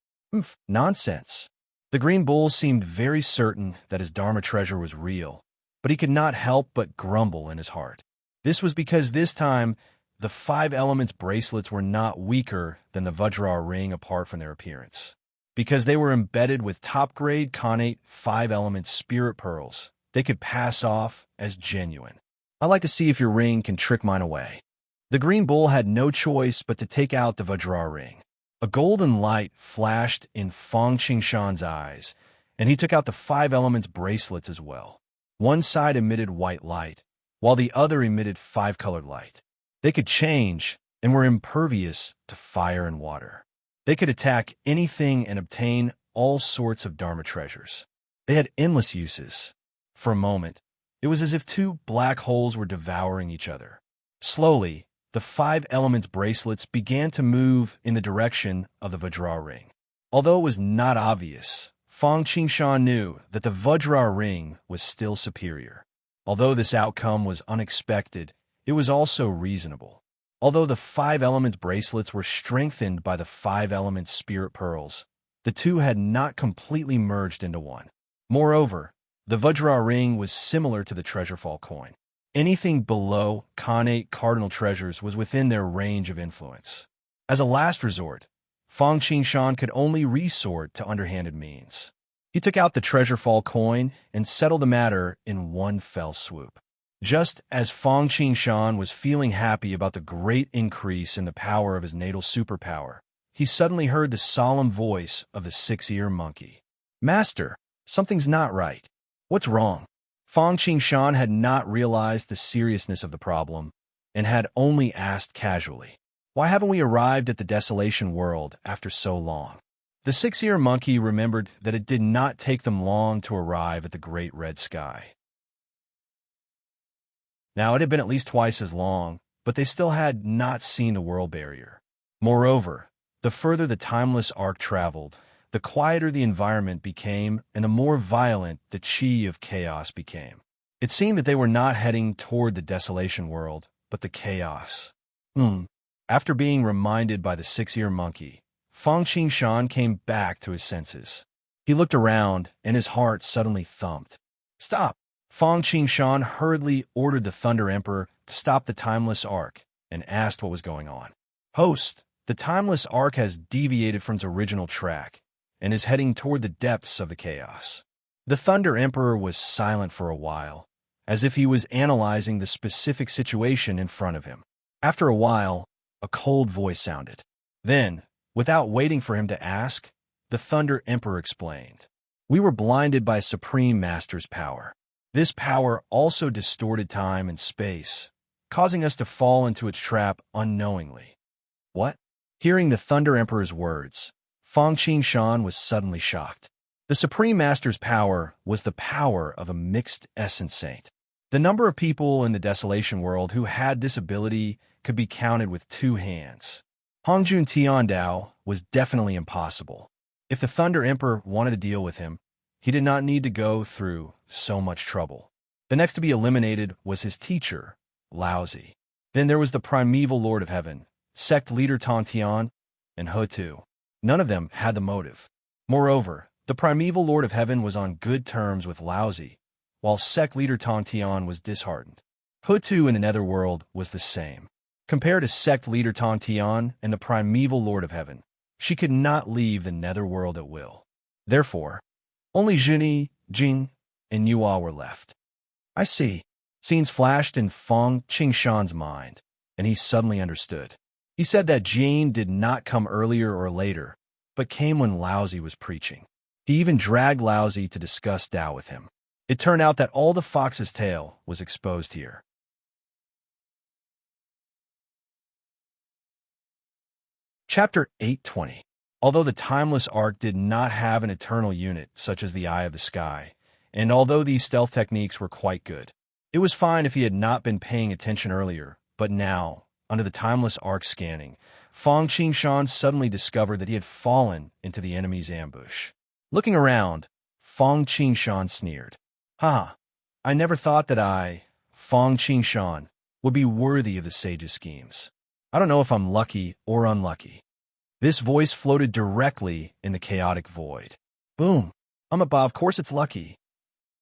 Nonsense. The Green Bull seemed very certain that his Dharma treasure was real, but he could not help but grumble in his heart. This was because this time, the 5 Elements bracelets were not weaker than the Vajra ring apart from their appearance. Because they were embedded with top-grade connate 5 Elements spirit pearls, they could pass off as genuine. I'd like to see if your ring can trick mine away. The Green Bull had no choice but to take out the Vajra ring. A golden light flashed in Fang Qingshan's eyes, and he took out the 5 Elements bracelets as well. One side emitted white light, while the other emitted 5-colored light. They could change and were impervious to fire and water. They could attack anything and obtain all sorts of Dharma treasures. They had endless uses. For a moment, it was as if 2 black holes were devouring each other. Slowly, the 5 Elements bracelets began to move in the direction of the Vajra ring. Although it was not obvious, Fang Qingshan knew that the Vajra ring was still superior. Although this outcome was unexpected, it was also reasonable. Although the 5 Elements bracelets were strengthened by the 5 Elements spirit pearls, the 2 had not completely merged into one. Moreover, the Vajra ring was similar to the Treasurefall coin. Anything below connate cardinal treasures was within their range of influence. As a last resort, Fang Qingshan could only resort to underhanded means. He took out the Treasurefall coin and settled the matter in one fell swoop. Just as Fang Qingshan was feeling happy about the great increase in the power of his natal superpower, he suddenly heard the solemn voice of the 6-ear monkey. "Master, something's not right. What's wrong?" Fang Qingshan had not realized the seriousness of the problem and had only asked casually. Why haven't we arrived at the desolation world after so long? The six-eared monkey remembered that it did not take them long to arrive at the great red sky. Now, it had been at least twice as long, but they still had not seen the world barrier. Moreover, the further the timeless arc traveled, the quieter the environment became and the more violent the chi of chaos became. It seemed that they were not heading toward the desolation world, but the chaos. After being reminded by the six-eared monkey, Fang Qingshan came back to his senses. He looked around, and his heart suddenly thumped. "Stop!" Fang Qingshan hurriedly ordered the Thunder Emperor to stop the timeless arc and asked what was going on. "Host, the timeless arc has deviated from its original track and is heading toward the depths of the chaos." The Thunder Emperor was silent for a while, as if he was analyzing the specific situation in front of him. After a while, a cold voice sounded. Then, without waiting for him to ask, the Thunder Emperor explained. "We were blinded by Supreme Master's power. This power also distorted time and space, causing us to fall into its trap unknowingly." What? Hearing the Thunder Emperor's words, Fang Qingshan was suddenly shocked. The Supreme Master's power was the power of a mixed essence saint. The number of people in the desolation world who had this ability could be counted with two hands. Hongjun Tiandao was definitely impossible. If the Thunder Emperor wanted to deal with him, he did not need to go through so much trouble. The next to be eliminated was his teacher, Laozi. Then there was the primeval Lord of Heaven, sect leader Tontian, and Hutu. None of them had the motive. Moreover, the primeval Lord of Heaven was on good terms with Laozi, while sect leader Tontian was disheartened. Hutu in the netherworld was the same. Compared to sect leader Tontian and the primeval Lord of Heaven, she could not leave the netherworld at will. Therefore, only Juni, Jing, and Yua were left. "I see." Scenes flashed in Fang Qingshan's mind, and he suddenly understood. He said that Jane did not come earlier or later, but came when Laozi was preaching. He even dragged Laozi to discuss Tao with him. It turned out that all the fox's tail was exposed here. Chapter 820. Although the timeless arc did not have an eternal unit such as the eye of the sky, and although these stealth techniques were quite good, it was fine if he had not been paying attention earlier, but now, under the timeless arc scanning, Fang Qingshan suddenly discovered that he had fallen into the enemy's ambush. Looking around, Fang Qingshan sneered. "Ha! I never thought that I, Fang Qingshan, would be worthy of the sage's schemes. I don't know if I'm lucky or unlucky." This voice floated directly in the chaotic void. Boom! Of course it's lucky.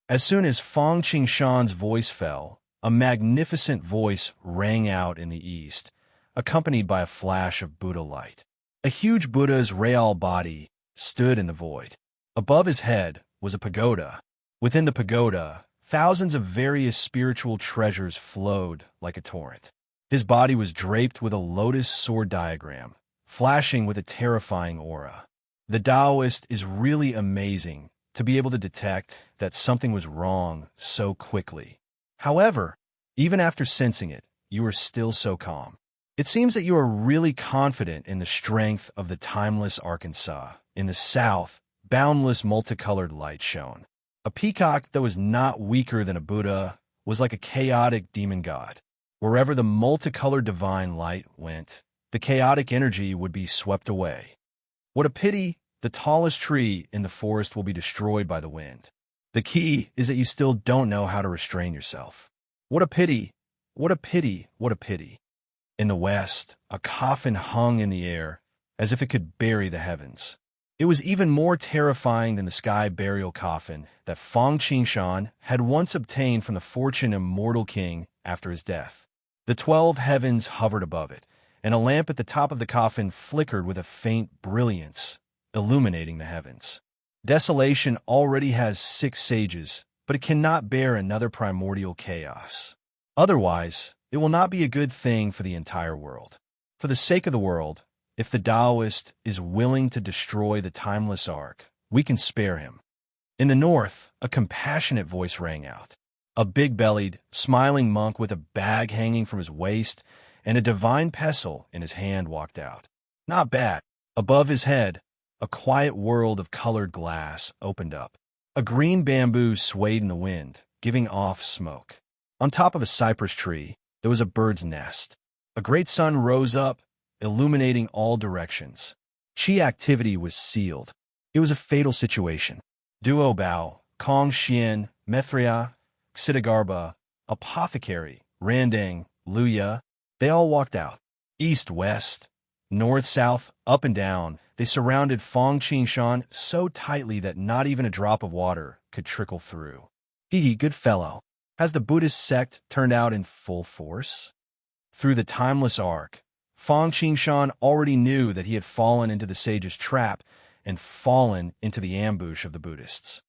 As soon as Fang Qingshan's voice fell, a magnificent voice rang out in the east, accompanied by a flash of Buddha light. A huge Buddha's real body stood in the void. Above his head was a pagoda. Within the pagoda, thousands of various spiritual treasures flowed like a torrent. His body was draped with a lotus sword diagram, flashing with a terrifying aura. The Taoist is really amazing to be able to detect that something was wrong so quickly. However, even after sensing it, you are still so calm. It seems that you are really confident in the strength of the timeless Arkansas. In the south, boundless multicolored light shone. A peacock that was not weaker than a Buddha was like a chaotic demon god. Wherever the multicolored divine light went, the chaotic energy would be swept away. What a pity, the tallest tree in the forest will be destroyed by the wind. The key is that you still don't know how to restrain yourself. What a pity, what a pity, what a pity. In the west, a coffin hung in the air as if it could bury the heavens. It was even more terrifying than the sky burial coffin that Fang Qingshan had once obtained from the fortune immortal king after his death. The 12 heavens hovered above it, and a lamp at the top of the coffin flickered with a faint brilliance, illuminating the heavens. Desolation already has 6 sages, but it cannot bear another primordial chaos. Otherwise, it will not be a good thing for the entire world. For the sake of the world, if the Taoist is willing to destroy the timeless arc, we can spare him. In the north, a compassionate voice rang out. A big-bellied, smiling monk with a bag hanging from his waist and a divine pestle in his hand walked out. Not bad. Above his head, a quiet world of colored glass opened up. A green bamboo swayed in the wind, giving off smoke. On top of a cypress tree, there was a bird's nest. A great sun rose up, illuminating all directions. Qi activity was sealed. It was a fatal situation. Duo Bao, Kong Xian, Methria, Xidagarba, Apothecary, Randang, Luya, they all walked out. East, west, north, south, up and down, they surrounded Fong Qingshan so tightly that not even a drop of water could trickle through. Hee, good fellow. Has the Buddhist sect turned out in full force? Through the timeless arc, Fong Qingshan already knew that he had fallen into the sage's trap and fallen into the ambush of the Buddhists.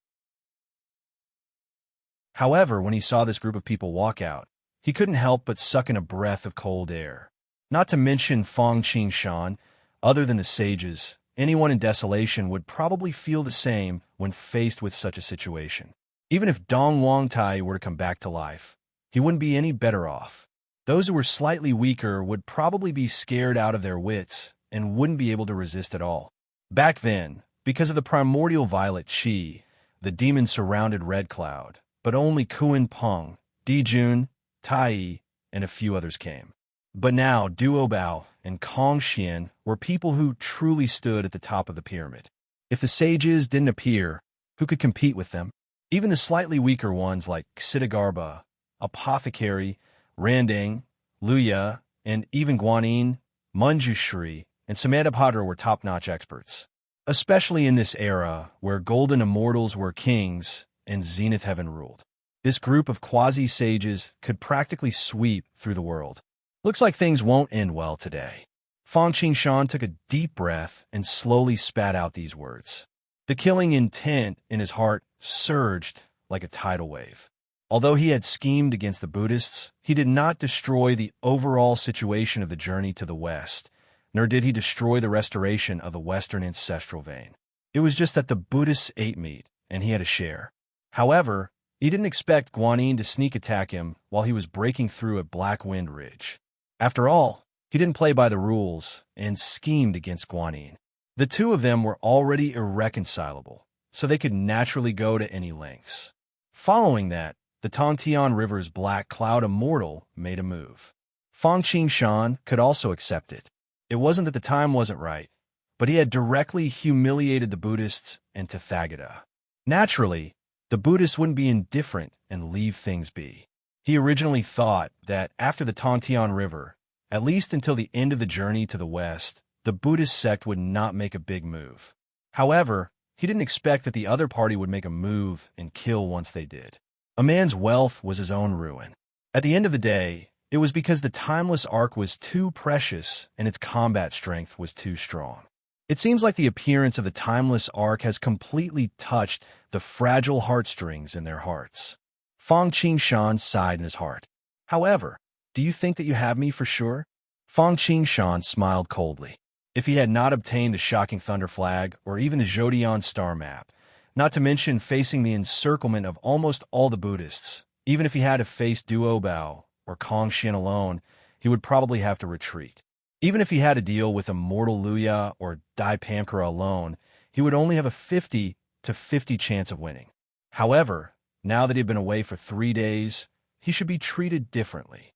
However, when he saw this group of people walk out, he couldn't help but suck in a breath of cold air. Not to mention Fong Qingshan, other than the sages, anyone in desolation would probably feel the same when faced with such a situation. Even if Dong Wangtai were to come back to life, he wouldn't be any better off. Those who were slightly weaker would probably be scared out of their wits and wouldn't be able to resist at all. Back then, because of the primordial violet qi, the demon surrounded Red Cloud, but only Kuan Peng, Dijun, Tai, and a few others came. But now Duo Bao and Kong Xian were people who truly stood at the top of the pyramid. If the sages didn't appear, who could compete with them? Even the slightly weaker ones like Xidagarba, Apothecary, Randang, Luya, and even Guanyin, Manjushri, and Samantabhadra were top-notch experts. Especially in this era where golden immortals were kings and zenith heaven ruled. This group of quasi-sages could practically sweep through the world. Looks like things won't end well today. Fong Qingshan took a deep breath and slowly spat out these words. The killing intent in his heart surged like a tidal wave. Although he had schemed against the Buddhists, he did not destroy the overall situation of the journey to the West, nor did he destroy the restoration of the Western ancestral vein. It was just that the Buddhists ate meat, and he had a share. However, he didn't expect Guanyin to sneak attack him while he was breaking through at Black Wind Ridge. After all, he didn't play by the rules and schemed against Guanyin. The two of them were already irreconcilable, so they could naturally go to any lengths. Following that, the Tongtian River's Black Cloud Immortal made a move. Fong Qingshan could also accept it. It wasn't that the time wasn't right, but he had directly humiliated the Buddhists and Tathagata. Naturally, the Buddhists wouldn't be indifferent and leave things be. He originally thought that after the Tongtian River, at least until the end of the journey to the west, the Buddhist sect would not make a big move. However, he didn't expect that the other party would make a move and kill once they did. A man's wealth was his own ruin. At the end of the day, it was because the timeless arc was too precious and its combat strength was too strong. It seems like the appearance of the timeless arc has completely touched the fragile heartstrings in their hearts. Fong Qingshan sighed in his heart. However, do you think that you have me for sure? Fong Qingshan smiled coldly. If he had not obtained the Shocking Thunder Flag or even the Zhodian star map, not to mention facing the encirclement of almost all the Buddhists, even if he had to face Duo Bao or Kong Xian alone, he would probably have to retreat. Even if he had to deal with Immortal Luya or Dai Pamkara alone, he would only have a 50 to 50 chance of winning. However, now that he had been away for 3 days, he should be treated differently.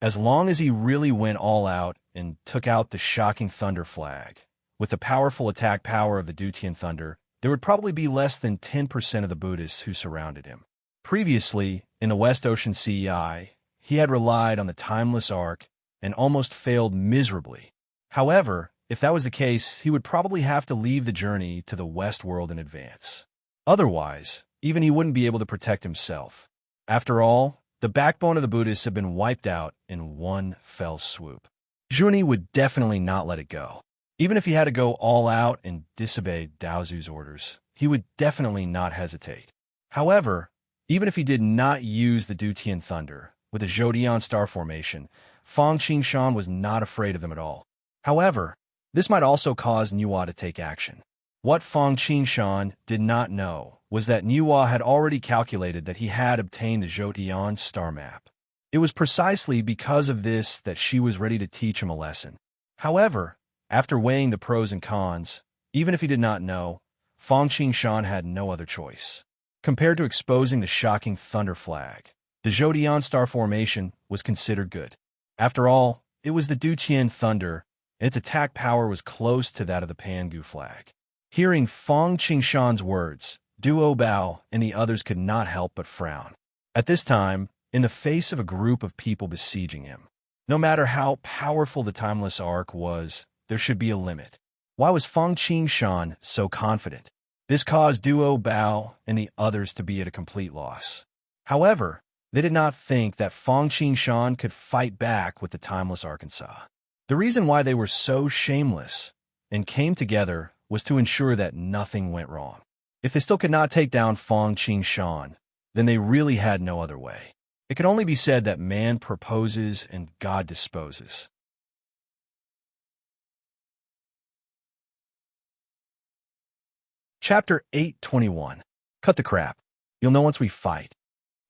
As long as he really went all out and took out the Shocking Thunder Flag, with the powerful attack power of the Dutian Thunder, there would probably be less than 10% of the Buddhists who surrounded him. Previously, in the West Ocean CEI, he had relied on the timeless arc and almost failed miserably. However, if that was the case, he would probably have to leave the journey to the West world in advance. Otherwise, even he wouldn't be able to protect himself. After all, the backbone of the Buddhists had been wiped out in one fell swoop. Zhuni would definitely not let it go. Even if he had to go all out and disobey Daozu's orders, he would definitely not hesitate. However, even if he did not use the Dutian Thunder with a Zhodian star formation, Fong Qingshan was not afraid of them at all. However, this might also cause Nuwa to take action. What Fong Qingshan did not know was that Nuwa had already calculated that he had obtained the Zhodian star map. It was precisely because of this that she was ready to teach him a lesson. However, after weighing the pros and cons, even if he did not know, Fang Qingshan had no other choice. Compared to exposing the shocking thunder flag, the Zhodian star formation was considered good. After all, it was the Duqian thunder, and its attack power was close to that of the Pangu flag. Hearing Fang Qingshan's words, Duo Bao and the others could not help but frown. At this time, in the face of a group of people besieging him, no matter how powerful the timeless arc was, there should be a limit. Why was Fang Qingshan so confident? This caused Duo Bao and the others to be at a complete loss. However, they did not think that Fang Qingshan could fight back with the timeless Arkansas. The reason why they were so shameless and came together was to ensure that nothing went wrong. If they still could not take down Fang Qingshan, then they really had no other way. It can only be said that man proposes and God disposes. Chapter 8:21. Cut the crap. You'll know once we fight.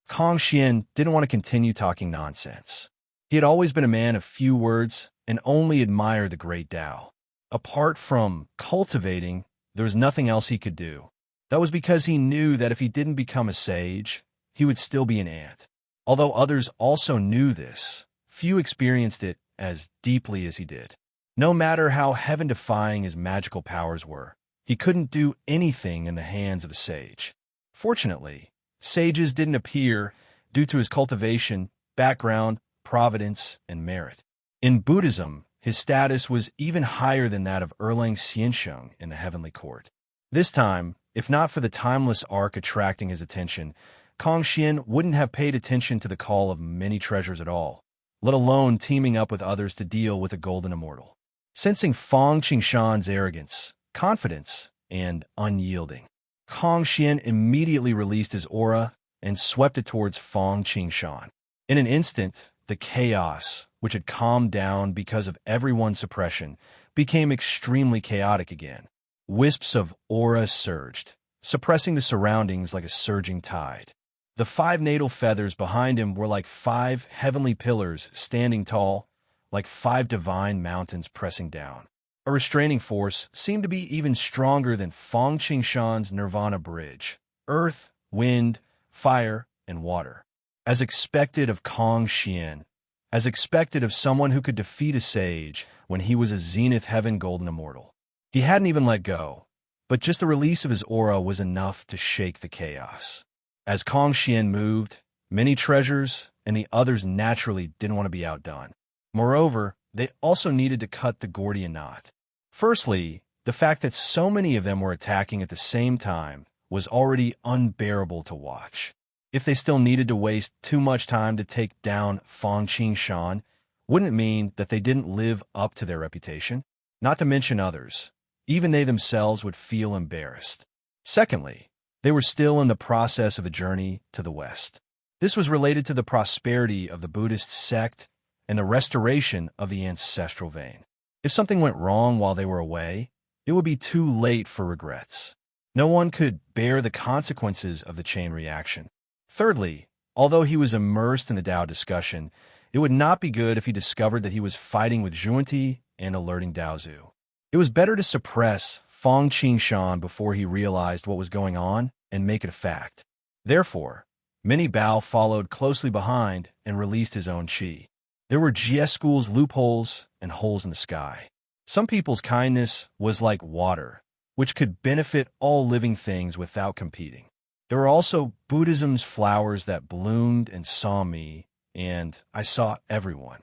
Kang Xian didn't want to continue talking nonsense. He had always been a man of few words and only admired the great Tao. Apart from cultivating, there was nothing else he could do. That was because he knew that if he didn't become a sage, he would still be an ant. Although others also knew this, few experienced it as deeply as he did. No matter how heaven-defying his magical powers were, he couldn't do anything in the hands of a sage. Fortunately, sages didn't appear due to his cultivation, background, providence, and merit. In Buddhism, his status was even higher than that of Erlang Xiansheng in the heavenly court. This time, if not for the timeless arc attracting his attention, Kang Xian wouldn't have paid attention to the call of many treasures at all, let alone teaming up with others to deal with a golden immortal. Sensing Fang Qingshan's arrogance, confidence, and unyielding, Kang Xian immediately released his aura and swept it towards Fang Qingshan. In an instant, the chaos, which had calmed down because of everyone's suppression, became extremely chaotic again. Wisps of aura surged, suppressing the surroundings like a surging tide. The 5 natal feathers behind him were like 5 heavenly pillars standing tall, like 5 divine mountains pressing down. A restraining force seemed to be even stronger than Fang Qingshan's Nirvana bridge: earth, wind, fire, and water. As expected of Kang Xian, as expected of someone who could defeat a sage when he was a Zenith Heaven Golden Immortal. He hadn't even let go, but just the release of his aura was enough to shake the chaos. As Kang Xian moved, many treasures and the others naturally didn't want to be outdone. Moreover, they also needed to cut the Gordian knot. Firstly, the fact that so many of them were attacking at the same time was already unbearable to watch. If they still needed to waste too much time to take down Fang Qingshan, wouldn't it mean that they didn't live up to their reputation? Not to mention others. Even they themselves would feel embarrassed. Secondly, they were still in the process of a journey to the West. This was related to the prosperity of the Buddhist sect and the restoration of the ancestral vein. If something went wrong while they were away, it would be too late for regrets. No one could bear the consequences of the chain reaction. Thirdly, although he was immersed in the Tao discussion, it would not be good if he discovered that he was fighting with Zhuanti and alerting Daozu. It was better to suppress Fang Qingshan before he realized what was going on and make it a fact. Therefore, Mini Bao followed closely behind and released his own qi. There were Jie schools, loopholes, and holes in the sky. Some people's kindness was like water, which could benefit all living things without competing. There were also Buddhism's flowers that bloomed and saw me, and I saw everyone.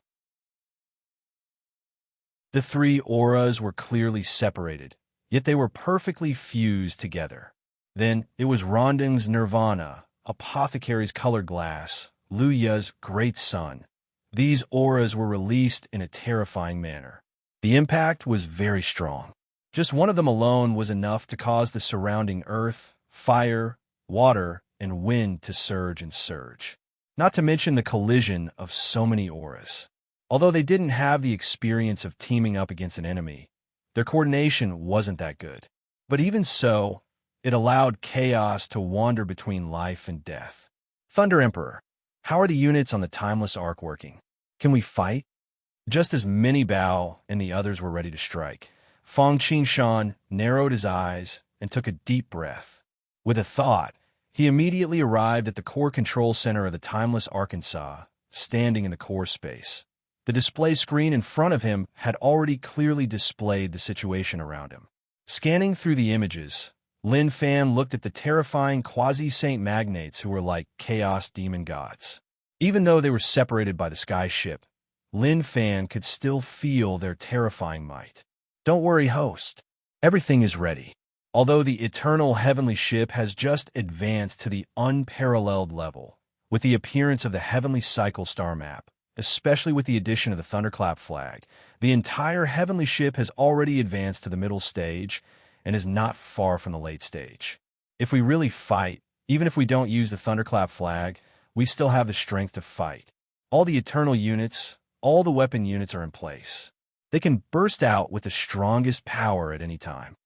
The 3 auras were clearly separated, yet they were perfectly fused together. Then it was Ronding's Nirvana, Apothecary's colored glass, Luya's great sun. These auras were released in a terrifying manner. The impact was very strong. Just one of them alone was enough to cause the surrounding earth, fire, water, and wind to surge and surge. Not to mention the collision of so many auras. Although they didn't have the experience of teaming up against an enemy, their coordination wasn't that good. But even so, it allowed chaos to wander between life and death. Thunder Emperor. How are the units on the timeless arc working? Can we fight? Just as many bow and the others were ready to strike, Fang Qingshan narrowed his eyes and took a deep breath. With a thought, he immediately arrived at the core control center of the timeless Arkansas, standing in the core space. The display screen in front of him had already clearly displayed the situation around him. Scanning through the images, Lin Fan looked at the terrifying quasi-saint magnates who were like chaos demon gods. Even though they were separated by the sky ship, Lin Fan could still feel their terrifying might. Don't worry, host. Everything is ready. Although the eternal heavenly ship has just advanced to the unparalleled level, with the appearance of the heavenly cycle star map, especially with the addition of the thunderclap flag, the entire heavenly ship has already advanced to the middle stage and is not far from the late stage. If we really fight, even if we don't use the thunderclap flag, we still have the strength to fight. All the eternal units, all the weapon units are in place. They can burst out with the strongest power at any time.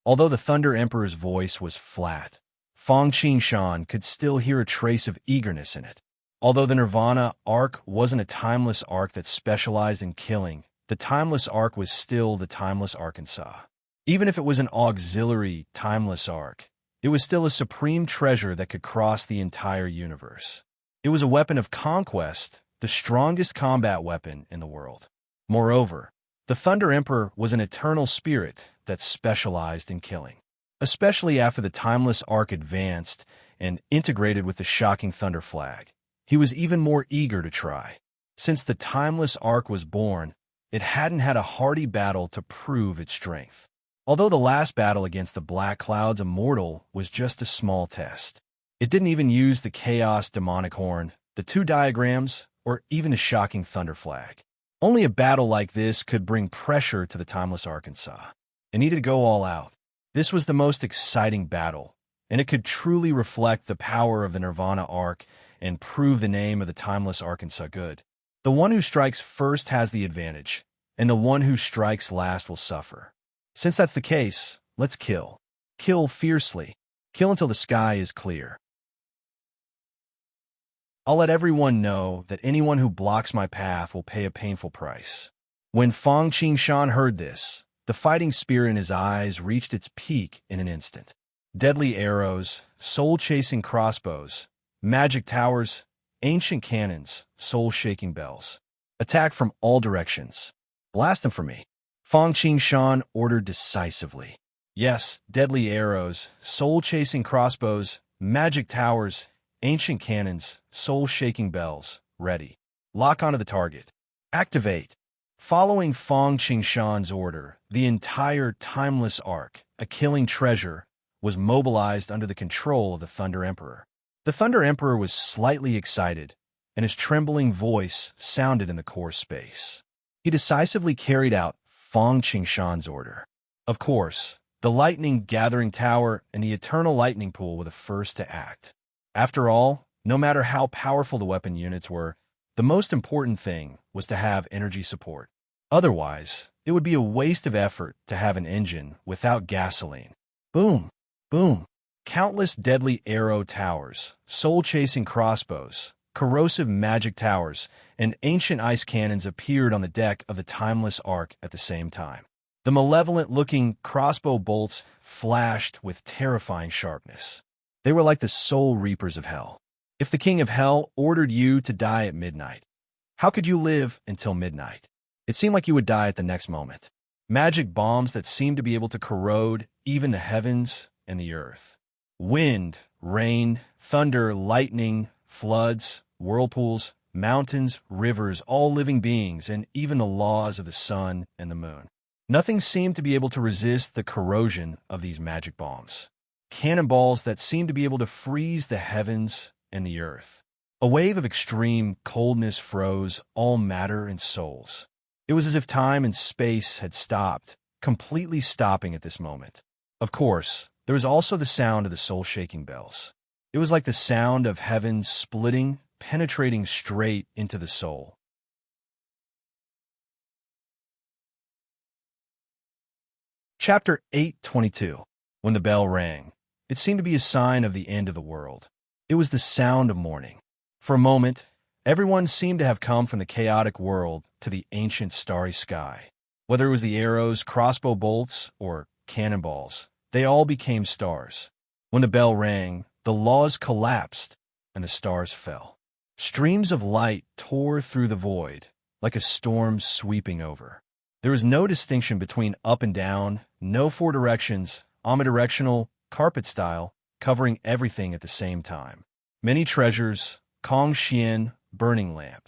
Although the Thunder Emperor's voice was flat, Fang Qingshan could still hear a trace of eagerness in it. Although the Nirvana arc wasn't a timeless arc that specialized in killing, the timeless arc was still the timeless Arkansas. Even if it was an auxiliary timeless arc, it was still a supreme treasure that could cross the entire universe. It was a weapon of conquest, the strongest combat weapon in the world. Moreover, the Thunder Emperor was an eternal spirit that specialized in killing. Especially after the timeless arc advanced and integrated with the shocking Thunder flag, he was even more eager to try. Since the timeless arc was born, it hadn't had a hearty battle to prove its strength. Although the last battle against the Black Cloud's Immortal was just a small test. It didn't even use the Chaos Demonic Horn, the two diagrams, or even a shocking Thunder flag. Only a battle like this could bring pressure to the timeless Arkansas. It needed to go all out. This was the most exciting battle, and it could truly reflect the power of the Nirvana arc and prove the name of the timeless Arkansas good. The one who strikes first has the advantage, and the one who strikes last will suffer. Since that's the case, let's kill. Kill fiercely. Kill until the sky is clear. I'll let everyone know that anyone who blocks my path will pay a painful price. When Fang Qingshan heard this, the fighting spirit in his eyes reached its peak in an instant. Deadly arrows, soul-chasing crossbows, magic towers, ancient cannons, soul-shaking bells. Attack from all directions. Blast them for me. Fang Qingshan ordered decisively. Yes, deadly arrows, soul-chasing crossbows, magic towers, ancient cannons, soul-shaking bells, ready. Lock onto the target. Activate. Following Fang Qingshan's order, the entire timeless arc, a killing treasure, was mobilized under the control of the Thunder Emperor. The Thunder Emperor was slightly excited, and his trembling voice sounded in the core space. He decisively carried out Fang Qingshan's order. Of course, the Lightning Gathering Tower and the Eternal Lightning Pool were the first to act. After all, no matter how powerful the weapon units were, the most important thing was to have energy support. Otherwise, it would be a waste of effort to have an engine without gasoline. Boom! Boom! Countless deadly arrow towers, soul-chasing crossbows, corrosive magic towers, and ancient ice cannons appeared on the deck of the timeless arc at the same time. The malevolent-looking crossbow bolts flashed with terrifying sharpness. They were like the soul reapers of hell. If the king of hell ordered you to die at midnight, how could you live until midnight? It seemed like you would die at the next moment. Magic bombs that seemed to be able to corrode even the heavens and the earth. Wind, rain, thunder, lightning, floods, whirlpools, mountains, rivers, all living beings, and even the laws of the sun and the moon. Nothing seemed to be able to resist the corrosion of these magic bombs. Cannonballs that seemed to be able to freeze the heavens and the earth. A wave of extreme coldness froze all matter and souls. It was as if time and space had stopped, completely stopping at this moment. Of course, there was also the sound of the soul-shaking bells. It was like the sound of heaven splitting, penetrating straight into the soul. Chapter 8:22. When the bell rang, it seemed to be a sign of the end of the world. It was the sound of morning. For a moment, everyone seemed to have come from the chaotic world to the ancient starry sky. Whether it was the arrows, crossbow bolts, or cannonballs, they all became stars. When the bell rang, the laws collapsed, and the stars fell. Streams of light tore through the void, like a storm sweeping over. There was no distinction between up and down, no four directions, omnidirectional, carpet style, covering everything at the same time. Many treasures, Kong Xian, burning lamp.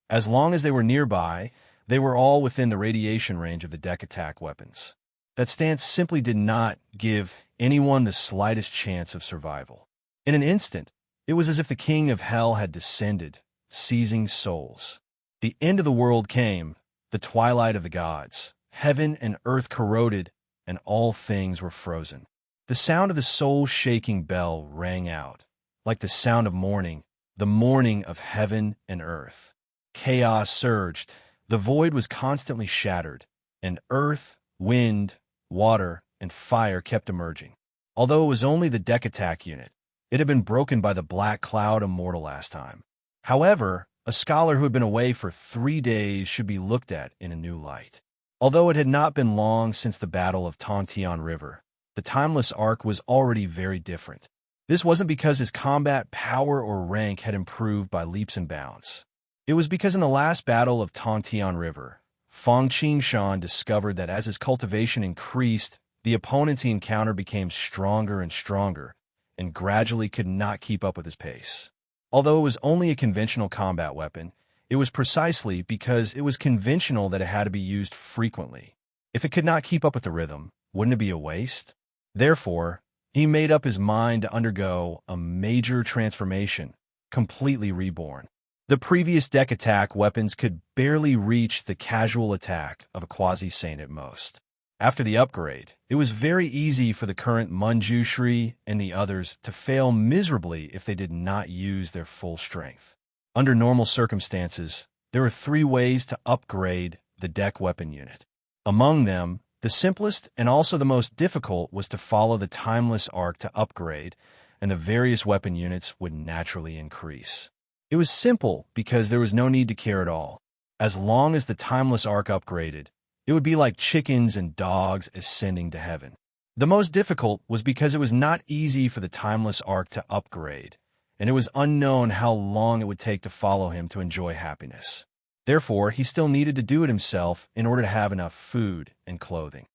As long as they were nearby, they were all within the radiation range of the deck attack weapons. That stance simply did not give anyone the slightest chance of survival. In an instant, it was as if the king of hell had descended, seizing souls. The end of the world came, the twilight of the gods. Heaven and earth corroded, and all things were frozen. The sound of the soul-shaking bell rang out, like the sound of mourning, the mourning of heaven and earth. Chaos surged, the void was constantly shattered, and earth, wind, water, and fire kept emerging. Although it was only the deck attack unit, it had been broken by the Black Cloud Immortal last time. However, a scholar who had been away for 3 days should be looked at in a new light. Although it had not been long since the Battle of Tongtian River, the Timeless Ark was already very different. This wasn't because his combat power or rank had improved by leaps and bounds. It was because in the last battle of Tongtian River, Fang Qingshan discovered that as his cultivation increased, the opponents he encountered became stronger and stronger, and gradually could not keep up with his pace. Although it was only a conventional combat weapon, it was precisely because it was conventional that it had to be used frequently. If it could not keep up with the rhythm, wouldn't it be a waste? Therefore, he made up his mind to undergo a major transformation, completely reborn. The previous deck attack weapons could barely reach the casual attack of a quasi-saint at most. After the upgrade, it was very easy for the current Manjushri and the others to fail miserably if they did not use their full strength. Under normal circumstances, there are 3 ways to upgrade the deck weapon unit. Among them, the simplest and also the most difficult was to follow the Timeless Ark to upgrade, and the various weapon units would naturally increase. It was simple because there was no need to care at all. As long as the Timeless Ark upgraded, it would be like chickens and dogs ascending to heaven. The most difficult was because it was not easy for the Timeless Ark to upgrade, and it was unknown how long it would take to follow him to enjoy happiness. Therefore, he still needed to do it himself in order to have enough food and clothing.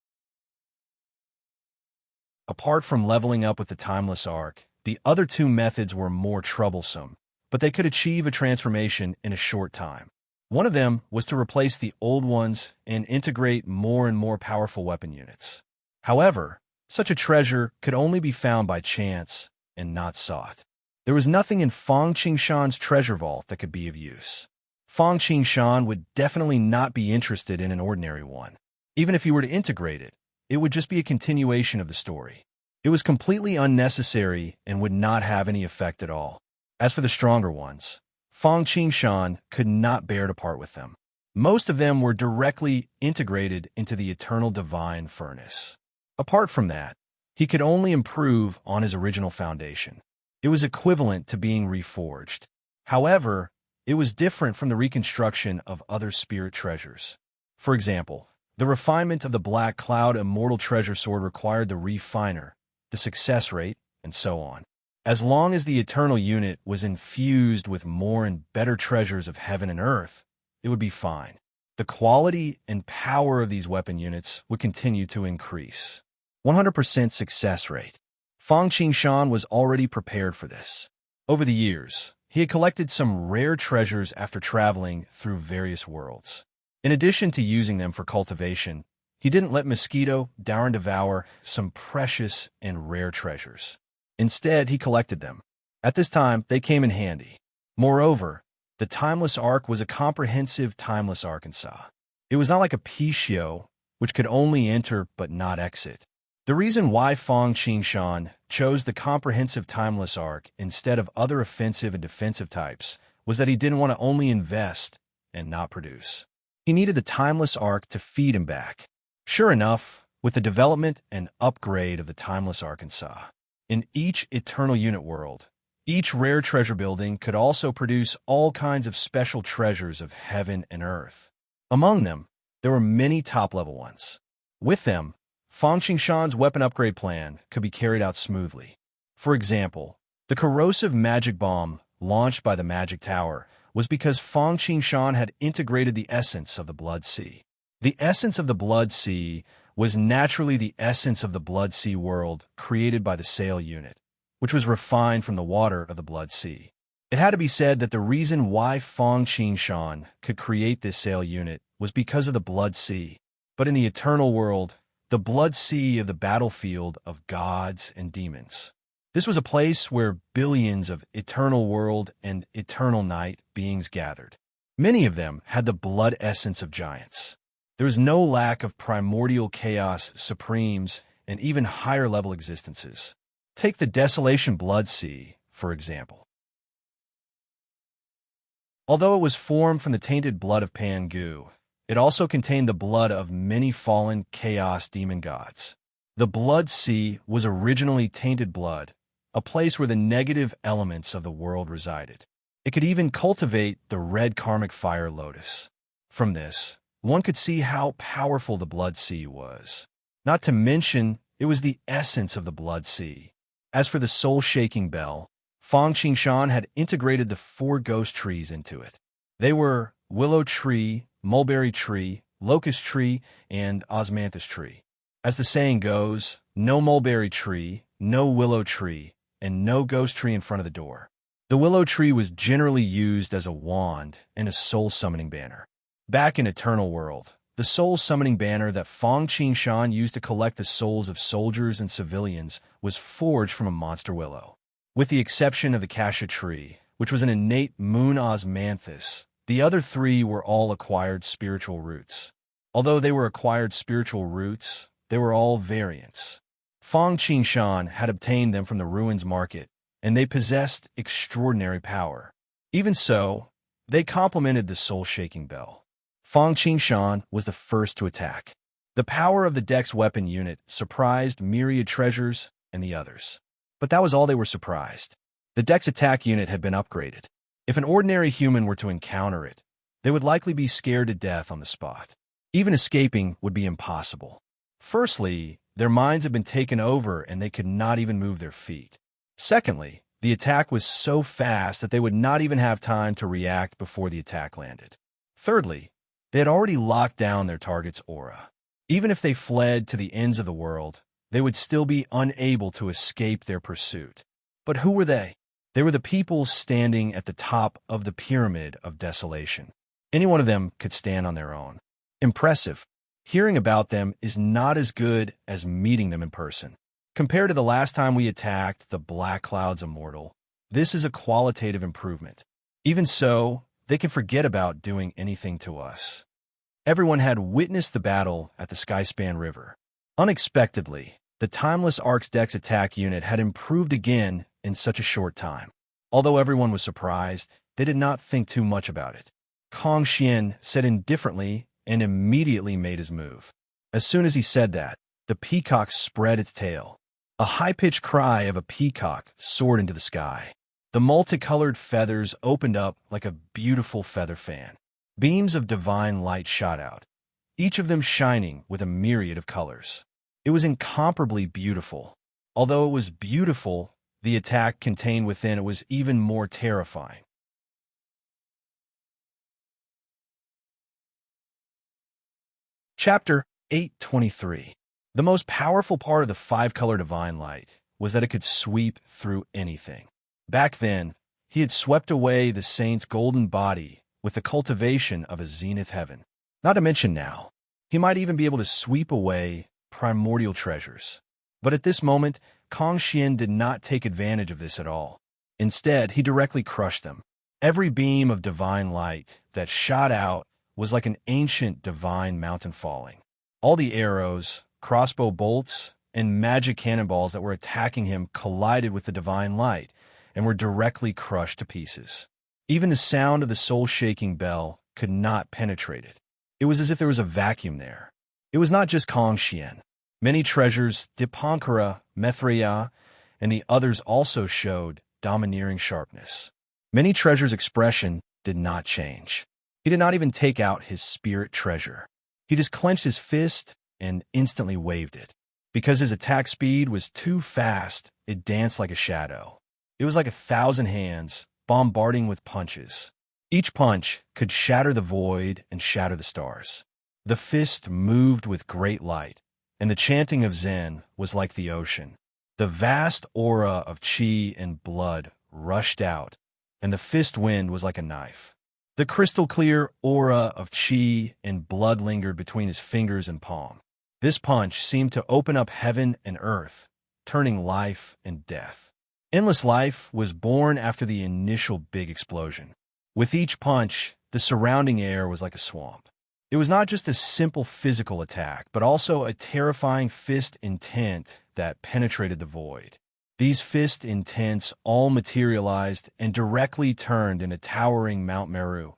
Apart from leveling up with the Timeless Ark, the other 2 methods were more troublesome, but they could achieve a transformation in a short time. One of them was to replace the old ones and integrate more and more powerful weapon units. However, such a treasure could only be found by chance and not sought. There was nothing in Fang Qingshan's treasure vault that could be of use. Fang Qingshan would definitely not be interested in an ordinary one. Even if he were to integrate it, it would just be a continuation of the story. It was completely unnecessary and would not have any effect at all. As for the stronger ones, Fang Qingshan could not bear to part with them. Most of them were directly integrated into the eternal divine furnace. Apart from that, he could only improve on his original foundation. It was equivalent to being reforged. However, it was different from the reconstruction of other spirit treasures. For example, the refinement of the Black Cloud Immortal Treasure Sword required the refiner, the success rate, and so on. As long as the Eternal Unit was infused with more and better treasures of heaven and earth, it would be fine. The quality and power of these weapon units would continue to increase. 100% success rate. Fang Qingshan was already prepared for this. Over the years, he had collected some rare treasures after traveling through various worlds. In addition to using them for cultivation, he didn't let Mosquito Darren devour some precious and rare treasures. Instead, he collected them. At this time, they came in handy. Moreover, the Timeless Ark was a comprehensive Timeless Arkansas. It was not like a Pishio, which could only enter but not exit. The reason why Fang Qingshan chose the comprehensive Timeless Ark instead of other offensive and defensive types was that he didn't want to only invest and not produce. He needed the Timeless Ark to feed him back. Sure enough, with the development and upgrade of the Timeless Arkansas, in each Eternal Unit world, Each rare treasure building could also produce all kinds of special treasures of heaven and earth. Among them, there were many top-level ones. With them, Fang Qingshan's weapon upgrade plan could be carried out smoothly. For example, the corrosive magic bomb launched by the magic tower was because Fang Qingshan had integrated the essence of the Blood Sea. The essence of the Blood Sea was naturally the essence of the Blood Sea world created by the Sail Unit, which was refined from the water of the Blood Sea. It had to be said that the reason why Fang Qingshan could create this Sail Unit was because of the Blood Sea. But in the eternal world, the Blood Sea of the battlefield of gods and demons. This was a place where billions of eternal world and eternal night beings gathered. Many of them had the blood essence of giants. There was no lack of primordial chaos supremes and even higher-level existences. Take the Desolation Blood Sea, for example. Although it was formed from the tainted blood of Pangu, it also contained the blood of many fallen chaos demon gods. The Blood Sea was originally tainted blood, a place where the negative elements of the world resided. It could even cultivate the red karmic fire lotus. From this, one could see how powerful the Blood Sea was. Not to mention, it was the essence of the Blood Sea. As for the soul-shaking bell, Fang Qingshan had integrated the 4 ghost trees into it. They were willow tree, mulberry tree, locust tree, and osmanthus tree. As the saying goes, no mulberry tree, no willow tree, and no ghost tree in front of the door. The willow tree was generally used as a wand and a soul-summoning banner. Back in Eternal World, the soul-summoning banner that Fang Qingshan used to collect the souls of soldiers and civilians was forged from a monster willow. With the exception of the cassia tree, which was an innate moon osmanthus, the other 3 were all acquired spiritual roots. Although they were acquired spiritual roots, they were all variants. Fang Qingshan had obtained them from the ruins market, and they possessed extraordinary power. Even so, they complemented the soul-shaking bell. Fang Qingshan was the first to attack. The power of the Dex weapon unit surprised myriad treasures and the others. But that was all they were surprised. The Dex attack unit had been upgraded. If an ordinary human were to encounter it, they would likely be scared to death on the spot. Even escaping would be impossible. Firstly, their minds had been taken over and they could not even move their feet. Secondly, the attack was so fast that they would not even have time to react before the attack landed. Thirdly, they had already locked down their target's aura. Even if they fled to the ends of the world, they would still be unable to escape their pursuit. But who were they? They were the people standing at the top of the pyramid of desolation. Any one of them could stand on their own. Impressive. Hearing about them is not as good as meeting them in person. Compared to the last time we attacked the Black Cloud's Immortal, this is a qualitative improvement. Even so, they can forget about doing anything to us. Everyone had witnessed the battle at the Skyspan River. Unexpectedly, the Timeless Ark's Dex attack unit had improved again in such a short time. Although everyone was surprised, they did not think too much about it. Kong Xian said indifferently and immediately made his move. As soon as he said that, the peacock spread its tail. A high-pitched cry of a peacock soared into the sky. The multicolored feathers opened up like a beautiful feather fan. Beams of divine light shot out, each of them shining with a myriad of colors. It was incomparably beautiful. Although it was beautiful, the attack contained within it was even more terrifying. Chapter 823. The most powerful part of the 5-color divine light was that it could sweep through anything. Back then, he had swept away the saint's golden body with the cultivation of a zenith heaven. Not to mention now, he might even be able to sweep away primordial treasures. But at this moment, Kong Xian did not take advantage of this at all. Instead, he directly crushed them. Every beam of divine light that shot out was like an ancient divine mountain falling. All the arrows, crossbow bolts, and magic cannonballs that were attacking him collided with the divine light and were directly crushed to pieces. Even the sound of the soul-shaking bell could not penetrate it. It was as if there was a vacuum there. It was not just Kong Xian. Many treasures, Dipankara, Methreya, and the others also showed domineering sharpness. Many Treasure's expression did not change. He did not even take out his spirit treasure. He just clenched his fist and instantly waved it. Because his attack speed was too fast, it danced like a shadow. It was like 1,000 hands, bombarding with punches. Each punch could shatter the void and shatter the stars. The fist moved with great light, and the chanting of Zen was like the ocean. The vast aura of chi and blood rushed out, and the fist wind was like a knife. The crystal-clear aura of chi and blood lingered between his fingers and palm. This punch seemed to open up heaven and earth, turning life and death. Endless life was born after the initial big explosion. With each punch, the surrounding air was like a swamp. It was not just a simple physical attack, but also a terrifying fist intent that penetrated the void. These fist intents all materialized and directly turned into towering Mount Meru,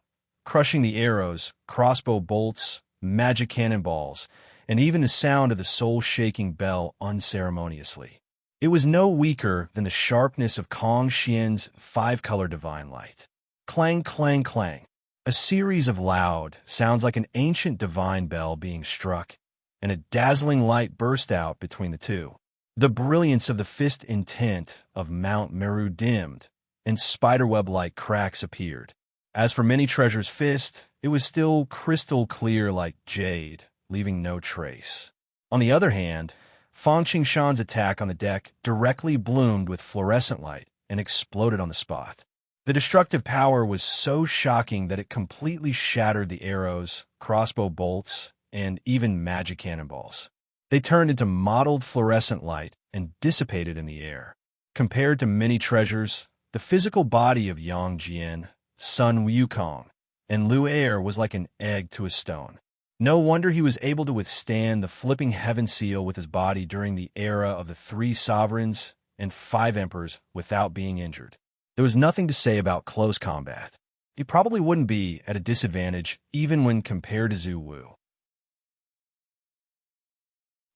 crushing the arrows, crossbow bolts, magic cannonballs, and even the sound of the soul-shaking bell unceremoniously. It was no weaker than the sharpness of Kong Xian's five-color divine light. Clang, clang, clang. A series of loud sounds like an ancient divine bell being struck, and a dazzling light burst out between the two. The brilliance of the fist intent of Mount Meru dimmed, and spiderweb-like cracks appeared. As for Many Treasure's fist, it was still crystal clear like jade, leaving no trace. On the other hand, Fang Qingshan's attack on the deck directly bloomed with fluorescent light and exploded on the spot. The destructive power was so shocking that it completely shattered the arrows, crossbow bolts, and even magic cannonballs. They turned into mottled fluorescent light and dissipated in the air. Compared to Many Treasures, the physical body of Yang Jian, Sun Wukong, and Lu Er was like an egg to a stone. No wonder he was able to withstand the flipping heaven seal with his body during the era of the 3 sovereigns and 5 emperors without being injured. There was nothing to say about close combat. He probably wouldn't be at a disadvantage even when compared to Zhu Wu.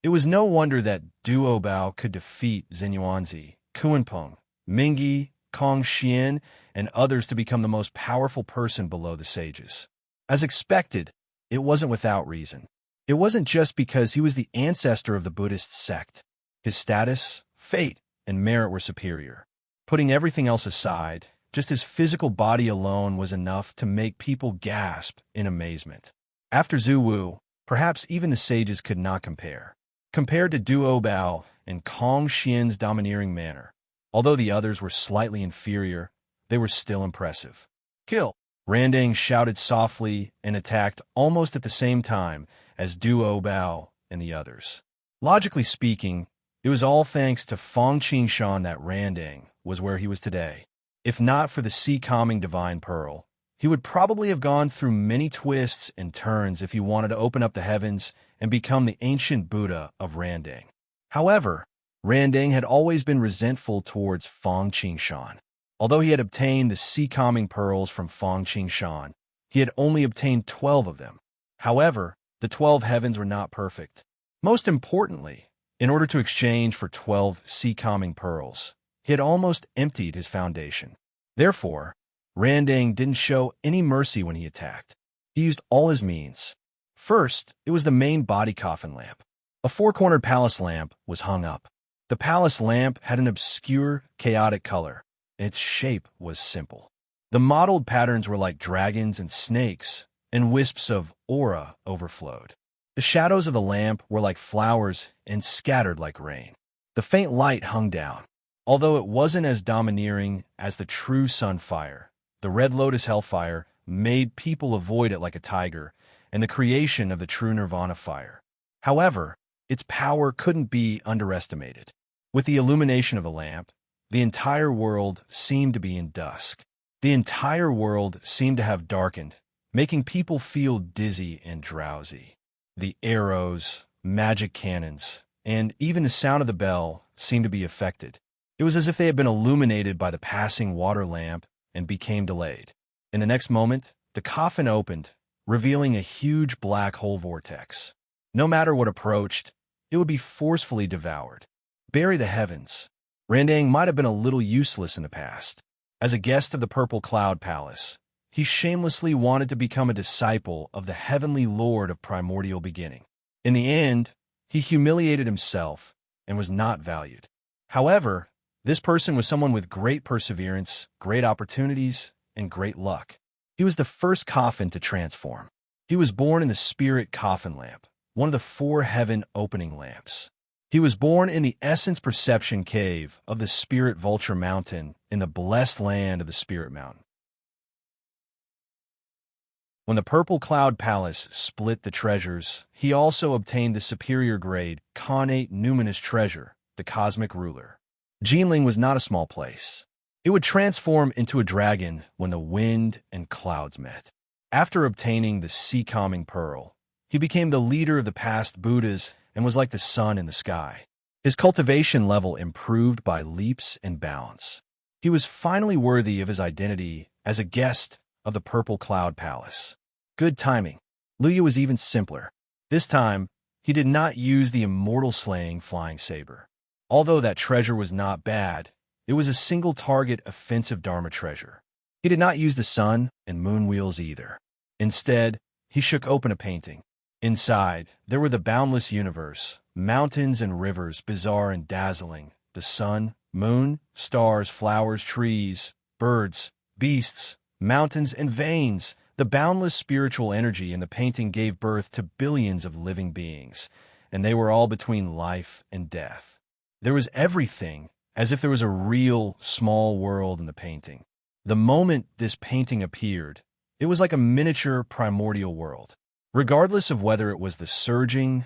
It was no wonder that Duo Bao could defeat Zhen Yuanzi, Kunpeng, Mingyi, Kong Xian, and others to become the most powerful person below the sages. As expected, it wasn't without reason. It wasn't just because he was the ancestor of the Buddhist sect. His status, fate, and merit were superior. Putting everything else aside, just his physical body alone was enough to make people gasp in amazement. After Zhu Wu, perhaps even the sages could not compare. Compared to Duo Bao and Kong Xian's domineering manner, although the others were slightly inferior, they were still impressive. Kill! Randang shouted softly and attacked almost at the same time as Duo Bao and the others. Logically speaking, it was all thanks to Fang Qingshan that Randang was where he was today. If not for the sea-calming divine pearl, he would probably have gone through many twists and turns if he wanted to open up the heavens and become the ancient Buddha of Randang. However, Randang had always been resentful towards Fang Qingshan. Although he had obtained the sea-calming pearls from Fang Qingshan, he had only obtained 12 of them. However, the 12 heavens were not perfect. Most importantly, in order to exchange for 12 sea-calming pearls, he had almost emptied his foundation. Therefore, Randang didn't show any mercy when he attacked. He used all his means. First, it was the main body coffin lamp. A 4-cornered palace lamp was hung up. The palace lamp had an obscure, chaotic color. Its shape was simple. The mottled patterns were like dragons and snakes, and wisps of aura overflowed. The shadows of the lamp were like flowers and scattered like rain. The faint light hung down. Although it wasn't as domineering as the true sun fire, the red lotus hellfire made people avoid it like a tiger, and the creation of the true nirvana fire. However, its power couldn't be underestimated. With the illumination of the lamp, the entire world seemed to be in dusk. The entire world seemed to have darkened, making people feel dizzy and drowsy. The arrows, magic cannons, and even the sound of the bell seemed to be affected. It was as if they had been illuminated by the passing water lamp and became delayed. In the next moment, the coffin opened, revealing a huge black hole vortex. No matter what approached, it would be forcefully devoured. Bury the heavens. Randang might have been a little useless in the past. As a guest of the Purple Cloud Palace, he shamelessly wanted to become a disciple of the heavenly lord of primordial beginning. In the end, he humiliated himself and was not valued. However, this person was someone with great perseverance, great opportunities, and great luck. He was the first coffin to transform. He was born in the spirit coffin lamp, one of the 4 heaven opening lamps. He was born in the essence perception cave of the Spirit Vulture Mountain in the blessed land of the Spirit Mountain. When the Purple Cloud Palace split the treasures, he also obtained the superior grade Khanate Numinous Treasure, the Cosmic Ruler. Jinling was not a small place. It would transform into a dragon when the wind and clouds met. After obtaining the Sea Calming Pearl, he became the leader of the past Buddhas and was like the sun in the sky. His cultivation level improved by leaps and bounds. He was finally worthy of his identity as a guest of the Purple Cloud Palace. Good timing. Luya was even simpler. This time, he did not use the immortal-slaying flying saber. Although that treasure was not bad, it was a single-target offensive Dharma treasure. He did not use the sun and moon wheels either. Instead, he shook open a painting. Inside, there were the boundless universe, mountains and rivers bizarre and dazzling, the sun, moon, stars, flowers, trees, birds, beasts, mountains, and veins. The boundless spiritual energy in the painting gave birth to billions of living beings, and they were all between life and death. There was everything, as if there was a real, small world in the painting. The moment this painting appeared, it was like a miniature primordial world. Regardless of whether it was the surging,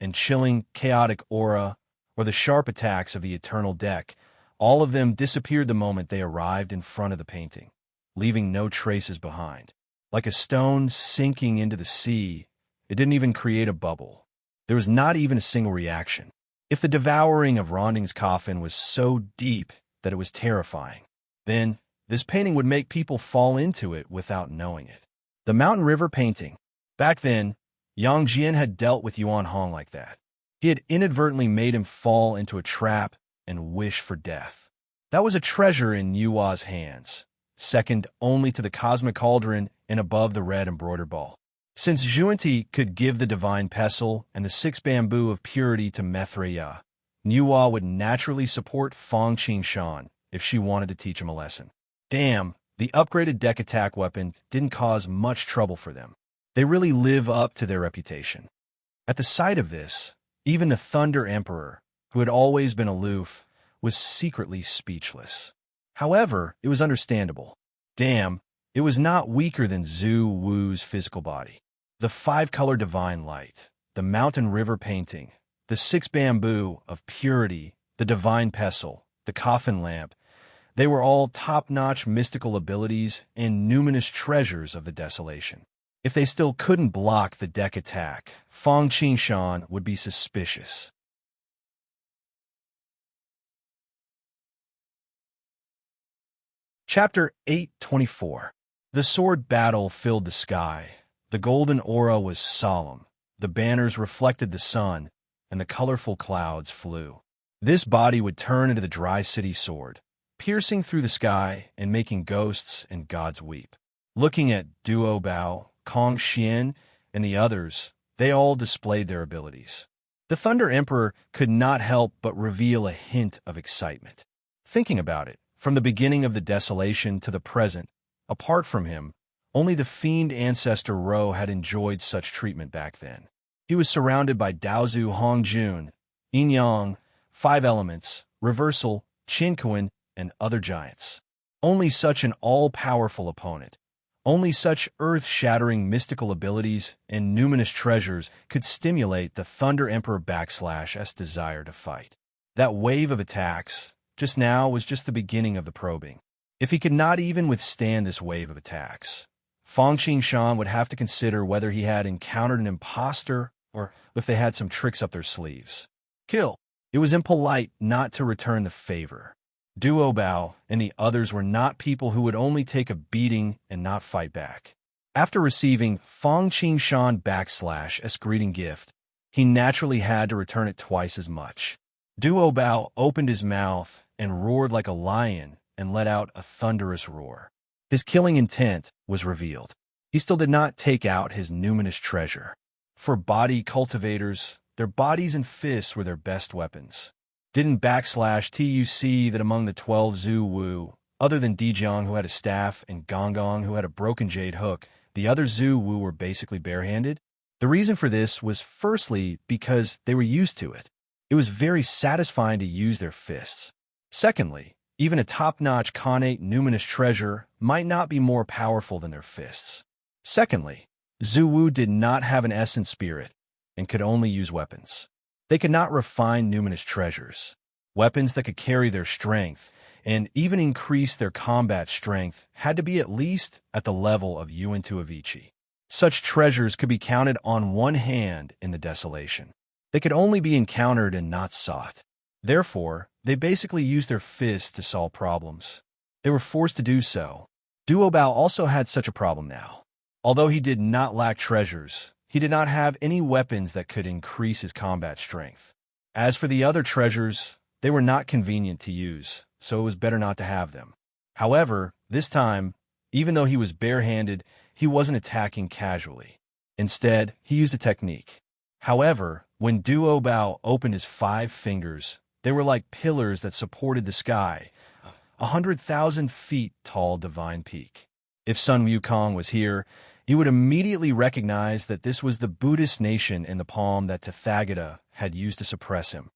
and chilling, chaotic aura, or the sharp attacks of the eternal deck, all of them disappeared the moment they arrived in front of the painting, leaving no traces behind. Like a stone sinking into the sea, it didn't even create a bubble. There was not even a single reaction. If the devouring of Ronding's coffin was so deep that it was terrifying, then this painting would make people fall into it without knowing it. The Mountain River painting. Back then, Yang Jian had dealt with Yuan Hong like that. He had inadvertently made him fall into a trap and wish for death. That was a treasure in Yua's hands, second only to the cosmic cauldron and above the red embroidered ball. Since Zhuanti could give the divine pestle and the 6 bamboo of purity to Methreya, Yua would naturally support Fang Qingshan if she wanted to teach him a lesson. Damn, the upgraded deck attack weapon didn't cause much trouble for them. They really live up to their reputation. At the sight of this, even the Thunder Emperor, who had always been aloof, was secretly speechless. However, it was understandable. Damn, it was not weaker than Zhu Wu's physical body. The 5-color divine light, the mountain river painting, the 6 bamboo of purity, the divine pestle, the coffin lamp, they were all top-notch mystical abilities and numinous treasures of the desolation. If they still couldn't block the deck attack, Fang Qingshan would be suspicious. Chapter 824. The sword battle filled the sky. The golden aura was solemn. The banners reflected the sun, and the colorful clouds flew. This body would turn into the Dry City sword, piercing through the sky and making ghosts and gods weep. Looking at Duo Bao, Kong Xian, and the others, they all displayed their abilities. The Thunder Emperor could not help but reveal a hint of excitement. Thinking about it, from the beginning of the desolation to the present, apart from him, only the fiend ancestor Ro had enjoyed such treatment back then. He was surrounded by Daozu Hongjun, Yin Yang, 5 elements, Reversal, Qin Kuan, and other giants. Only such an all-powerful opponent, only such earth-shattering mystical abilities and numinous treasures could stimulate the Thunder Emperor /S desire to fight. That wave of attacks, just now, was just the beginning of the probing. If he could not even withstand this wave of attacks, Fang Qingshan would have to consider whether he had encountered an imposter or if they had some tricks up their sleeves. Kill. It was impolite not to return the favor. Duo Bao and the others were not people who would only take a beating and not fight back. After receiving Fang Qingshan /S greeting gift, he naturally had to return it twice as much. Duo Bao opened his mouth and roared like a lion and let out a thunderous roar. His killing intent was revealed. He still did not take out his numinous treasure. For body cultivators, their bodies and fists were their best weapons. Didn't backslash TUC that among the 12 Zhu Wu, other than Dijiang who had a staff and Gonggong who had a broken jade hook, the other Zhu Wu were basically barehanded? The reason for this was firstly because they were used to it. It was very satisfying to use their fists. Secondly, even a top-notch Khanate numinous treasure might not be more powerful than their fists. Secondly, Zhu Wu did not have an essence spirit and could only use weapons. They could not refine numinous treasures. Weapons that could carry their strength and even increase their combat strength had to be at least at the level of Yuan to Avicii. Such treasures could be counted on one hand in the desolation. They could only be encountered and not sought. Therefore, they basically used their fists to solve problems. They were forced to do so. Duo Bao also had such a problem now. Although he did not lack treasures, he did not have any weapons that could increase his combat strength. As for the other treasures, they were not convenient to use, so it was better not to have them. However, this time, even though he was barehanded, he wasn't attacking casually. Instead, he used a technique. However, when Duo Bao opened his 5 fingers, they were like pillars that supported the sky, 100,000 feet tall divine peak. If Sun Wukong was here, he would immediately recognize that this was the Buddhist nation in the palm that Tathagata had used to suppress him.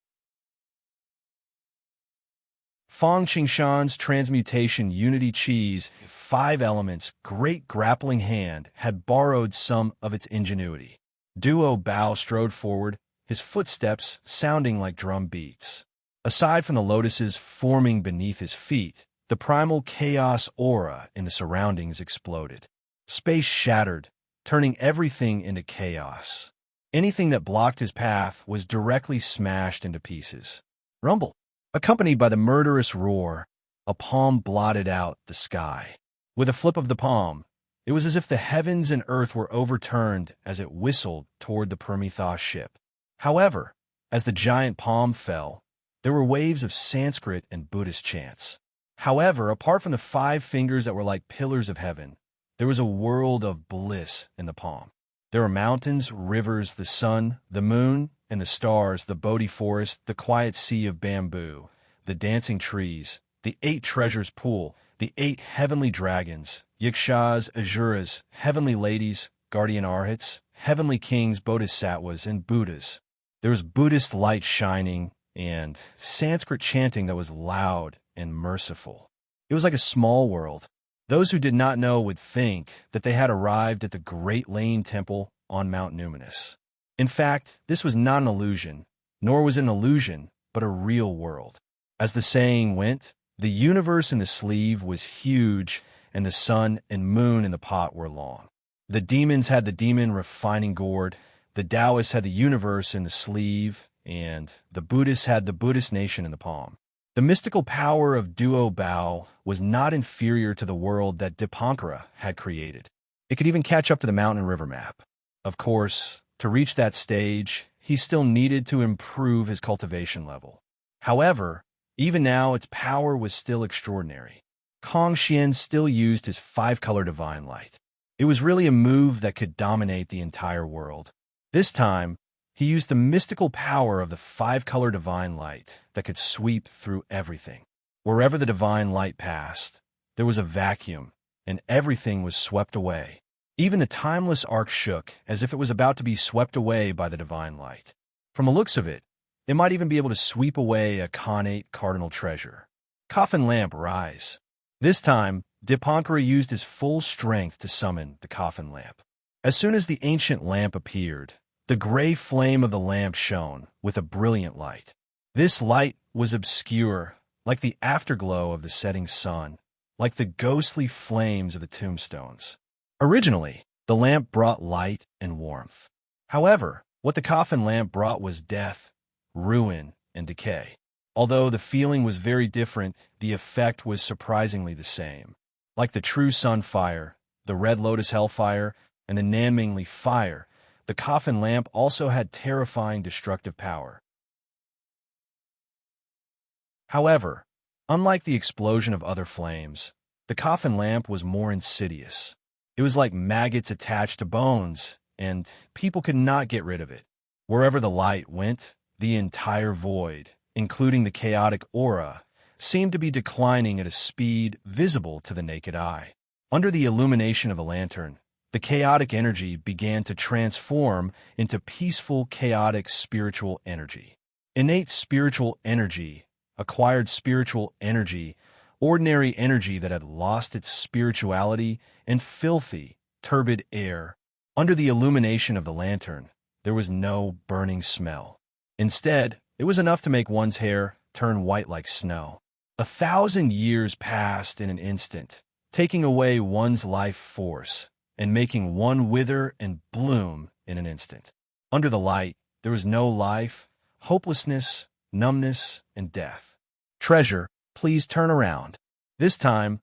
Fong Qingshan's transmutation unity cheese, 5 elements, great grappling hand, had borrowed some of its ingenuity. Duo Bao strode forward, his footsteps sounding like drum beats. Aside from the lotuses forming beneath his feet, the primal chaos aura in the surroundings exploded. Space shattered, turning everything into chaos. Anything that blocked his path was directly smashed into pieces. Rumble, accompanied by the murderous roar, a palm blotted out the sky. With a flip of the palm, it was as if the heavens and earth were overturned as it whistled toward the Prometheus ship. However, as the giant palm fell, there were waves of Sanskrit and Buddhist chants. However, apart from the 5 fingers that were like pillars of heaven, there was a world of bliss in the palm. There were mountains, rivers, the sun, the moon, and the stars, the Bodhi forest, the quiet sea of bamboo, the dancing trees, the 8 treasures pool, the 8 heavenly dragons, Yakshas, Asuras, heavenly ladies, guardian arhats, heavenly kings, bodhisattvas, and Buddhas. There was Buddhist light shining and Sanskrit chanting that was loud and merciful. It was like a small world. Those who did not know would think that they had arrived at the Great Lane Temple on Mount Numinous. In fact, this was not an illusion, nor was it an illusion, but a real world. As the saying went, the universe in the sleeve was huge, and the sun and moon in the pot were long. The demons had the demon refining gourd, the Taoists had the universe in the sleeve, and the Buddhists had the Buddhist nation in the palm. The mystical power of Duo Bao was not inferior to the world that Dipankara had created. It could even catch up to the mountain and river map. Of course, to reach that stage, he still needed to improve his cultivation level. However, even now its power was still extraordinary. Kong Xian still used his 5-color divine light. It was really a move that could dominate the entire world. This time, he used the mystical power of the 5-color divine light that could sweep through everything. Wherever the divine light passed, there was a vacuum, and everything was swept away. Even the timeless ark shook as if it was about to be swept away by the divine light. From the looks of it, it might even be able to sweep away a Khanate cardinal treasure. Coffin lamp, rise. This time, Dipankara used his full strength to summon the coffin lamp. As soon as the ancient lamp appeared, the gray flame of the lamp shone with a brilliant light. This light was obscure, like the afterglow of the setting sun, like the ghostly flames of the tombstones. Originally, the lamp brought light and warmth. However, what the coffin lamp brought was death, ruin, and decay. Although the feeling was very different, the effect was surprisingly the same. Like the true sun fire, the red lotus hellfire, and the Nanmingli fire, the coffin lamp also had terrifying destructive power. However, unlike the explosion of other flames, the coffin lamp was more insidious. It was like maggots attached to bones, and people could not get rid of it. Wherever the light went, the entire void, including the chaotic aura, seemed to be declining at a speed visible to the naked eye. Under the illumination of the lantern, the chaotic energy began to transform into peaceful, chaotic spiritual energy. Innate spiritual energy, acquired spiritual energy, ordinary energy that had lost its spirituality, and filthy, turbid air. Under the illumination of the lantern, there was no burning smell. Instead, it was enough to make one's hair turn white like snow. 1,000 years passed in an instant, taking away one's life force and making one wither and bloom in an instant. Under the light, there was no life, hopelessness, numbness, and death. Treasure, please turn around. This time,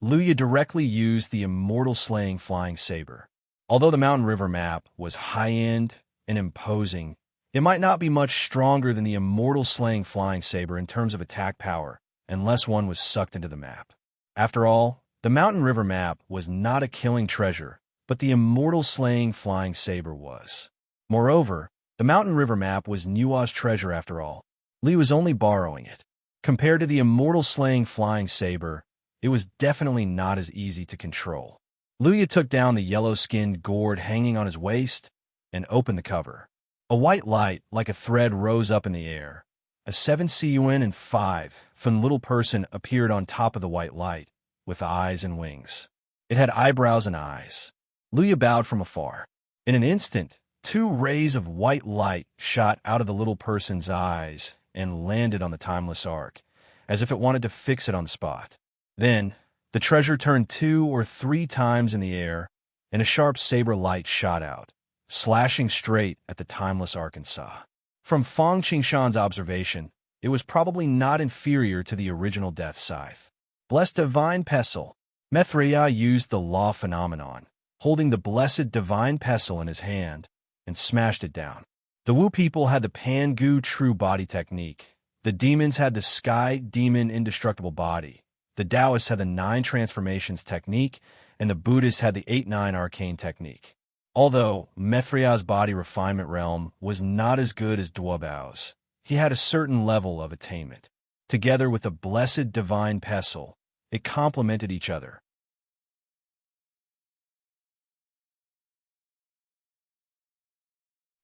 Luya directly used the immortal slaying flying saber. Although the Mountain River map was high-end and imposing, it might not be much stronger than the immortal slaying flying saber in terms of attack power, unless one was sucked into the map. After all, the Mountain River map was not a killing treasure, but the immortal slaying flying saber was. Moreover, the Mountain River map was Nua's treasure after all. Lee was only borrowing it. Compared to the immortal slaying flying saber, it was definitely not as easy to control. Luya took down the yellow-skinned gourd hanging on his waist and opened the cover. A white light like a thread rose up in the air. A 7CUN and 5 Fun little person appeared on top of the white light, with eyes and wings. It had eyebrows and eyes. Luya bowed from afar. In an instant, 2 rays of white light shot out of the little person's eyes and landed on the timeless ark, as if it wanted to fix it on the spot. Then, the treasure turned 2 or 3 times in the air, and a sharp saber light shot out, slashing straight at the timeless Arkansas. From Fong Qingshan's observation, it was probably not inferior to the original Death Scythe. Blessed Divine Pestle. Mithriya used the law phenomenon, holding the blessed Divine Pestle in his hand, and smashed it down. The Wu people had the Pangu True Body technique. The demons had the Sky Demon Indestructible Body. The Taoists had the 9 Transformations technique, and the Buddhists had the 8-9 Arcane technique. Although Mithriya's body refinement realm was not as good as Duobao's, he had a certain level of attainment. Together with the blessed Divine Pestle, it complemented each other.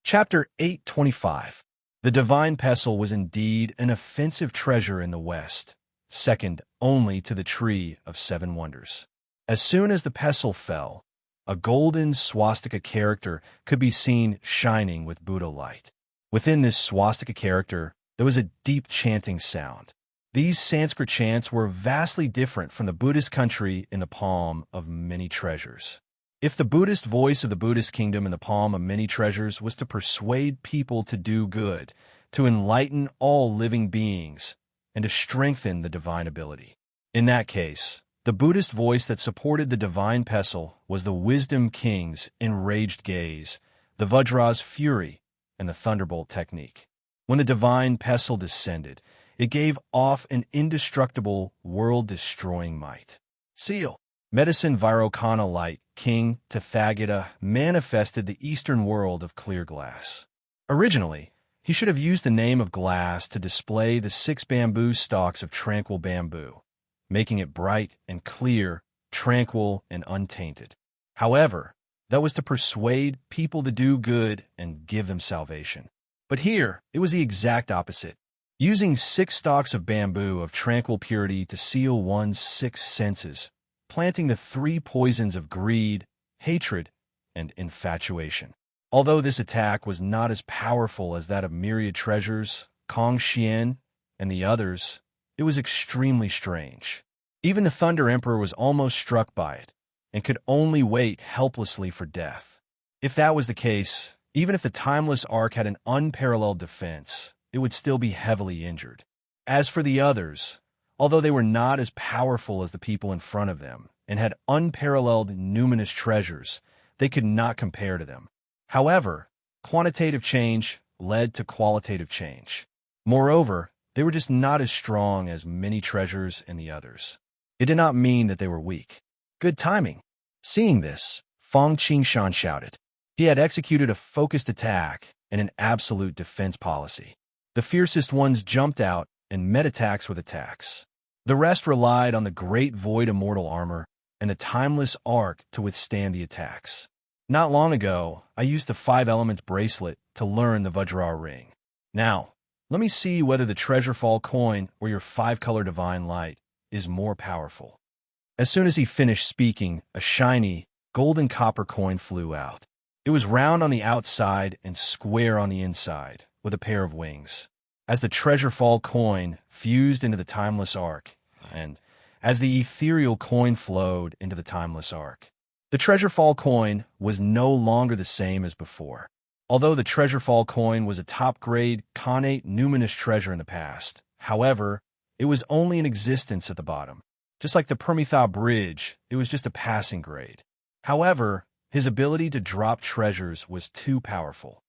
Chapter 825. The Divine Pestle was indeed an offensive treasure in the West, second only to the Tree of 7 Wonders. As soon as the pestle fell, a golden swastika character could be seen shining with Buddha light. Within this swastika character, there was a deep chanting sound. These Sanskrit chants were vastly different from the Buddhist country in the palm of many treasures. If the Buddhist voice of the Buddhist kingdom in the palm of many treasures was to persuade people to do good, to enlighten all living beings, and to strengthen the divine ability. In that case, the Buddhist voice that supported the Divine Pestle was the Wisdom King's enraged gaze, the Vajra's fury, and the Thunderbolt technique. When the Divine Pestle descended, it gave off an indestructible, world-destroying might. Seal. Medicine Vairocana Light, King Tathagata, manifested the eastern world of clear glass. Originally, he should have used the name of glass to display the 6 bamboo stalks of tranquil bamboo, making it bright and clear, tranquil and untainted. However, that was to persuade people to do good and give them salvation. But here, it was the exact opposite. Using 6 stalks of bamboo of tranquil purity to seal one's 6 senses, planting the 3 poisons of greed, hatred, and infatuation. Although this attack was not as powerful as that of myriad treasures, Kong Xian, and the others, it was extremely strange. Even the Thunder Emperor was almost struck by it, and could only wait helplessly for death. If that was the case, even if the Timeless Ark had an unparalleled defense, it would still be heavily injured. As for the others, although they were not as powerful as the people in front of them, and had unparalleled numinous treasures, they could not compare to them. However, quantitative change led to qualitative change. Moreover, They were just not as strong as many treasures in the others. It did not mean that they were weak. Good timing. Seeing this, Fang Qingshan shouted. He had executed a focused attack and an absolute defense policy. The fiercest ones jumped out and met attacks with attacks. The rest relied on the great void immortal armor and the timeless arc to withstand the attacks. Not long ago, I used the 5 elements bracelet to learn the Vajra ring. Now, let me see whether the treasure fall coin or your 5-color divine light is more powerful. As soon as he finished speaking, a shiny, golden copper coin flew out. It was round on the outside and square on the inside, with a pair of wings. As the treasure fall coin fused into the timeless arc, and as the ethereal coin flowed into the timeless arc, the treasure fall coin was no longer the same as before. Although the treasure fall coin was a top-grade, connate numinous treasure in the past, however, it was only in existence at the bottom. Just like the Permitha Bridge, it was just a passing grade. However, his ability to drop treasures was too powerful.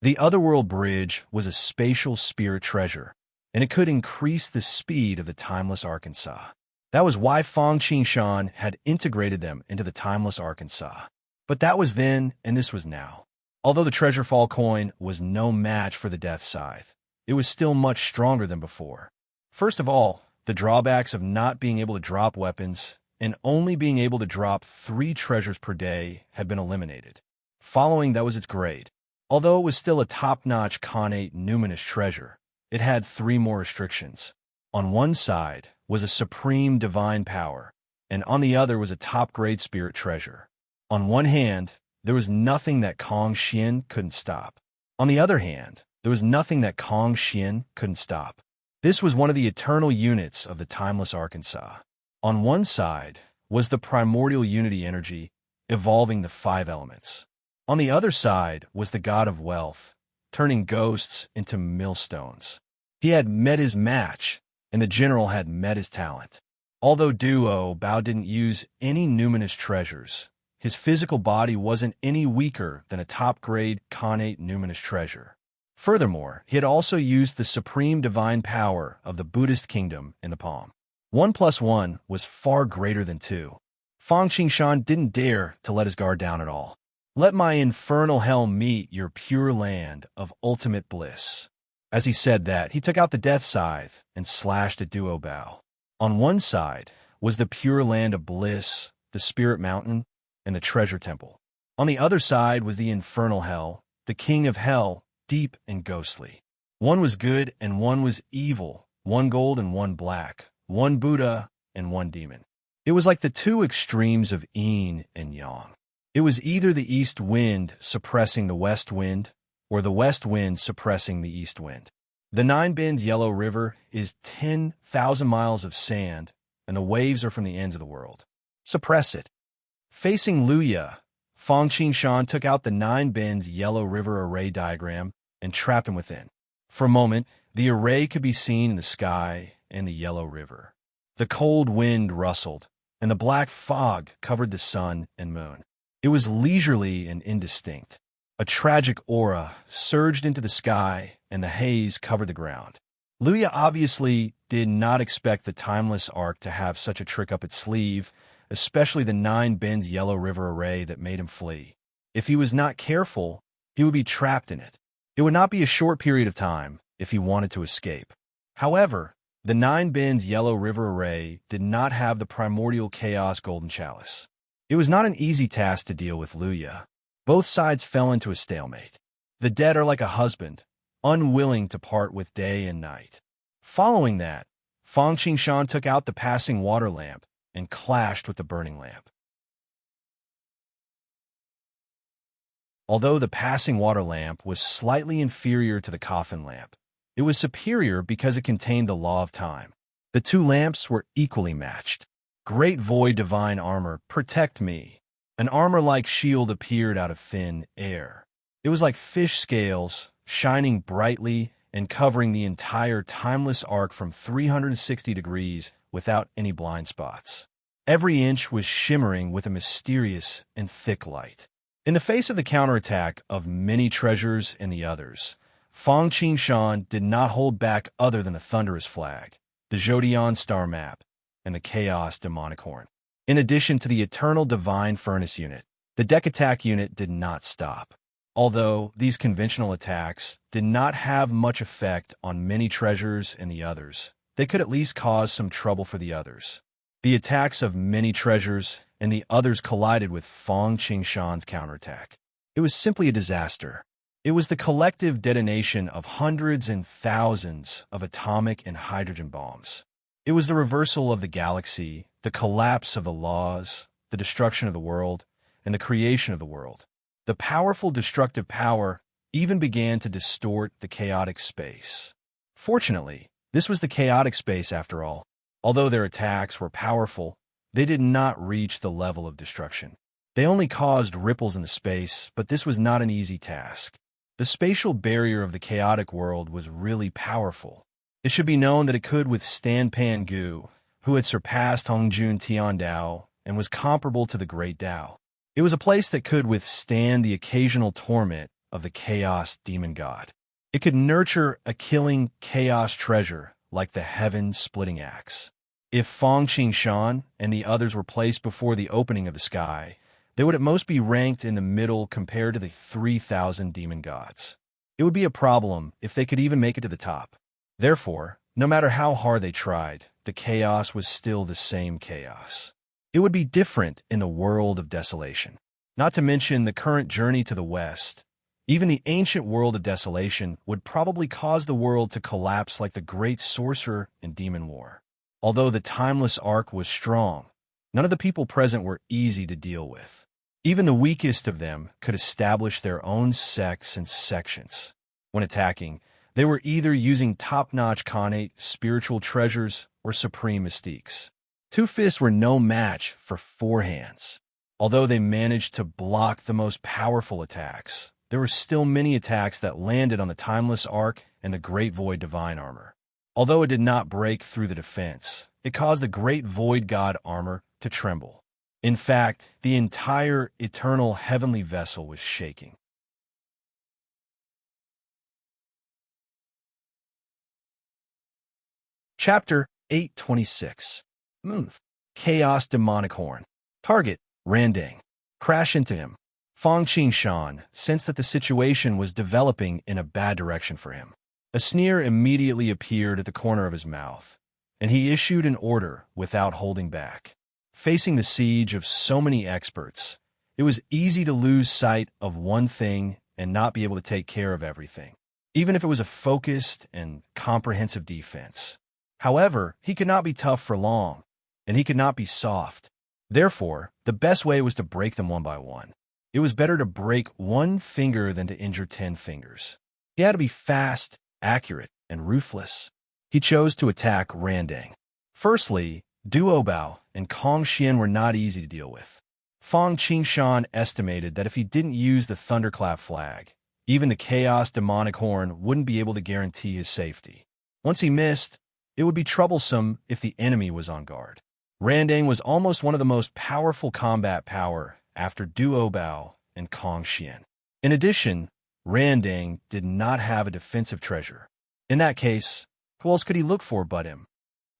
The Otherworld Bridge was a spatial spirit treasure, and it could increase the speed of the timeless Arkansas. That was why Fang Qingshan had integrated them into the timeless Arkansas. But that was then, and this was now. Although the treasure fall coin was no match for the Death Scythe, it was still much stronger than before. First of all, the drawbacks of not being able to drop weapons and only being able to drop 3 treasures per day had been eliminated. Following that was its grade. Although it was still a top-notch connate numinous treasure, it had 3 more restrictions. On one side was a supreme divine power, and on the other was a top-grade spirit treasure. On one hand, there was nothing that Kong Xian couldn't stop. On the other hand, there was nothing that Kong Xian couldn't stop. This was one of the eternal units of the timeless Arkansas. On one side was the primordial unity energy, evolving the 5 elements. On the other side was the god of wealth, turning ghosts into millstones. He had met his match, and the general had met his talent. Although Duo Bao didn't use any numinous treasures, his physical body wasn't any weaker than a top-grade connate numinous treasure. Furthermore, he had also used the supreme divine power of the Buddhist kingdom in the palm. 1 + 1 was far greater than 2. Fang Qingshan didn't dare to let his guard down at all. Let my infernal hell meet your pure land of ultimate bliss. As he said that, he took out the death scythe and slashed at Duo Bao. On one side was the pure land of bliss, the spirit mountain, and the treasure temple. On the other side was the infernal hell, the king of hell, deep and ghostly. One was good and one was evil, one gold and one black, one Buddha and one demon. It was like the 2 extremes of yin and yang. It was either the east wind suppressing the west wind, or the west wind suppressing the east wind. The 9 Bends Yellow River is 10,000 miles of sand, and the waves are from the ends of the world. Suppress it. Facing Luya, Fang Qingshan took out the 9 Bends Yellow River array diagram and trapped him within. For a moment, the array could be seen in the sky and the Yellow River. The cold wind rustled, and the black fog covered the sun and moon. It was leisurely and indistinct. A tragic aura surged into the sky, and the haze covered the ground. Luya obviously did not expect the timeless arc to have such a trick up its sleeve, especially the 9 Bends Yellow River array that made him flee. If he was not careful, he would be trapped in it. It would not be a short period of time if he wanted to escape. However, the 9 Bends Yellow River array did not have the primordial chaos golden chalice. It was not an easy task to deal with Luya. Both sides fell into a stalemate. The dead are like a husband, unwilling to part with day and night. Following that, Fang Qingshan took out the passing water lamp and clashed with the burning lamp. Although the passing water lamp was slightly inferior to the coffin lamp, it was superior because it contained the law of time. The 2 lamps were equally matched. Great void divine armor, protect me. An armor-like shield appeared out of thin air. It was like fish scales, shining brightly and covering the entire timeless arc from 360 degrees without any blind spots. Every inch was shimmering with a mysterious and thick light. In the face of the counterattack of many treasures and the others, Fang Qingshan did not hold back other than the Thunderous Flag, the Zhodian Star Map, and the Chaos Demonic Horn. In addition to the Eternal Divine Furnace unit, the deck attack unit did not stop. Although these conventional attacks did not have much effect on many treasures and the others, they could at least cause some trouble for the others. The attacks of many treasures and the others collided with Fang Qingshan's counterattack. It was simply a disaster. It was the collective detonation of hundreds and thousands of atomic and hydrogen bombs. It was the reversal of the galaxy, the collapse of the laws, the destruction of the world, and the creation of the world. The powerful destructive power even began to distort the chaotic space. Fortunately, this was the chaotic space after all. Although their attacks were powerful, they did not reach the level of destruction. They only caused ripples in the space, but this was not an easy task. The spatial barrier of the chaotic world was really powerful. It should be known that it could withstand Pan Gu, who had surpassed Hongjun Tiandao and was comparable to the Great Tao. It was a place that could withstand the occasional torment of the Chaos Demon God. It could nurture a killing chaos treasure like the Heaven-Splitting Axe. If Fang Qingshan and the others were placed before the opening of the sky, they would at most be ranked in the middle compared to the 3,000 demon gods. It would be a problem if they could even make it to the top. Therefore, no matter how hard they tried, the chaos was still the same chaos. It would be different in the world of desolation. Not to mention the current journey to the west. Even the ancient world of desolation would probably cause the world to collapse like the great sorcerer in Demon War. Although the timeless arc was strong, none of the people present were easy to deal with. Even the weakest of them could establish their own sects and sections. When attacking, they were either using top-notch Khanate spiritual treasures or supreme mystiques. Two fists were no match for four hands. Although they managed to block the most powerful attacks, there were still many attacks that landed on the Timeless Arc and the Great Void Divine Armor. Although it did not break through the defense, it caused the Great Void God Armor to tremble. In fact, the entire eternal heavenly vessel was shaking. Chapter 826. Chaos Demonic Horn. Target, Randang. Crash into him. Fang Qingshan sensed that the situation was developing in a bad direction for him. A sneer immediately appeared at the corner of his mouth, and he issued an order without holding back. Facing the siege of so many experts, it was easy to lose sight of one thing and not be able to take care of everything, even if it was a focused and comprehensive defense. However, he could not be tough for long, and he could not be soft. Therefore, the best way was to break them one by one. It was better to break one finger than to injure 10 fingers. He had to be fast, accurate, and ruthless. He chose to attack Randang. Firstly, Duobao and Kong Xian were not easy to deal with. Fang Qingshan estimated that if he didn't use the Thunderclap flag, even the Chaos Demonic Horn wouldn't be able to guarantee his safety. Once he missed, it would be troublesome if the enemy was on guard. Randang was almost one of the most powerful combat power after Duobao and Kong Xian. In addition, Randang did not have a defensive treasure. In that case, who else could he look for but him?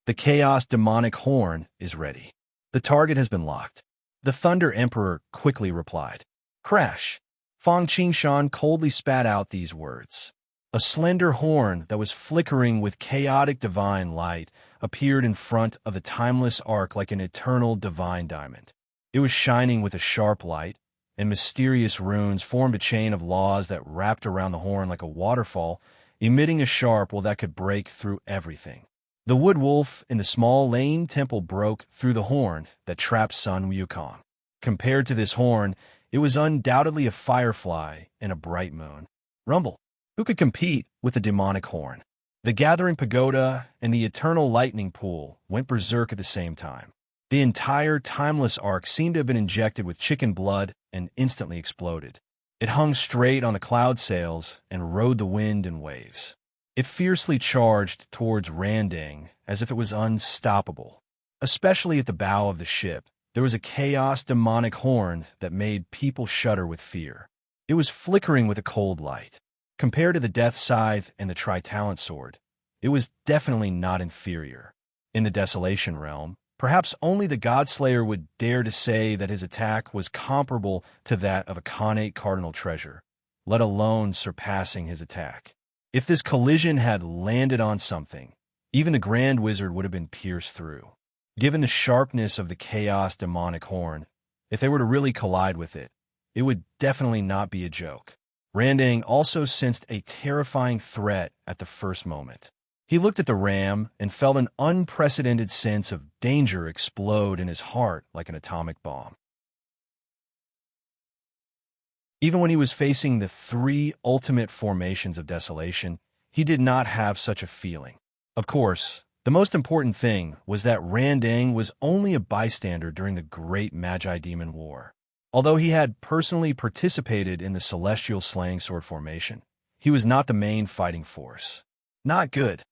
The Chaos Demonic Horn is ready. The target has been locked. The Thunder Emperor quickly replied. Crash! Fang Qingshan coldly spat out these words. A slender horn that was flickering with chaotic divine light appeared in front of the timeless arc like an eternal divine diamond. It was shining with a sharp light, and mysterious runes formed a chain of laws that wrapped around the horn like a waterfall, emitting a sharp that could break through everything. The wood wolf in the small lane temple broke through the horn that trapped Sun Wukong. Compared to this horn, it was undoubtedly a firefly and a bright moon. Rumble. Who could compete with the demonic horn? The gathering pagoda and the eternal lightning pool went berserk at the same time. The entire timeless arc seemed to have been injected with chicken blood and instantly exploded. It hung straight on the cloud sails and rode the wind in waves. It fiercely charged towards Randang as if it was unstoppable. Especially at the bow of the ship, there was a chaos demonic horn that made people shudder with fear. It was flickering with a cold light. Compared to the Death Scythe and the Tri-Talent Sword, it was definitely not inferior. In the Desolation realm, perhaps only the Godslayer would dare to say that his attack was comparable to that of a Khanate Cardinal Treasure, let alone surpassing his attack. If this collision had landed on something, even the Grand Wizard would have been pierced through. Given the sharpness of the Chaos Demonic Horn, if they were to really collide with it, it would definitely not be a joke. Randang also sensed a terrifying threat at the first moment. He looked at the ram and felt an unprecedented sense of danger explode in his heart like an atomic bomb. Even when he was facing the three ultimate formations of desolation, he did not have such a feeling. Of course, the most important thing was that Randang was only a bystander during the Great Magi-Demon War. Although he had personally participated in the Celestial Slaying Sword formation, he was not the main fighting force. Not good.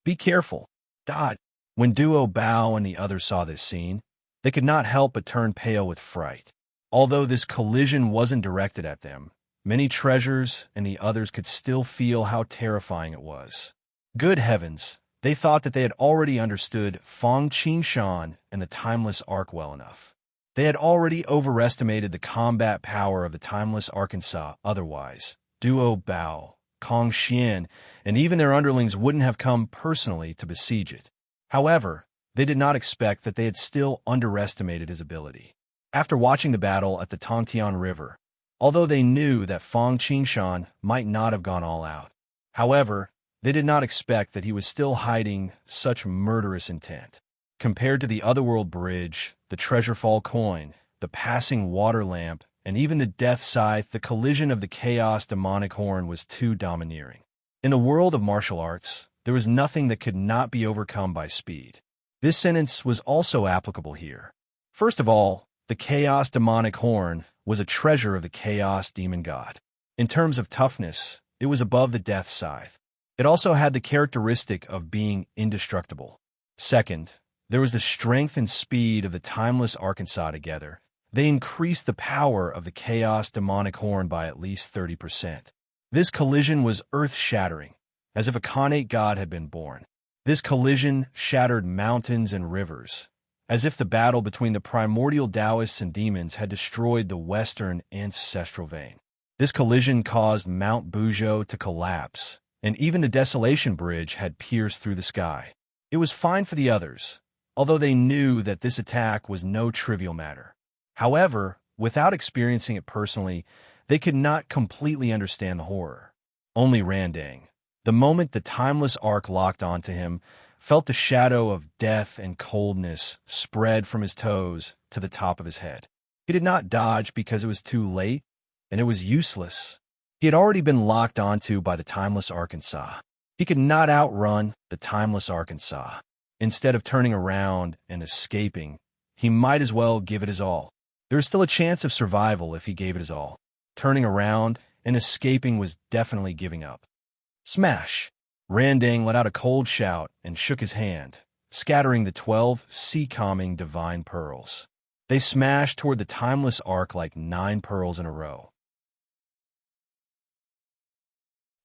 Be careful. Dot. When Duo Bao and the others saw this scene, they could not help but turn pale with fright. Although this collision wasn't directed at them, many treasures and the others could still feel how terrifying it was. Good heavens, they thought that they had already understood Feng Qingshan and the Timeless Arc well enough. They had already overestimated the combat power of the Timeless Arkansas otherwise. Duo Bao, Kong Xian, and even their underlings wouldn't have come personally to besiege it. However, they did not expect that they had still underestimated his ability. After watching the battle at the Tongtian River, although they knew that Feng Qingshan might not have gone all out, however, they did not expect that he was still hiding such murderous intent. Compared to the Otherworld Bridge, the Treasurefall Coin, the Passing Water Lamp, and even the Death Scythe, the collision of the Chaos Demonic Horn was too domineering. In the world of martial arts, there was nothing that could not be overcome by speed. This sentence was also applicable here. First of all, the Chaos Demonic Horn was a treasure of the Chaos Demon God. In terms of toughness, it was above the Death Scythe. It also had the characteristic of being indestructible. Second, there was the strength and speed of the Timeless Arkansas together. They increased the power of the Chaos Demonic Horn by at least 30%. This collision was earth-shattering, as if a Khanate god had been born. This collision shattered mountains and rivers, as if the battle between the primordial Taoists and demons had destroyed the western ancestral vein. This collision caused Mount Buzhou to collapse, and even the Desolation Bridge had pierced through the sky. It was fine for the others, although they knew that this attack was no trivial matter. However, without experiencing it personally, they could not completely understand the horror. Only Randang, the moment the Timeless Arc locked onto him, felt the shadow of death and coldness spread from his toes to the top of his head. He did not dodge because it was too late, and it was useless. He had already been locked onto by the Timeless Arkansas. He could not outrun the Timeless Arkansas. Instead of turning around and escaping, he might as well give it his all. There was still a chance of survival if he gave it his all. Turning around and escaping was definitely giving up. Smash! Randang let out a cold shout and shook his hand, scattering the 12 sea-calming divine pearls. They smashed toward the Timeless Arc like 9 pearls in a row.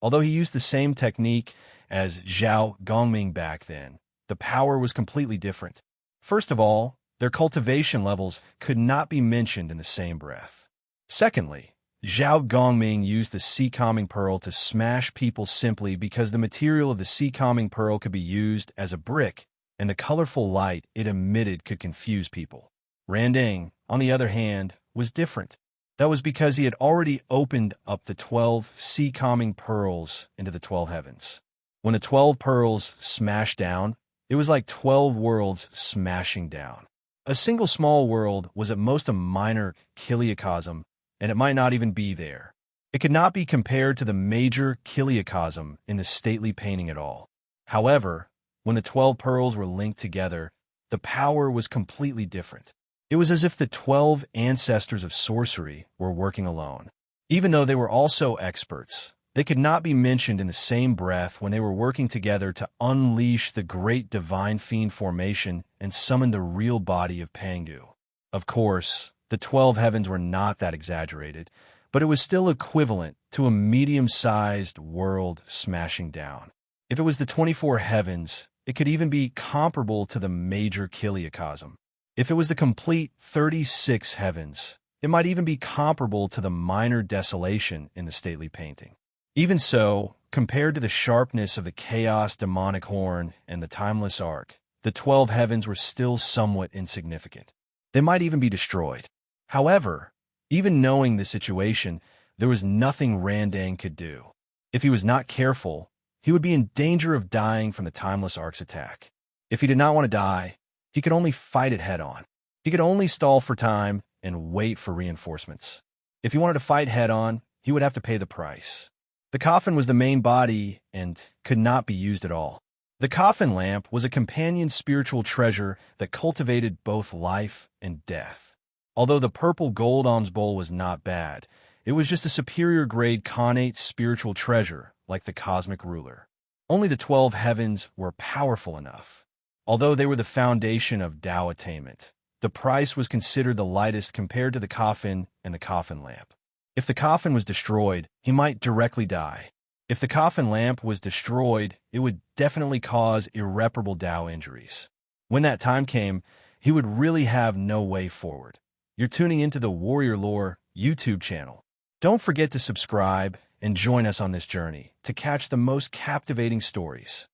Although he used the same technique as Zhao Gongming back then, the power was completely different. First of all, their cultivation levels could not be mentioned in the same breath. Secondly, Zhao Gongming used the sea-calming pearl to smash people simply because the material of the sea-calming pearl could be used as a brick, and the colorful light it emitted could confuse people. Randang, on the other hand, was different. That was because he had already opened up the 12 sea-calming pearls into the 12 heavens. When the 12 pearls smashed down, it was like 12 worlds smashing down. A single small world was at most a minor kiliacosm, and it might not even be there. It could not be compared to the major kiliacosm in the stately painting at all. However, when the 12 pearls were linked together, the power was completely different. It was as if the 12 ancestors of sorcery were working alone. Even though they were also experts, they could not be mentioned in the same breath when they were working together to unleash the great divine fiend formation and summon the real body of Pangu. Of course, the 12 heavens were not that exaggerated, but it was still equivalent to a medium-sized world smashing down. If it was the 24 heavens, it could even be comparable to the major kiliacosm. If it was the complete 36 heavens, it might even be comparable to the minor desolation in the stately painting. Even so, compared to the sharpness of the chaos demonic horn and the timeless arc, the 12 heavens were still somewhat insignificant. They might even be destroyed. However, even knowing the situation, there was nothing Randan could do. If he was not careful, he would be in danger of dying from the timeless arc's attack. If he did not want to die, he could only fight it head-on. He could only stall for time and wait for reinforcements. If he wanted to fight head-on, he would have to pay the price. The coffin was the main body and could not be used at all. The coffin lamp was a companion spiritual treasure that cultivated both life and death. Although the purple gold alms bowl was not bad, it was just a superior grade connate spiritual treasure like the cosmic ruler. Only the 12 heavens were powerful enough. Although they were the foundation of Tao attainment, the price was considered the lightest compared to the coffin and the coffin lamp. If the coffin was destroyed, he might directly die. If the coffin lamp was destroyed, it would definitely cause irreparable Tao injuries. When that time came, he would really have no way forward. You're tuning into the Warrior Lore YouTube channel. Don't forget to subscribe and join us on this journey to catch the most captivating stories.